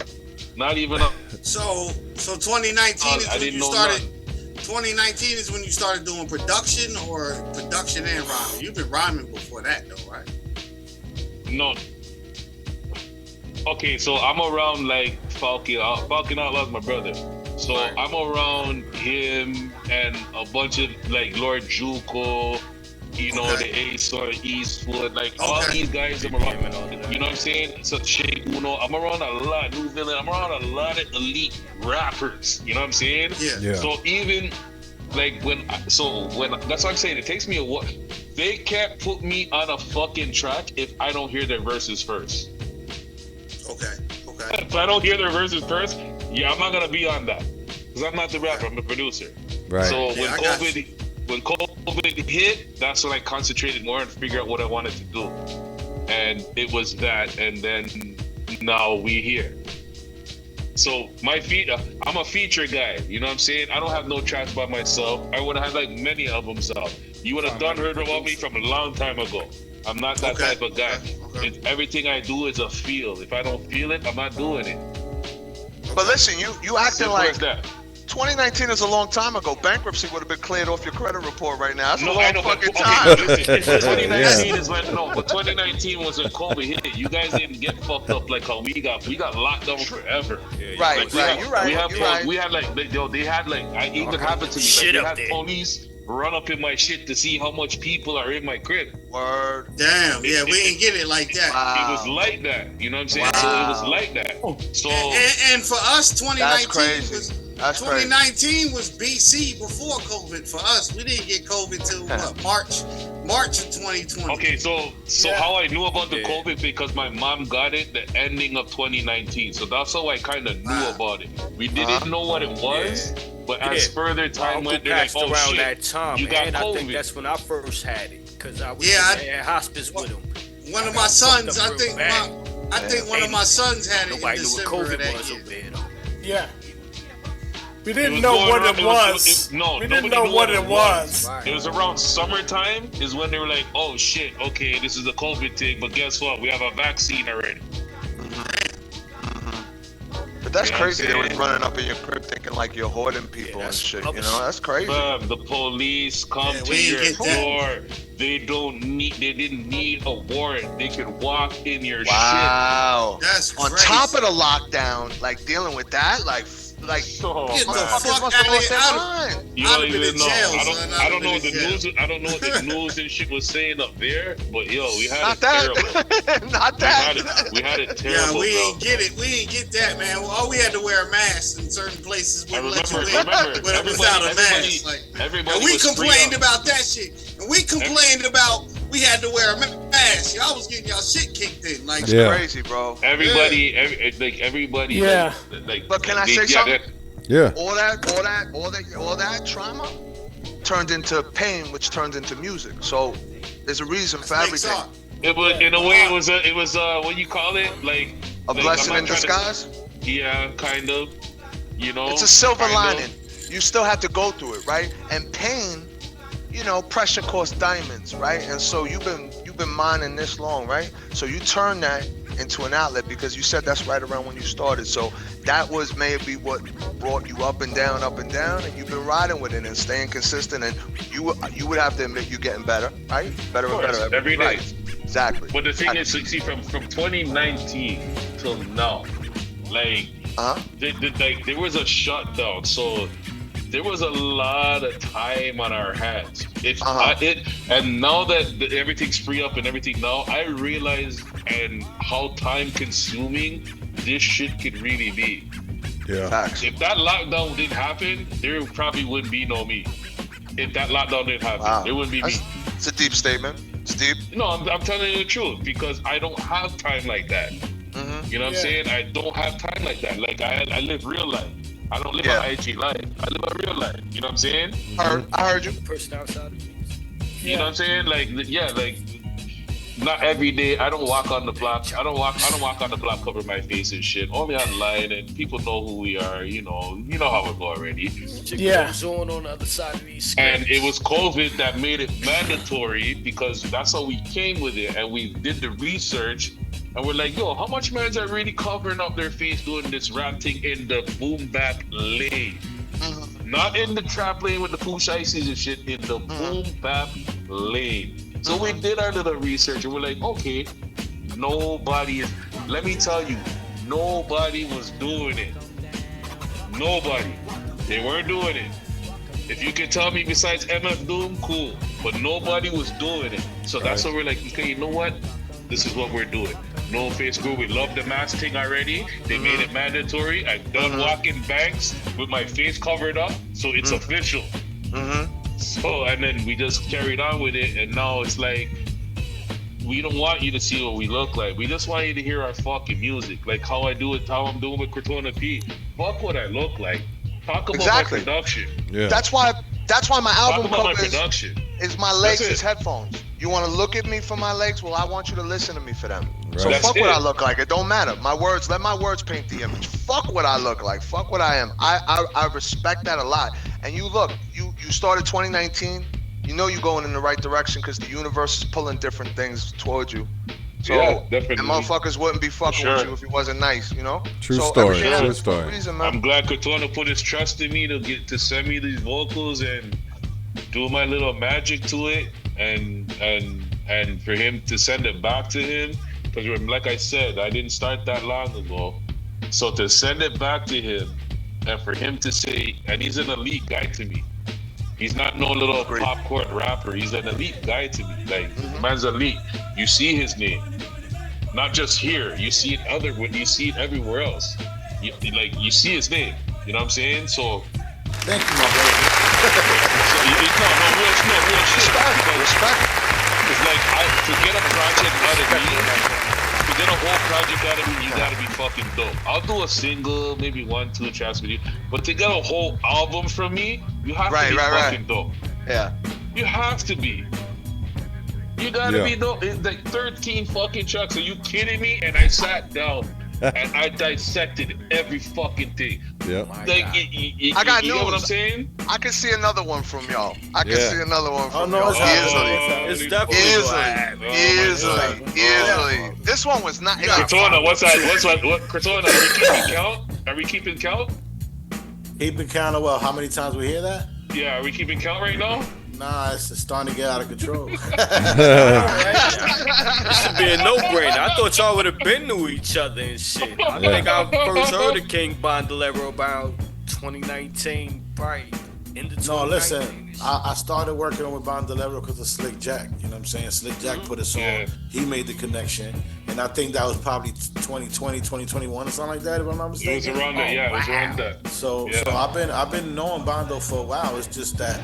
Speaker 3: not even.
Speaker 7: So 2019 is when you started. 2019 is when you started doing production or production and rhyming. You've been rhyming before that, though, right?
Speaker 3: No. Okay, so I'm around like Falcon Outlaw's my brother. So I'm around him and a bunch of like Lord Juco, you know, the Ace or Eastwood, like all these guys I'm around. You know what I'm saying? So Shake Uno, I'm around a lot, New Villain, I'm around a lot of elite rappers. You know what I'm saying?
Speaker 7: Yeah.
Speaker 3: So even like when that's what I'm saying. It takes me a while. They can't put me on a fucking track if I don't hear their verses first.
Speaker 7: Okay.
Speaker 3: If I don't hear their verses first, I'm not gonna be on that because I'm not the rapper. I'm the producer.
Speaker 2: Right.
Speaker 3: So when COVID hit, that's when I concentrated more and figure out what I wanted to do, and it was that. And then now we here. So I'm a feature guy. You know what I'm saying? I don't have no tracks by myself. I would have had like many albums out. You would have heard about me from a long time ago. I'm not that type of guy. Everything I do is a feel. If I don't feel it, I'm not doing it.
Speaker 15: But listen, you acting like 2019 is a long time ago. Bankruptcy would have been cleared off your credit report right now. That's a long fucking time.
Speaker 3: Listen, 2019 is when but 2019 was when COVID hit. You guys didn't get fucked up like how we got locked down forever.
Speaker 15: Right. You're right.
Speaker 3: We had like they had like it even happened to me. Like, they had police run up in my shit to see how much people are in my crib.
Speaker 15: Word.
Speaker 7: Damn. We didn't get it like that.
Speaker 3: It was like that. You know what I'm saying? So it was like that. So
Speaker 7: and for us, 2019 was.
Speaker 15: That's
Speaker 7: 2019 was BC before COVID for us. We didn't get COVID till March of 2020.
Speaker 3: Okay, so how I knew about the COVID because my mom got it the ending of 2019. So that's how I kind of knew about it. We didn't know what it was, but as further time went, they're like, oh
Speaker 4: around
Speaker 3: shit,
Speaker 4: that time,
Speaker 3: you got
Speaker 4: and
Speaker 3: COVID.
Speaker 4: I think that's when I first had it because I was in hospice with him.
Speaker 7: One of my sons, I think one of my sons had it in December of that year.
Speaker 8: Yeah. We didn't know what it was. We didn't know what it was.
Speaker 3: It was around summertime is when they were like, oh shit, okay, this is the COVID thing, but guess what? We have a vaccine already.
Speaker 15: But that's crazy. They were running up in your crib thinking like you're hoarding people and shit. You know, that's crazy.
Speaker 3: The police come to your door. They didn't need a warrant. They could walk in your shit.
Speaker 15: Wow.
Speaker 7: That's
Speaker 15: crazy. On top of the lockdown, like dealing with that, like
Speaker 7: get the fuck out of here.
Speaker 3: You don't even know. I don't know what the news. I don't know what the news and shit was saying up there, but yo, we had terrible.
Speaker 15: Not that.
Speaker 3: We had it terrible.
Speaker 7: Yeah, we ain't get it. We ain't get that, man. All we had to wear a mask in certain places. Wouldn't let you in, but it was out of mask. And we complained about that shit. And we complained about we had to wear a mask. Y'all was getting y'all shit kicked in. Like
Speaker 15: that's crazy, bro.
Speaker 3: Everybody.
Speaker 8: Yeah.
Speaker 15: But can I say something?
Speaker 2: Yeah.
Speaker 15: All that trauma turned into pain, which turned into music. So there's a reason for everything.
Speaker 3: It was in a way. It was what you call it, like
Speaker 15: a blessing in disguise.
Speaker 3: Yeah, kind of. You know,
Speaker 15: it's a silver lining. You still have to go through it, right? And pain, you know, pressure costs diamonds, right? And so you've been mining this long, right? So you turn that into an outlet because you said that's right around when you started. So that was maybe what brought you up and down, and you've been riding with it and staying consistent. And you would have to admit you're getting better, right? Better and better
Speaker 3: every day.
Speaker 15: Right. Exactly.
Speaker 3: But the thing is, see, from 2019 till now, like, there was a shutdown, so there was a lot of time on our hands. And now that everything's free up and everything now, I realize and how time consuming this shit could really be.
Speaker 2: Yeah.
Speaker 15: Facts.
Speaker 3: If that lockdown didn't happen, there probably wouldn't be no me. If that lockdown didn't happen, there wouldn't be me.
Speaker 15: It's a deep statement. It's deep.
Speaker 3: No, I'm telling you the truth because I don't have time like that. You know what I'm saying? I don't have time like that. Like I live real life. I don't live an IG life. I live a real life. You know what I'm saying?
Speaker 15: I heard you.
Speaker 4: Person outside of me.
Speaker 3: You know what I'm saying? Like not every day. I don't walk on the block. I don't walk on the block, cover my face and shit. Only online, and people know who we are. You know how it go already.
Speaker 4: Yeah. On the other side of these screens.
Speaker 3: And it was COVID that made it mandatory because that's how we came with it, and we did the research, and we're like, yo, how much mans are really covering up their face doing this rap thing in the boom bap lane? Not in the trap lane with the push ices and shit, in the boom bap lane. So we did our little research and we're like, okay, let me tell you, nobody was doing it. Nobody. They weren't doing it. If you can tell me besides MF Doom, cool. But nobody was doing it. So that's what we're like, okay, you know what? This is what we're doing. No face group. We love the mask thing already. They made it mandatory. I'm done walking banks with my face covered up. So it's official. So, and then we just carried on with it, and now it's like, we don't want you to see what we look like. We just want you to hear our fucking music, like how I'm doing with Crotona P. Fuck what I look like. Talk about my production.
Speaker 2: Yeah.
Speaker 15: That's why my album
Speaker 3: Talk about my
Speaker 15: cover
Speaker 3: production.
Speaker 15: is my legs as headphones. You want to look at me for my legs? Well, I want you to listen to me for them.
Speaker 2: Right.
Speaker 15: So
Speaker 3: That's
Speaker 15: fuck what
Speaker 3: it.
Speaker 15: I look like. It don't matter. Let my words paint the image. Fuck what I look like. Fuck what I am. I respect that a lot. And you look, you started 2019. You know you're going in the right direction because the universe is pulling different things towards you. So,
Speaker 3: Yeah, definitely.
Speaker 15: and motherfuckers wouldn't be fucking with you if it wasn't nice, you know?
Speaker 2: True
Speaker 15: So
Speaker 2: story.
Speaker 15: everything
Speaker 2: True
Speaker 15: happens for a
Speaker 2: story.
Speaker 15: reason, man.
Speaker 3: I'm glad Crotona put his trust in me to send me these vocals and do my little magic to it, and for him to send it back to him, because like I said, I didn't start that long ago. So to send it back to him, and for him to say, and he's an elite guy to me. He's not no little popcorn rapper. He's an elite guy to me. Like man's elite. You see his name, not just here. You see it you see it everywhere else. You see his name. You know what I'm saying? So
Speaker 5: thank you, my brother.
Speaker 3: Real shit.
Speaker 15: Respect.
Speaker 3: It's like to get a project out of me. To get a whole project out of me, you gotta be fucking dope. I'll do a single, maybe 1-2 tracks with you, but to get a whole album from me, you have to be fucking dope.
Speaker 15: Yeah.
Speaker 3: You have to be. You gotta be dope. It's like 13 fucking tracks. Are you kidding me? And I sat down and I dissected every fucking thing.
Speaker 2: Yep.
Speaker 3: Like,
Speaker 15: I got
Speaker 3: you
Speaker 15: news.
Speaker 3: know what I'm saying?
Speaker 15: I can see another one from y'all. I can see another one from
Speaker 5: no,
Speaker 15: y'all.
Speaker 5: it's
Speaker 15: Easily.
Speaker 4: definitely
Speaker 15: Easily. This one was not.
Speaker 3: Crotona, what's that? What? Crotona, are we keeping count? Are we keeping count?
Speaker 5: Keeping count of how many times we hear that?
Speaker 3: Yeah, are we keeping count right now?
Speaker 5: Nah, it's starting to get out of control.
Speaker 4: It should be a no-brainer. I thought y'all would have been to each other and shit. I think I first heard of King Bondalero about 2019, probably in the 2019.
Speaker 5: No, listen, I started working with Bondalero because of Slick Jack. You know what I'm saying? Slick Jack put us on. He made the connection. And I think that was probably 2020, 2021 or something like that, if I'm not mistaken.
Speaker 3: It was around that, it was around that.
Speaker 5: So I've been knowing Bondo for a while. It's just that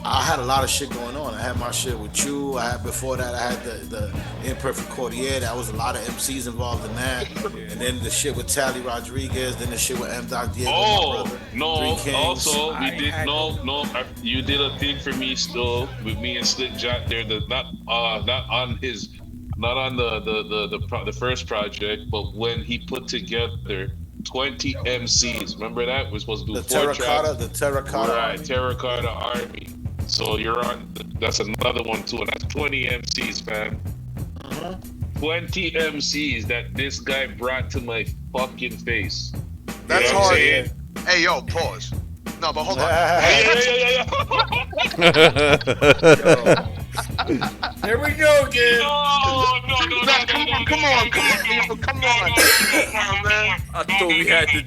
Speaker 5: I had a lot of shit going on. I had my shit with you. Before that, I had the Imperfect Courtier. That was a lot of MCs involved in that. And then the shit with Tally Rodriguez. Then the shit with M. Doc Diego.
Speaker 3: Oh no! Also, we did you did a thing for me still with me and Slick Jack there. Not on the first project, but when he put together 20 MCs. Remember that? We're supposed to do
Speaker 5: the Terracotta.
Speaker 3: Right, Terracotta Army. So you're on. That's another one too, and that's 20 MCs, man. 20 MCs that this guy brought to my fucking face.
Speaker 15: That's hard. Hey, yo, pause. No, but hold on.
Speaker 8: Here we go again.
Speaker 15: Come on, man.
Speaker 4: I thought we had to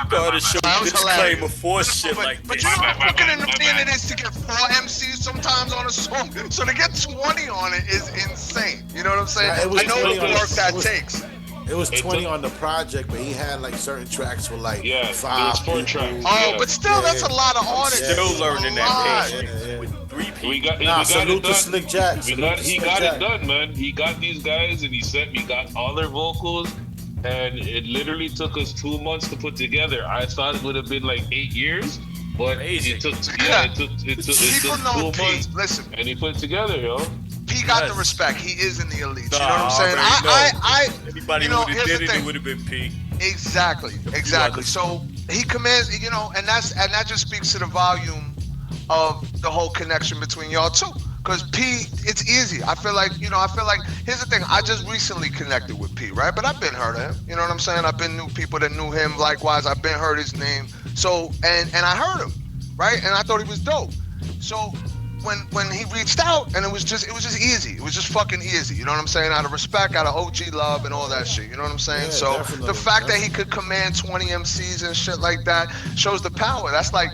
Speaker 4: start a show disclaimer for shit like this.
Speaker 15: But you know how fucking annoying it is to get 4 MCs sometimes on a song. So to get 20 on it is insane. You know what I'm saying? I know the work that takes.
Speaker 5: It was 20 on the project, but he had like certain tracks with like 5
Speaker 3: 4 tracks.
Speaker 15: Oh, but still, that's a lot of artists.
Speaker 4: Still learning that page with 3 people.
Speaker 3: We got
Speaker 5: salute
Speaker 3: it
Speaker 5: to
Speaker 3: done.
Speaker 5: Slick Jack.
Speaker 3: He got it done, man. He got these guys, and we got all their vocals, and it literally took us 2 months to put together. I thought it would have been like 8 years, but it took 2 months.
Speaker 15: Listen,
Speaker 3: and he put it together, yo.
Speaker 15: P got the respect. He is in the elite. You know what I'm saying?
Speaker 4: Anybody would have did it would have been P.
Speaker 15: Exactly. So he commands, and that just speaks to the volume of the whole connection between y'all two. Because P, it's easy. I feel like, here's the thing. I just recently connected with P, right? But I've been heard of him. You know what I'm saying? I've been knew people that knew him. Likewise, I've been heard his name. So, and I heard him, right? And I thought he was dope. So when he reached out, and it was just easy. It was just fucking easy. You know what I'm saying? Out of respect, out of OG love, and all that shit. You know what I'm saying?
Speaker 5: Yeah,
Speaker 15: so
Speaker 5: definitely,
Speaker 15: the fact that he could command 20 MCs and shit like that shows the power. That's like,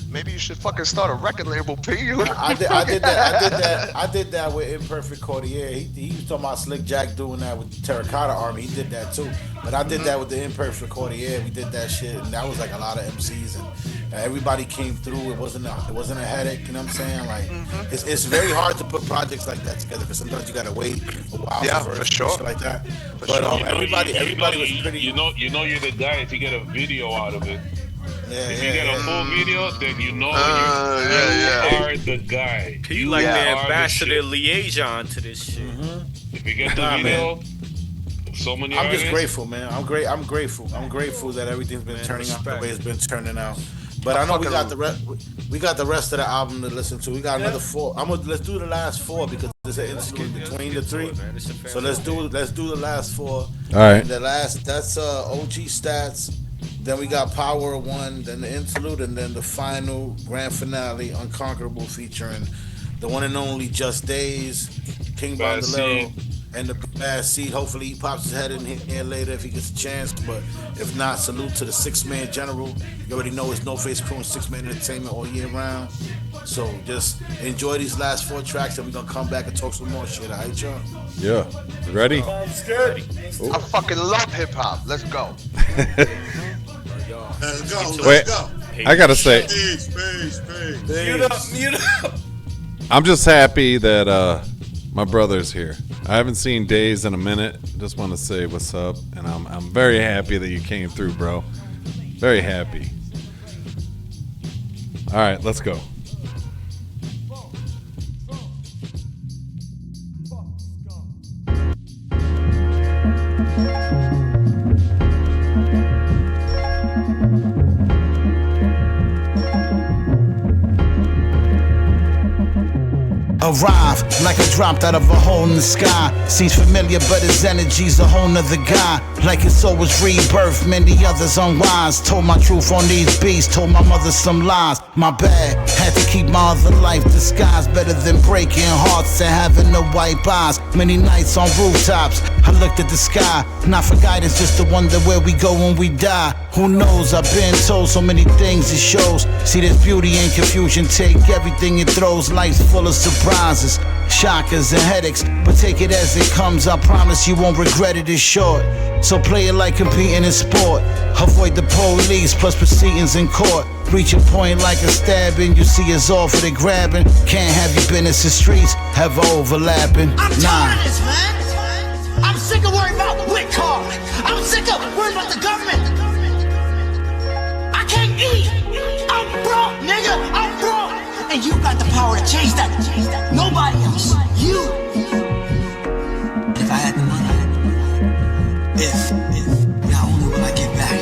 Speaker 15: maybe you should fucking start a record label, P.
Speaker 5: I did that with Imperfect Courtier. He was talking about Slick Jack doing that with the Terracotta Army. He did that too. But I did that with the Imperfect Courtier. We did that shit, and that was like a lot of MCs, and everybody came through. It wasn't a headache. You know what I'm saying? Like it's very hard to put projects like that together because sometimes you gotta wait a while for
Speaker 15: sure,
Speaker 5: shit like that. But everybody was pretty.
Speaker 3: You know you're the guy if you get a video out of it. If you get a full video, then you know you are the guy.
Speaker 4: You like the ambassador liaison to this shit.
Speaker 3: If you get the video, so many
Speaker 5: I'm
Speaker 3: artists.
Speaker 5: just grateful, man. I'm grateful. I'm grateful that everything's been turning out the way it's been turning out. But I know we got the rest of the album to listen to. We got another 4. Let's do the last 4 because there's an interlude between the 3. So let's do the last 4. All
Speaker 2: right.
Speaker 5: And that's OG Stats. Then we got Power of One, then the interlude, and then the final grand finale, Unconquerable, featuring the one and only Just Days, King Bondalero, and the Bad Seed. Hopefully he pops his head in here later if he gets a chance, but if not, salute to the 6-man general. You already know it's No Face Crew and 6-man entertainment all year round. So just enjoy these last 4 tracks, and we're gonna come back and talk some more shit. All right, y'all?
Speaker 2: Yeah. Ready?
Speaker 8: Sounds good.
Speaker 15: I fucking love hip hop. Let's go.
Speaker 2: Wait, I gotta say,
Speaker 8: Mute up.
Speaker 2: I'm just happy that my brother's here. I haven't seen Days in a minute. Just want to say what's up, and I'm very happy that you came through, bro. Very happy. All right, let's go.
Speaker 11: Arrive like I dropped out of a hole in the sky. Seems familiar, but his energy's a whole nother guy. Like it's always rebirth, many others unwise. Told my truth on these beats, told my mother some lies. My bad, had to keep my other life disguised. Better than breaking hearts and having no white eyes. Many nights on rooftops, I looked at the sky. Not for guidance, just to wonder where we go when we die. Who knows, I've been told so many things it shows. See, there's beauty in confusion, take everything it throws. Life's full of surprises, shockers and headaches, but take it as it comes. I promise you won't regret it, it's short. So play it like competing in sport. Avoid the police plus proceedings in court. Reach a point like a stabbing, you see us all for the grabbing. Can't have your business in streets ever overlapping.
Speaker 21: I'm tired of this, man. I'm sick of worrying about Wick Car. I'm sick of worrying about the government. I can't eat. I'm broke, nigga. I'm broke. And you got the power to change that. Nobody else. You. If I had the money, if not only will I get back,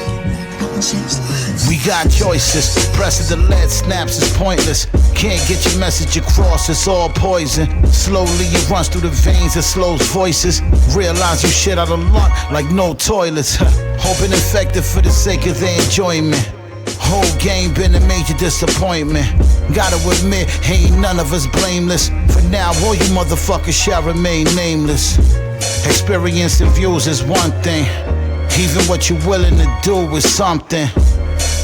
Speaker 21: I will change lives.
Speaker 11: We got choices. Pressing the lead snaps is pointless. Can't get your message across, it's all poison. Slowly it runs through the veins, it slows voices. Realize you shit out of luck like no toilets. Hoping effective for the sake of their enjoyment. Whole game been a major disappointment. Gotta admit, ain't none of us blameless. For now, all you motherfuckers shall remain nameless. Experience and views is one thing. Even what you're willing to do is something.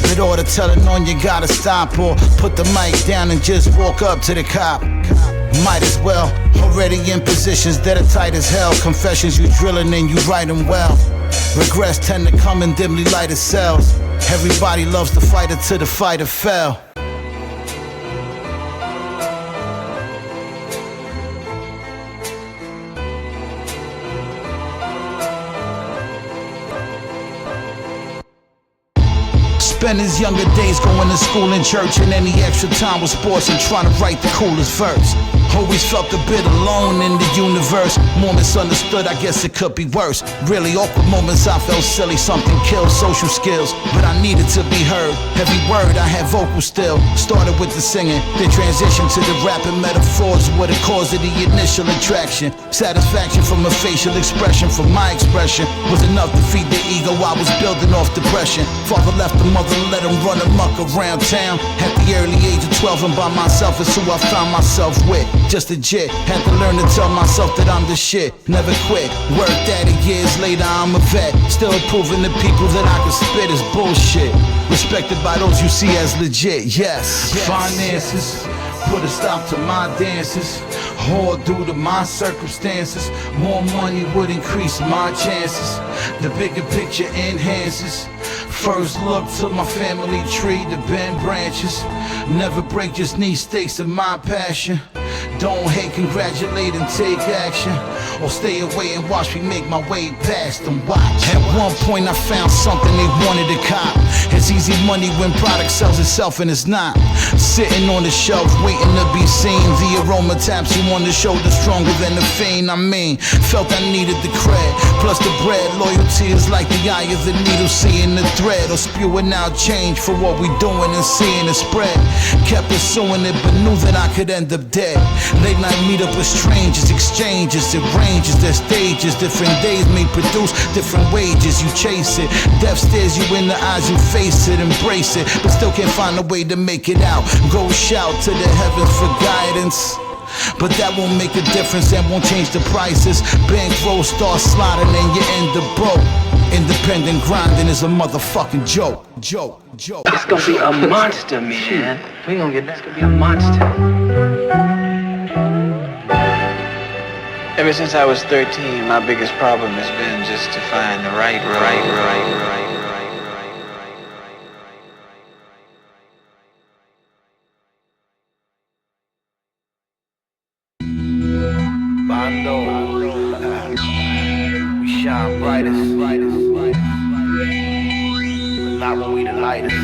Speaker 11: With all the telling on, you gotta stop or put the mic down and just walk up to the cop. Might as well. Already in positions that are tight as hell. Confessions you drilling and you writing well. Regrets tend to come in dimly lighted cells. Everybody loves the fighter till the fighter fell. Spend his younger days going to school and church, and any extra time with sports and trying to write the coolest verse. Always felt a bit alone in the universe. More misunderstood, I guess it could be worse. Really awkward moments, I felt silly. Something killed social skills, but I needed to be heard. Every word I had vocal still. Started with the singing, then transitioned to the rapping metaphors. What the cause of the initial attraction. Satisfaction from a facial expression, from my expression was enough to feed the ego. I was building off depression. Father left the mother, let him run amok around town. At the early age of 12, and by myself is who I found myself with. Just a jit, had to learn to tell myself that I'm the shit. Never quit, worked at it years later, I'm a vet. Still proving to people that I can spit is bullshit. Respected by those you see as legit, yes. Finances put a stop to my dances, all due to my circumstances. More money would increase my chances. The bigger picture enhances. First look to my family tree, the bend branches. Never break, just need stakes in my passion. Don't hate, congratulate and take action. Or stay away and watch me make my way past them. Watch. At one point I found something they wanted to cop. It's easy money when product sells itself and it's not. Sitting on the shelf waiting to be seen. The aroma taps you on the shoulder stronger than the fiend. I mean, felt I needed the cred. Plus the bread, loyalty is like the eye of the needle, seeing the thread. Or spewing out change for what we doing and seeing it spread. Kept pursuing it but knew that I could end up dead. Late night meet up with strangers, exchanges, it ranges, their stages. Different days may produce different wages, you chase it. Death stares you in the eyes, you face it, embrace it. But still can't find a way to make it out. Go shout to the heavens for guidance. But that won't make a difference and won't change the prices. Bankroll starts sliding and you end up broke. Independent grinding is a motherfucking joke.
Speaker 18: It's gonna be a monster, man. We gonna get that. It's gonna be a monster.
Speaker 1: Ever since I was 13, my biggest problem has been just to find the right.
Speaker 20: Bondo, we shine brightest, but not when we the lightest.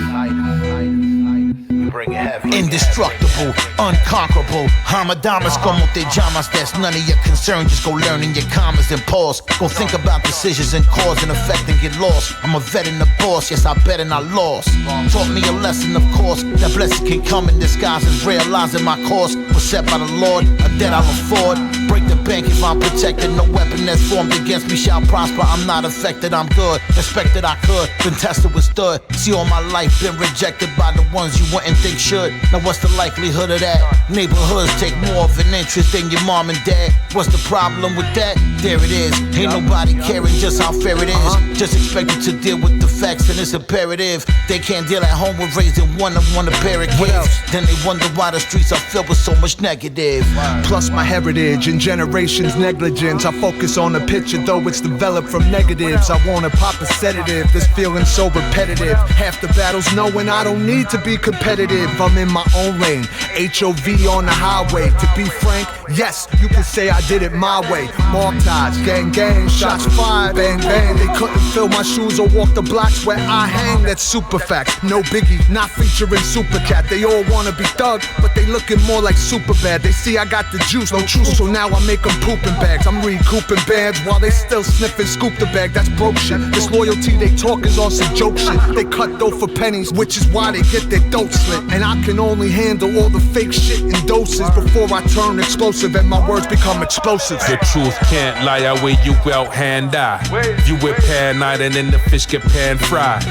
Speaker 20: We bring it heavy.
Speaker 11: Indestructible, unconquerable. Hamadamas como te llamas. That's none of your concern. Just go learn in your commas and pause. Go think about decisions and cause and effect and get lost. I'm a vet and a boss. Yes, I bet and I lost. Taught me a lesson, of course. That blessing can come in disguise and realizing my course was set by the Lord. A debt I'll afford. Break the bank if I'm protected. No weapon that's formed against me shall prosper. I'm not affected, I'm good. Expected I could. Been tested, withstood. See all my life been rejected by the ones you wouldn't think should. Now what's the likelihood of that? Neighborhoods take more of an interest than your mom and dad. What's the problem with that? There it is. Ain't nobody caring just how fair it is. Just expected to deal with the facts and it's imperative. They can't deal at home with raising one of a pair of kids. Then they wonder why the streets are filled with so much negative.
Speaker 22: Plus my heritage and generations negligence. I focus on the picture though it's developed from negatives. I wanna pop a sedative. This feeling so repetitive. Half the battles knowing I don't need to be competitive. I'm in my own lane. HOV on the highway. To be frank, yes, you can say I did it my way. Mark ties, gang, shots fired, bang, bang. They couldn't fill my shoes or walk the blocks where I hang. That's super fact. No biggie, not featuring Super Cat. They all wanna be thug, but they looking more like super bad. They see I got the juice, no truth, so now I make them pooping bags. I'm recouping bands while they still sniffing scoop the bag. That's broke shit. This loyalty they talk is on some joke shit. They cut dough for pennies, which is why they get their throat slit. And I can only handle all the fake shit in doses before I turn explosive and my words become explosive.
Speaker 16: The truth can't lie, I weigh you out hand eye. You whip pan night and then the fish get pan fried.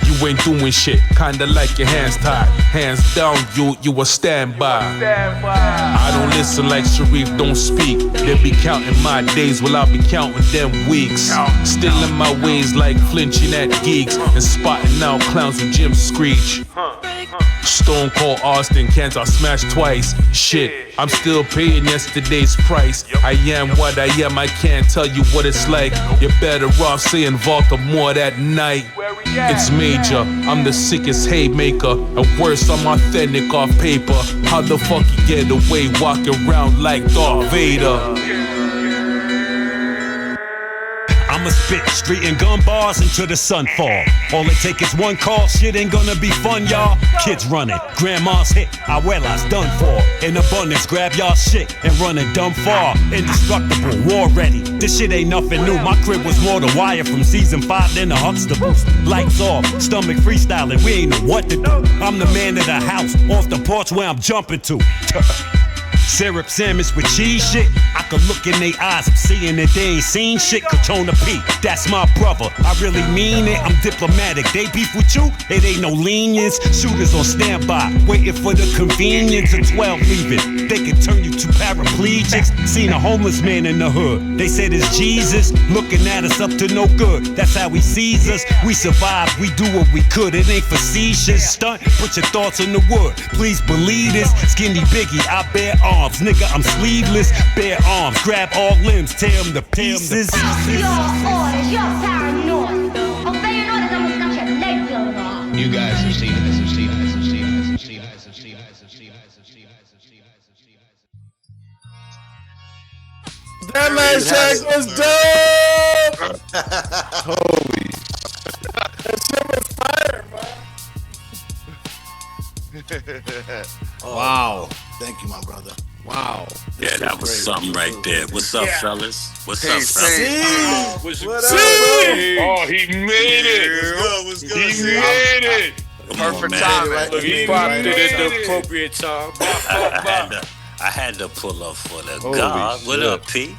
Speaker 16: You ain't doing shit, kinda like your hands tied. Hands down, you a standby. I don't listen like Sharif, don't speak. They be counting my days while I be counting them weeks. Still in my ways like flinching at geeks and spotting out clowns with Jim Screech. Stone Cold Austin, cans I smashed twice. Shit, I'm still paying yesterday's price. I am what I am, I can't tell you what it's like. You're better off saying Baltimore that night. It's major, I'm the sickest haymaker. And worse, I'm authentic off paper. How the fuck you get away walking around like Darth Vader?
Speaker 9: I'ma spit street and gun bars until the sun fall. All it take is one call, shit ain't gonna be fun, y'all. Kids running, grandma's hit, abuela's done for. In abundance, grab y'all shit and run it dumb far. Indestructible, war ready. This shit ain't nothing new. My crib was more The Wire from season 5 than the Huxtables. Lights off, stomach freestyling, we ain't know what to do. I'm the man of the house, off the porch where I'm jumping to. Syrup sandwich with cheese shit. I could look in their eyes, I'm seeing that they ain't seen shit. Crotona P, that's my brother. I really mean it, I'm diplomatic. They beef with you, it ain't no lenience. Shooters on standby, waiting for the convenience of 12 leaving. They can turn you to paraplegics. Seen a homeless man in the hood, they said it's Jesus. Looking at us up to no good, that's how he sees us. We survived, we do what we could, it ain't facetious. Stunt, put your thoughts in the wood, please believe this. Skinny Biggie, I bear arms, nigga, I'm sleeveless. Bare arms, grab all limbs, tear them to pieces.
Speaker 21: Your orders, you're paranoid. Obeying orders, I'm gonna cut your leg blown off.
Speaker 10: You guys have seen this, have seen this, have seen this, have seen this, have seen this, have seen this, have seen this, have seen this.
Speaker 8: That last track was dope.
Speaker 2: Holy.
Speaker 8: That shit was fire,
Speaker 5: Oh,
Speaker 2: wow.
Speaker 5: Thank you, my brother.
Speaker 2: Wow.
Speaker 23: Yeah, that was something right there. What's up, fellas? What's up, fellas?
Speaker 3: What up? Oh, he made it.
Speaker 4: What's good?
Speaker 3: He made it.
Speaker 4: Perfect time. Look, he popped it at the appropriate time.
Speaker 23: I had to pull up for the
Speaker 5: Holy
Speaker 23: God. What
Speaker 5: shit.
Speaker 23: up, P?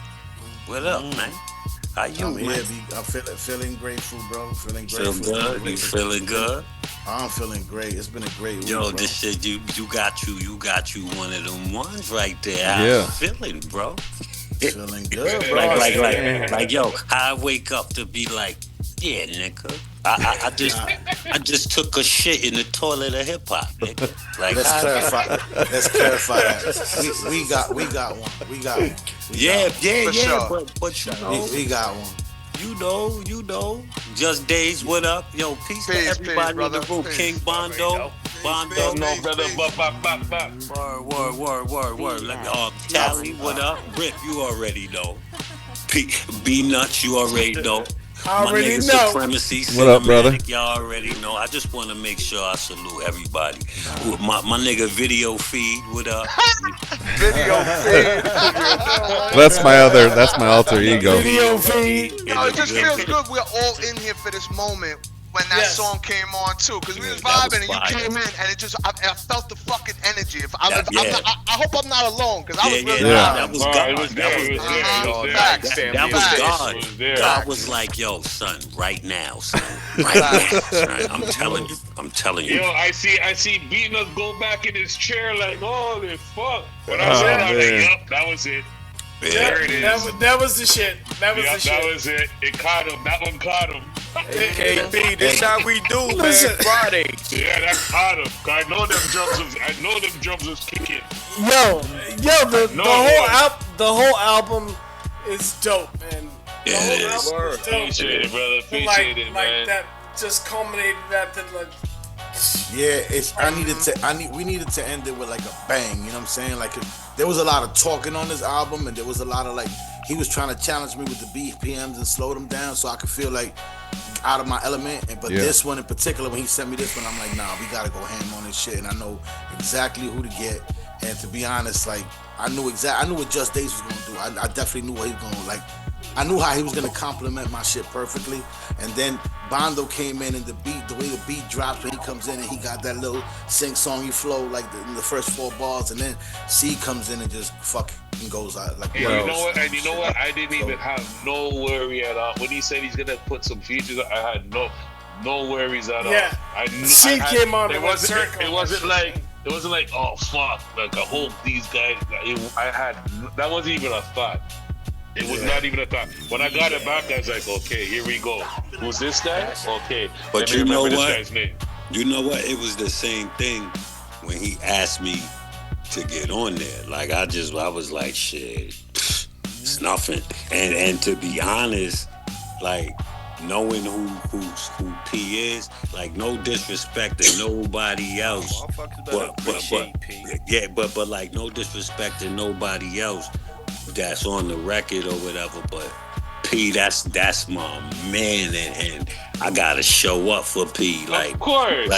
Speaker 23: What up, man? How you,
Speaker 5: I'm
Speaker 23: man?
Speaker 5: here, I'm feeling grateful, bro. Feeling
Speaker 23: Feel
Speaker 5: grateful.
Speaker 23: good? You feeling good?
Speaker 5: I'm feeling great. It's been a great week,
Speaker 23: Yo,
Speaker 5: bro.
Speaker 23: this shit, you got you one of them ones right there. How
Speaker 2: Yeah.
Speaker 23: you feeling, bro?
Speaker 5: Feeling good, bro.
Speaker 23: like, yo, how I wake up to be like, yeah, nigga. I just took a shit in the toilet of hip hop, nigga. Like,
Speaker 5: Let's clarify that. We got one. We got one.
Speaker 23: Yeah,
Speaker 5: Sure.
Speaker 23: but you know,
Speaker 5: we got one.
Speaker 23: You know. Just Days, what up? Yo, peace to everybody in the room. King Bondo.
Speaker 3: No, brother.
Speaker 23: Word. Let me, Tally, what up? Rip, you already know. B Nuts, you already know.
Speaker 8: I already
Speaker 23: nigga
Speaker 8: know.
Speaker 23: Supremacy,
Speaker 2: What up, brother?
Speaker 23: Cinematic, y'all already know. I just want to make sure I salute everybody. My nigga Video Feed, what up?
Speaker 15: Video feed.
Speaker 2: That's my alter ego.
Speaker 8: Video feed.
Speaker 15: No, it just feels good. We're all in here for this moment when that song came on too, because we was vibing and you came in and it just I felt the fucking energy. I hope I'm not alone because I was really
Speaker 23: that was God.
Speaker 3: It was there.
Speaker 23: That was God. God was like, yo, son, right now, son. Right now, son. I'm telling you.
Speaker 3: Yo, I see beating us go back in his chair like, holy fuck. When I said I was like, yup, that was it. There it is.
Speaker 8: That was the shit. That was the shit.
Speaker 3: That was it. It caught him. That one caught him.
Speaker 4: KB, this how we do, man. Friday.
Speaker 3: Yeah, that caught him. I know them drums was kicking.
Speaker 8: The whole album is dope, man.
Speaker 3: Yeah, it is. Appreciate it, brother. Appreciate it, man.
Speaker 8: Like that just culminated that like.
Speaker 5: Yeah, we needed to end it with like a bang, you know what I'm saying? Like there was a lot of talking on this album and there was a lot of like he was trying to challenge me with the BPMs and slow them down so I could feel like out of my element. But this one in particular, when he sent me this one, I'm like, nah, we gotta go ham on this shit, and I know exactly who to get. And to be honest, like I knew what Just Days was gonna do. I definitely knew what he was gonna like. I knew how he was gonna complement my shit perfectly. And then Bondo came in and the way the beat drops when he comes in and he got that little sing-songy flow like in the first 4 bars, and then C comes in and just fucking goes out like.
Speaker 3: And you know what? I didn't even have no worry at all when he said he's gonna put some features. I had no worries at all.
Speaker 8: Yeah. C came on.
Speaker 3: It wasn't like oh fuck, like I hope these guys. That wasn't even a thought. It was not even a thought. When I got it back, I was like, okay, here we go. Who's this guy? Okay.
Speaker 23: But
Speaker 3: you
Speaker 23: know
Speaker 3: this
Speaker 23: what?
Speaker 3: guy's name.
Speaker 23: You know what? It was the same thing when he asked me to get on there. Like I was like, shit, it's nothing. And to be honest, like knowing who P is, like no disrespect to nobody else, but like no disrespect to nobody else that's on the record or whatever, but P, that's my man, and I gotta show up for P. Like,
Speaker 3: of course.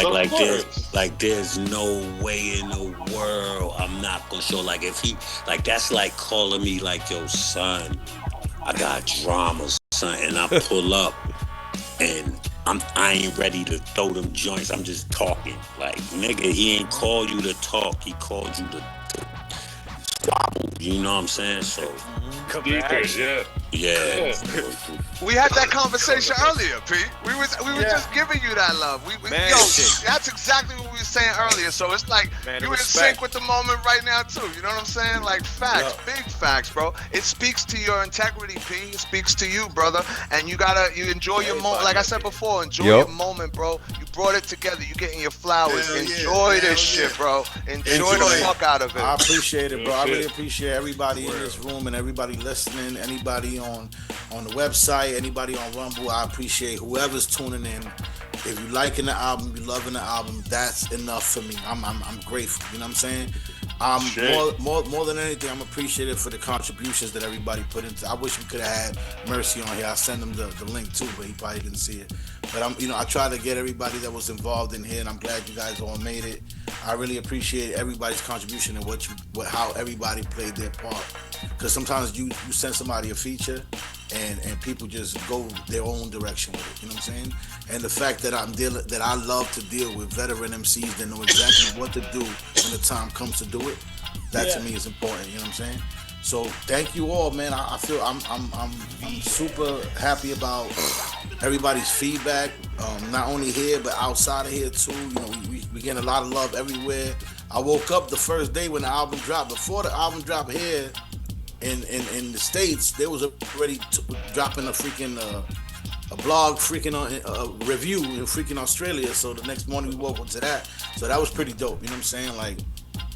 Speaker 23: There's no way in the world I'm not gonna show. Like, if he, like, that's like calling me like, yo, son, I got drama, son, and I pull up, and I ain't ready to throw them joints. I'm just talking. Like, nigga, he ain't called you to talk. He called you to squabble. You know what I'm saying? So, yeah.
Speaker 15: We had that conversation earlier, Pete. We were just giving you that love. That's exactly what we were saying earlier. So it's like you in sync with the moment right now too. You know what I'm saying? Like facts, big facts, bro. It speaks to your integrity, P. It speaks to you, brother. And you enjoy your moment. Like I said before, enjoy your moment, bro. You brought it together. You getting your flowers. Enjoy this shit, bro. Enjoy the fuck out of it.
Speaker 6: I appreciate it, bro. I really appreciate everybody in this room and everybody listening, anybody on the website, anybody on Rumble. I appreciate whoever's tuning in. If you liking the album, you loving the album, that's enough for me. I'm grateful. You know what I'm saying? More than anything, I'm appreciative for the contributions that everybody put into. I wish we could have had Mercy on here. I sent him the link too, but he probably didn't see it. But I tried to get everybody that was involved in here, and I'm glad you guys all made it. I really appreciate everybody's contribution and how everybody played their part. Because sometimes you send somebody a feature, and people just go their own direction with it. You know what I'm saying? And the fact that I love to deal with veteran MCs that know exactly what to do when the time comes to do it. That to me is important. You know what I'm saying? So thank you all, man. I feel I'm super happy about everybody's feedback. Not only here but outside of here too. You know, we getting a lot of love everywhere. I woke up the first day when the album dropped. Before the album dropped here in the States, there was already dropping a freaking a blog freaking on a review in freaking Australia. So the next morning we woke up to that. So that was pretty dope. You know what I'm saying? Like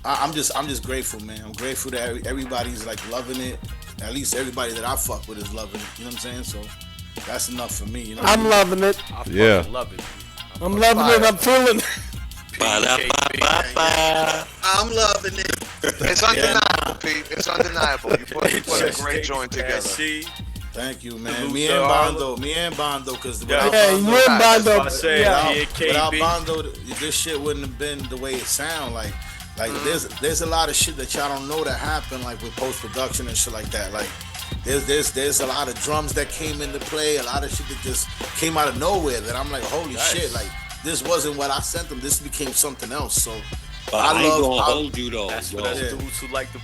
Speaker 6: I'm just grateful, man. I'm grateful that everybody's like loving it. At least everybody that I fuck with is loving it. You know what I'm saying? So that's enough for me. You know
Speaker 8: I'm loving it.
Speaker 2: Yeah.
Speaker 8: Love it. I'm loving it. I'm feeling it.
Speaker 7: I'm loving it.
Speaker 15: It's undeniable, Pete. It's undeniable. You put a great joint together.
Speaker 6: Thank you, man. Me and Bondo, because without Bondo, this shit wouldn't have been the way it sound. Like there's a lot of shit that y'all don't know that happened, like with post production and shit like that. Like there's a lot of drums that came into play, a lot of shit that just came out of nowhere that I'm like, holy shit, like this wasn't what I sent them. This became something else. So
Speaker 23: I ain't gonna hold you though.
Speaker 4: That's what us dudes who like the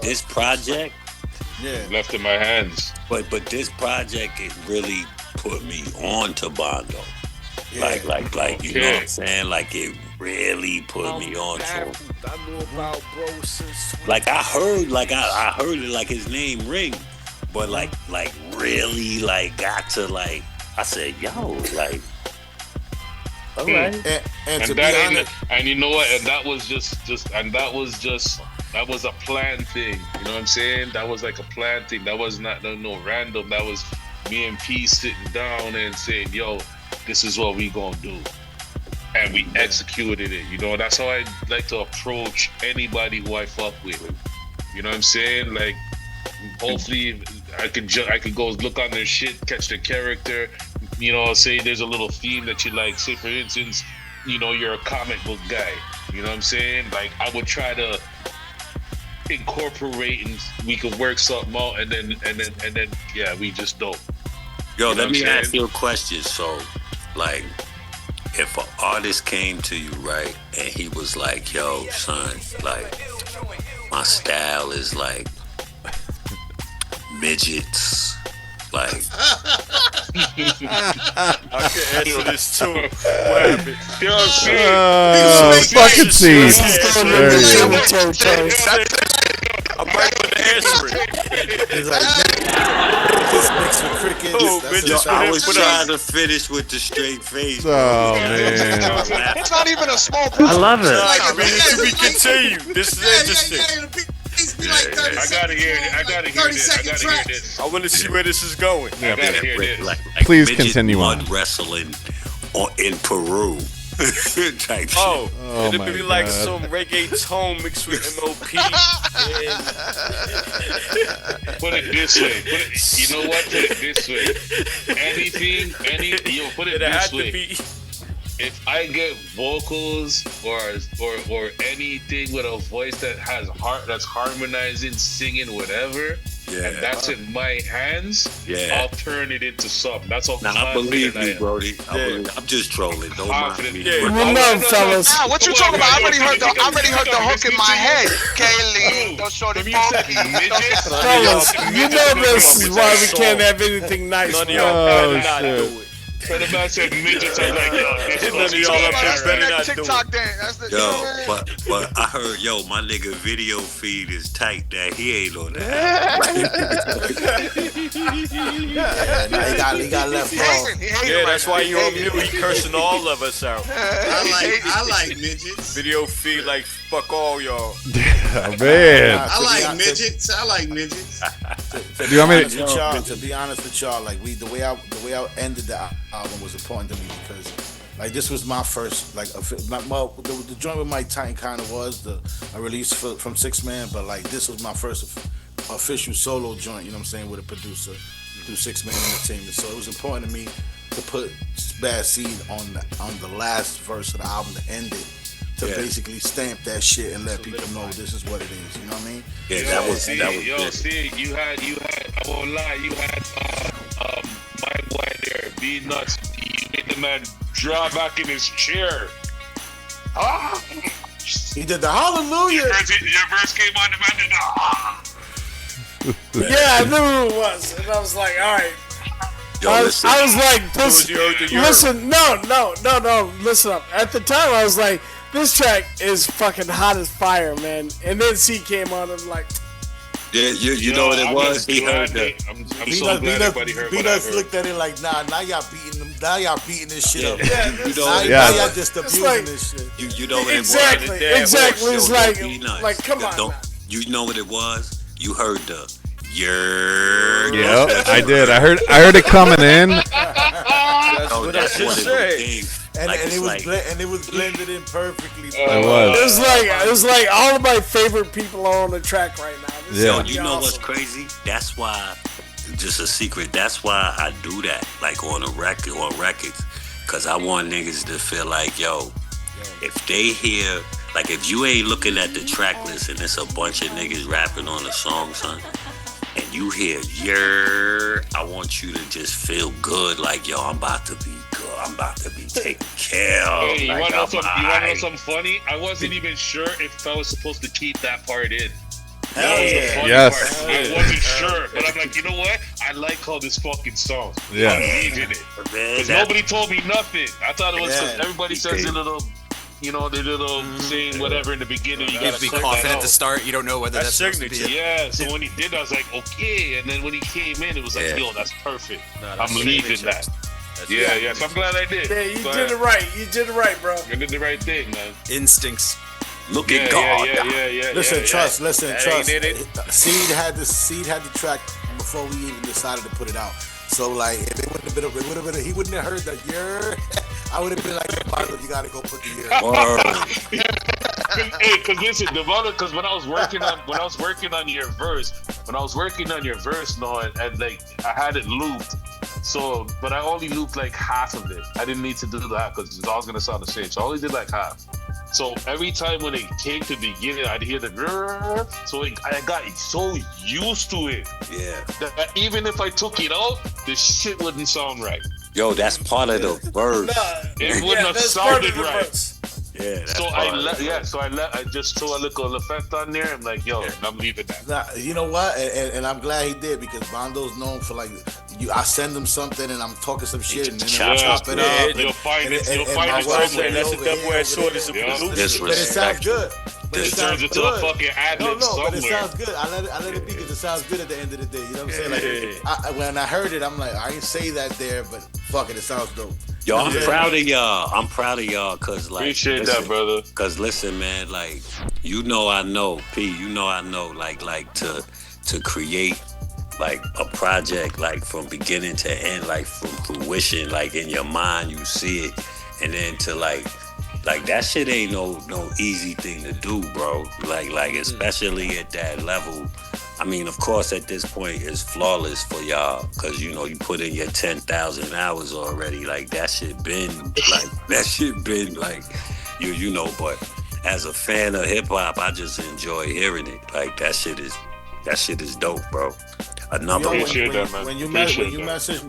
Speaker 23: this project.
Speaker 6: Yeah,
Speaker 3: left in my hands.
Speaker 23: But this project, it really put me on to Bondo. Yeah. Like you know what I'm saying? Like it really put me on to him.
Speaker 4: I knew about bro since
Speaker 23: like I heard it like his name ring, but like really like got to like I said, yo, like all right.
Speaker 6: And to
Speaker 3: that
Speaker 6: be honest,
Speaker 3: and you know what? And that was that was a planned thing. You know what I'm saying? That was like a planned thing. That was not no random. That was me and P sitting down and saying, yo, this is what we gonna do. And we executed it. You know, that's how I like to approach anybody who I fuck with. You know what I'm saying? Like, hopefully I could go look on their shit, catch their character, you know, say there's a little theme that you like. Say for instance, you know, you're a comic book guy. You know what I'm saying? Like I would try to incorporate and we could work something out and then yeah, we just dope.
Speaker 23: Yo, let me ask you a question. So like if an artist came to you, right, and he was like, yo, son, like my style is like midgets, like
Speaker 4: I can answer this too. What happened?
Speaker 2: Fucking scene.
Speaker 12: I'm ready for the answering.
Speaker 6: It's like just mixed with crickets.
Speaker 23: I was trying to finish with the straight face.
Speaker 2: Oh man,
Speaker 15: it's not even a small.
Speaker 12: I love it.
Speaker 7: To
Speaker 12: be continued. This is interesting.
Speaker 3: I gotta hear it. I gotta hear this.
Speaker 12: I want to see where this is going.
Speaker 3: I gotta hear this.
Speaker 2: Please
Speaker 23: midget
Speaker 2: continue on.
Speaker 23: mud wrestling in Peru. Type shit.
Speaker 12: Oh it'd
Speaker 2: my
Speaker 12: be like
Speaker 2: God.
Speaker 12: some reggae tone mixed with MOP.
Speaker 3: Put it this way. You know what? Put it this way. Put it this way. If I get vocals or anything with a voice that has that's harmonizing, singing, whatever, and that's in my hands, I'll turn it into something. That's all.
Speaker 23: Now I believe you, Brody. I'm just trolling. Don't mind me.
Speaker 8: Fellas.
Speaker 15: Nah, what you talking about? I already heard the hook in my head. Kaylee, don't show the funky.
Speaker 8: Fellas, you know this is why we can't have anything nice.
Speaker 12: None of y'all better not
Speaker 8: do
Speaker 12: do it.
Speaker 3: So the man said midgets. I'm like, yo,
Speaker 12: none of y'all up there better not do it.
Speaker 15: TikTok dance. That's the
Speaker 23: But I heard, my nigga video feed is tight that he ain't on that.
Speaker 6: He got left off.
Speaker 12: Yeah, that's why you on mute. He cursing all of us out.
Speaker 7: I like midgets.
Speaker 12: Video feed like fuck all y'all.
Speaker 2: Man.
Speaker 7: I like midgets.
Speaker 2: Do you want me
Speaker 6: to be honest with y'all, like the way I ended the album was important to me because like this was my first the joint with Mike Titan kind of was a release from 6 Man, but like this was my first official solo joint, you know what I'm saying, with a producer through 6 Man Entertainment. So it was important to me to put Bad Seed on the last verse of the album to end it. To basically stamp that shit and let people know this is what it is. You know what I mean?
Speaker 23: Yeah, that was
Speaker 3: you had. I won't lie. You had my boy there, be nuts. You made the man draw back in his chair.
Speaker 6: He did the hallelujah.
Speaker 3: Your verse came on, the man did the
Speaker 8: Yeah, I knew who it was, and I was like, all right. I was like, this. Listen, no. Listen up. At the time, I was like, this track is fucking hot as fire, man. And then C came on and like,
Speaker 23: yeah, you know what it was. He heard that.
Speaker 3: I'm so glad everybody heard what I heard.
Speaker 6: Looked at it like, now y'all beating them. Now y'all beating this shit up.
Speaker 23: Now
Speaker 6: y'all just abusing this shit.
Speaker 23: You know what it was.
Speaker 8: Exactly. It's like, come on.
Speaker 23: You know what it was. You heard the.
Speaker 2: Yep, I did. I heard it coming in.
Speaker 12: That's what I just said.
Speaker 6: And it was blended in perfectly.
Speaker 2: It
Speaker 8: was like all of my favorite people are on the track right now.
Speaker 23: You know what's crazy? That's why, just a secret. That's why I do that, like on records, cause I want niggas to feel like, if they hear, like if you ain't looking at the track list and it's a bunch of niggas rapping on the song, son. And you hear, I want you to just feel good, like, I'm about to be good. I'm about to be taken care of.
Speaker 3: Hey, you wanna know something funny? I wasn't even sure if I was supposed to keep that part in.
Speaker 2: Hell yeah. Yes.
Speaker 3: I wasn't sure, but I'm like, you know what? I like how this fucking song.
Speaker 2: Yeah.
Speaker 3: I'm leaving it. Because nobody told me nothing. I thought it was because everybody says a little... the little saying whatever in the beginning. You gotta
Speaker 13: be confident to start. You don't know whether that's
Speaker 3: signature. Yeah, so when he did, I was like, okay. And then when he came in, it was like, that's perfect. I'm leaving that. Yeah. So I'm glad I did.
Speaker 8: Yeah, you did it right. You did it right, bro.
Speaker 3: You did the right thing, man.
Speaker 13: Instincts.
Speaker 23: Look at God.
Speaker 3: Yeah.
Speaker 6: Listen, trust. Seed had the track before we even decided to put it out. So like, if it wouldn't have been, he wouldn't have heard that I would have been like, Marlo, you gotta go put the
Speaker 3: Hey, cause listen, because when I was working on your verse, and like I had it looped. So, but I only looped like half of it. I didn't need to do that because it's always gonna sound the same. So I only did like half. So every time when it came to the beginning, I'd hear the grrr. So I got so used to it.
Speaker 23: Yeah.
Speaker 3: That even if I took it out, the shit wouldn't sound right.
Speaker 23: That's part of the verse.
Speaker 3: It wouldn't have sounded right.
Speaker 23: Yeah.
Speaker 3: So I just throw a little effect on there. I'm like, I'm leaving that.
Speaker 6: Nah, you know what? And I'm glad he did because Bondo's known for like, I send him something and I'm talking some shit and then I chop it up.
Speaker 3: You'll find it.
Speaker 12: That's a double-edged sword as a producer.
Speaker 6: But it sounds good.
Speaker 5: But
Speaker 3: it turns into
Speaker 5: good.
Speaker 3: a fucking ad-lib somewhere.
Speaker 5: But it sounds good. I let it be because it sounds good at the end of the day. You know what I'm saying? Like, when I heard it, I'm like, I didn't say that there, but fuck it sounds dope.
Speaker 23: Yo, I'm proud of y'all. I'm proud of y'all because, like,
Speaker 3: appreciate that, brother.
Speaker 23: Because listen, man, like, I know, P, I know, like to create like a project, like from beginning to end, like from fruition, like in your mind, you see it, and then to like that shit ain't no easy thing to do, bro. Like especially at that level. I mean, of course, at this point, it's flawless for y'all because, you put in your 10,000 hours already. Like, that shit been, but as a fan of hip-hop, I just enjoy hearing it. Like, that shit is dope, bro. Another one.
Speaker 5: When you message,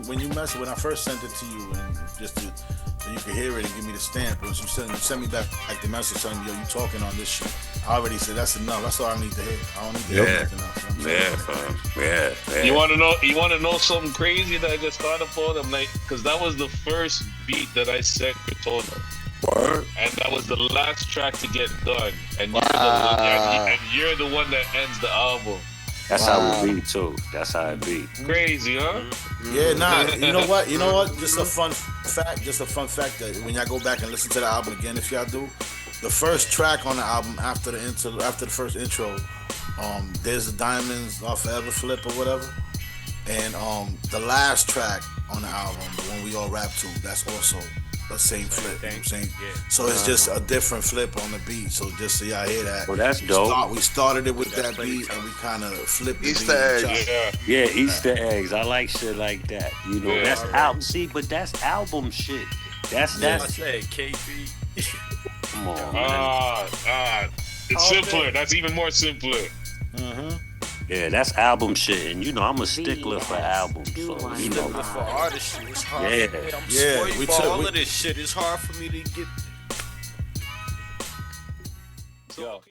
Speaker 5: when I first sent it to you, and just to, so you could hear it and give me the stamp, once you send me back like the message telling me, yo, you talking on this shit. I already said that's enough. That's all I need to hear. I don't need to hear nothing else.
Speaker 23: Yeah.
Speaker 3: You want to know something crazy that I just thought about? I'm like, because that was the first beat that I sent Crotona.
Speaker 23: Word.
Speaker 3: And that was the last track to get done. And you're the one that ends the album.
Speaker 23: That's how it be too. That's how it be.
Speaker 3: Crazy, huh?
Speaker 5: Yeah, nah. You know what? Just a fun fact that when y'all go back and listen to the album again, if y'all do, the first track on the album after the first intro, there's the Diamonds off Forever Flip or whatever, and the last track on the album, the one we all rap to, that's also the same flip. You know what I'm saying? Yeah. So it's just a different flip on the beat. So just so y'all hear that.
Speaker 23: Well, that's dope.
Speaker 5: We started it with that beat and we kind of flipped the
Speaker 15: Easter eggs.
Speaker 23: Yeah, Easter eggs. I like shit like that. That's album. See, but that's album shit. That's
Speaker 12: I said KB.
Speaker 23: Come on.
Speaker 3: It's simpler. That's even more simpler.
Speaker 12: Yeah, that's album shit, and I'm a stickler for albums. So
Speaker 4: Stickler for artist shit. It's hard.
Speaker 12: Yeah,
Speaker 4: For me. I'm spoiled for all of this shit. It's hard for me to get.
Speaker 12: Yo.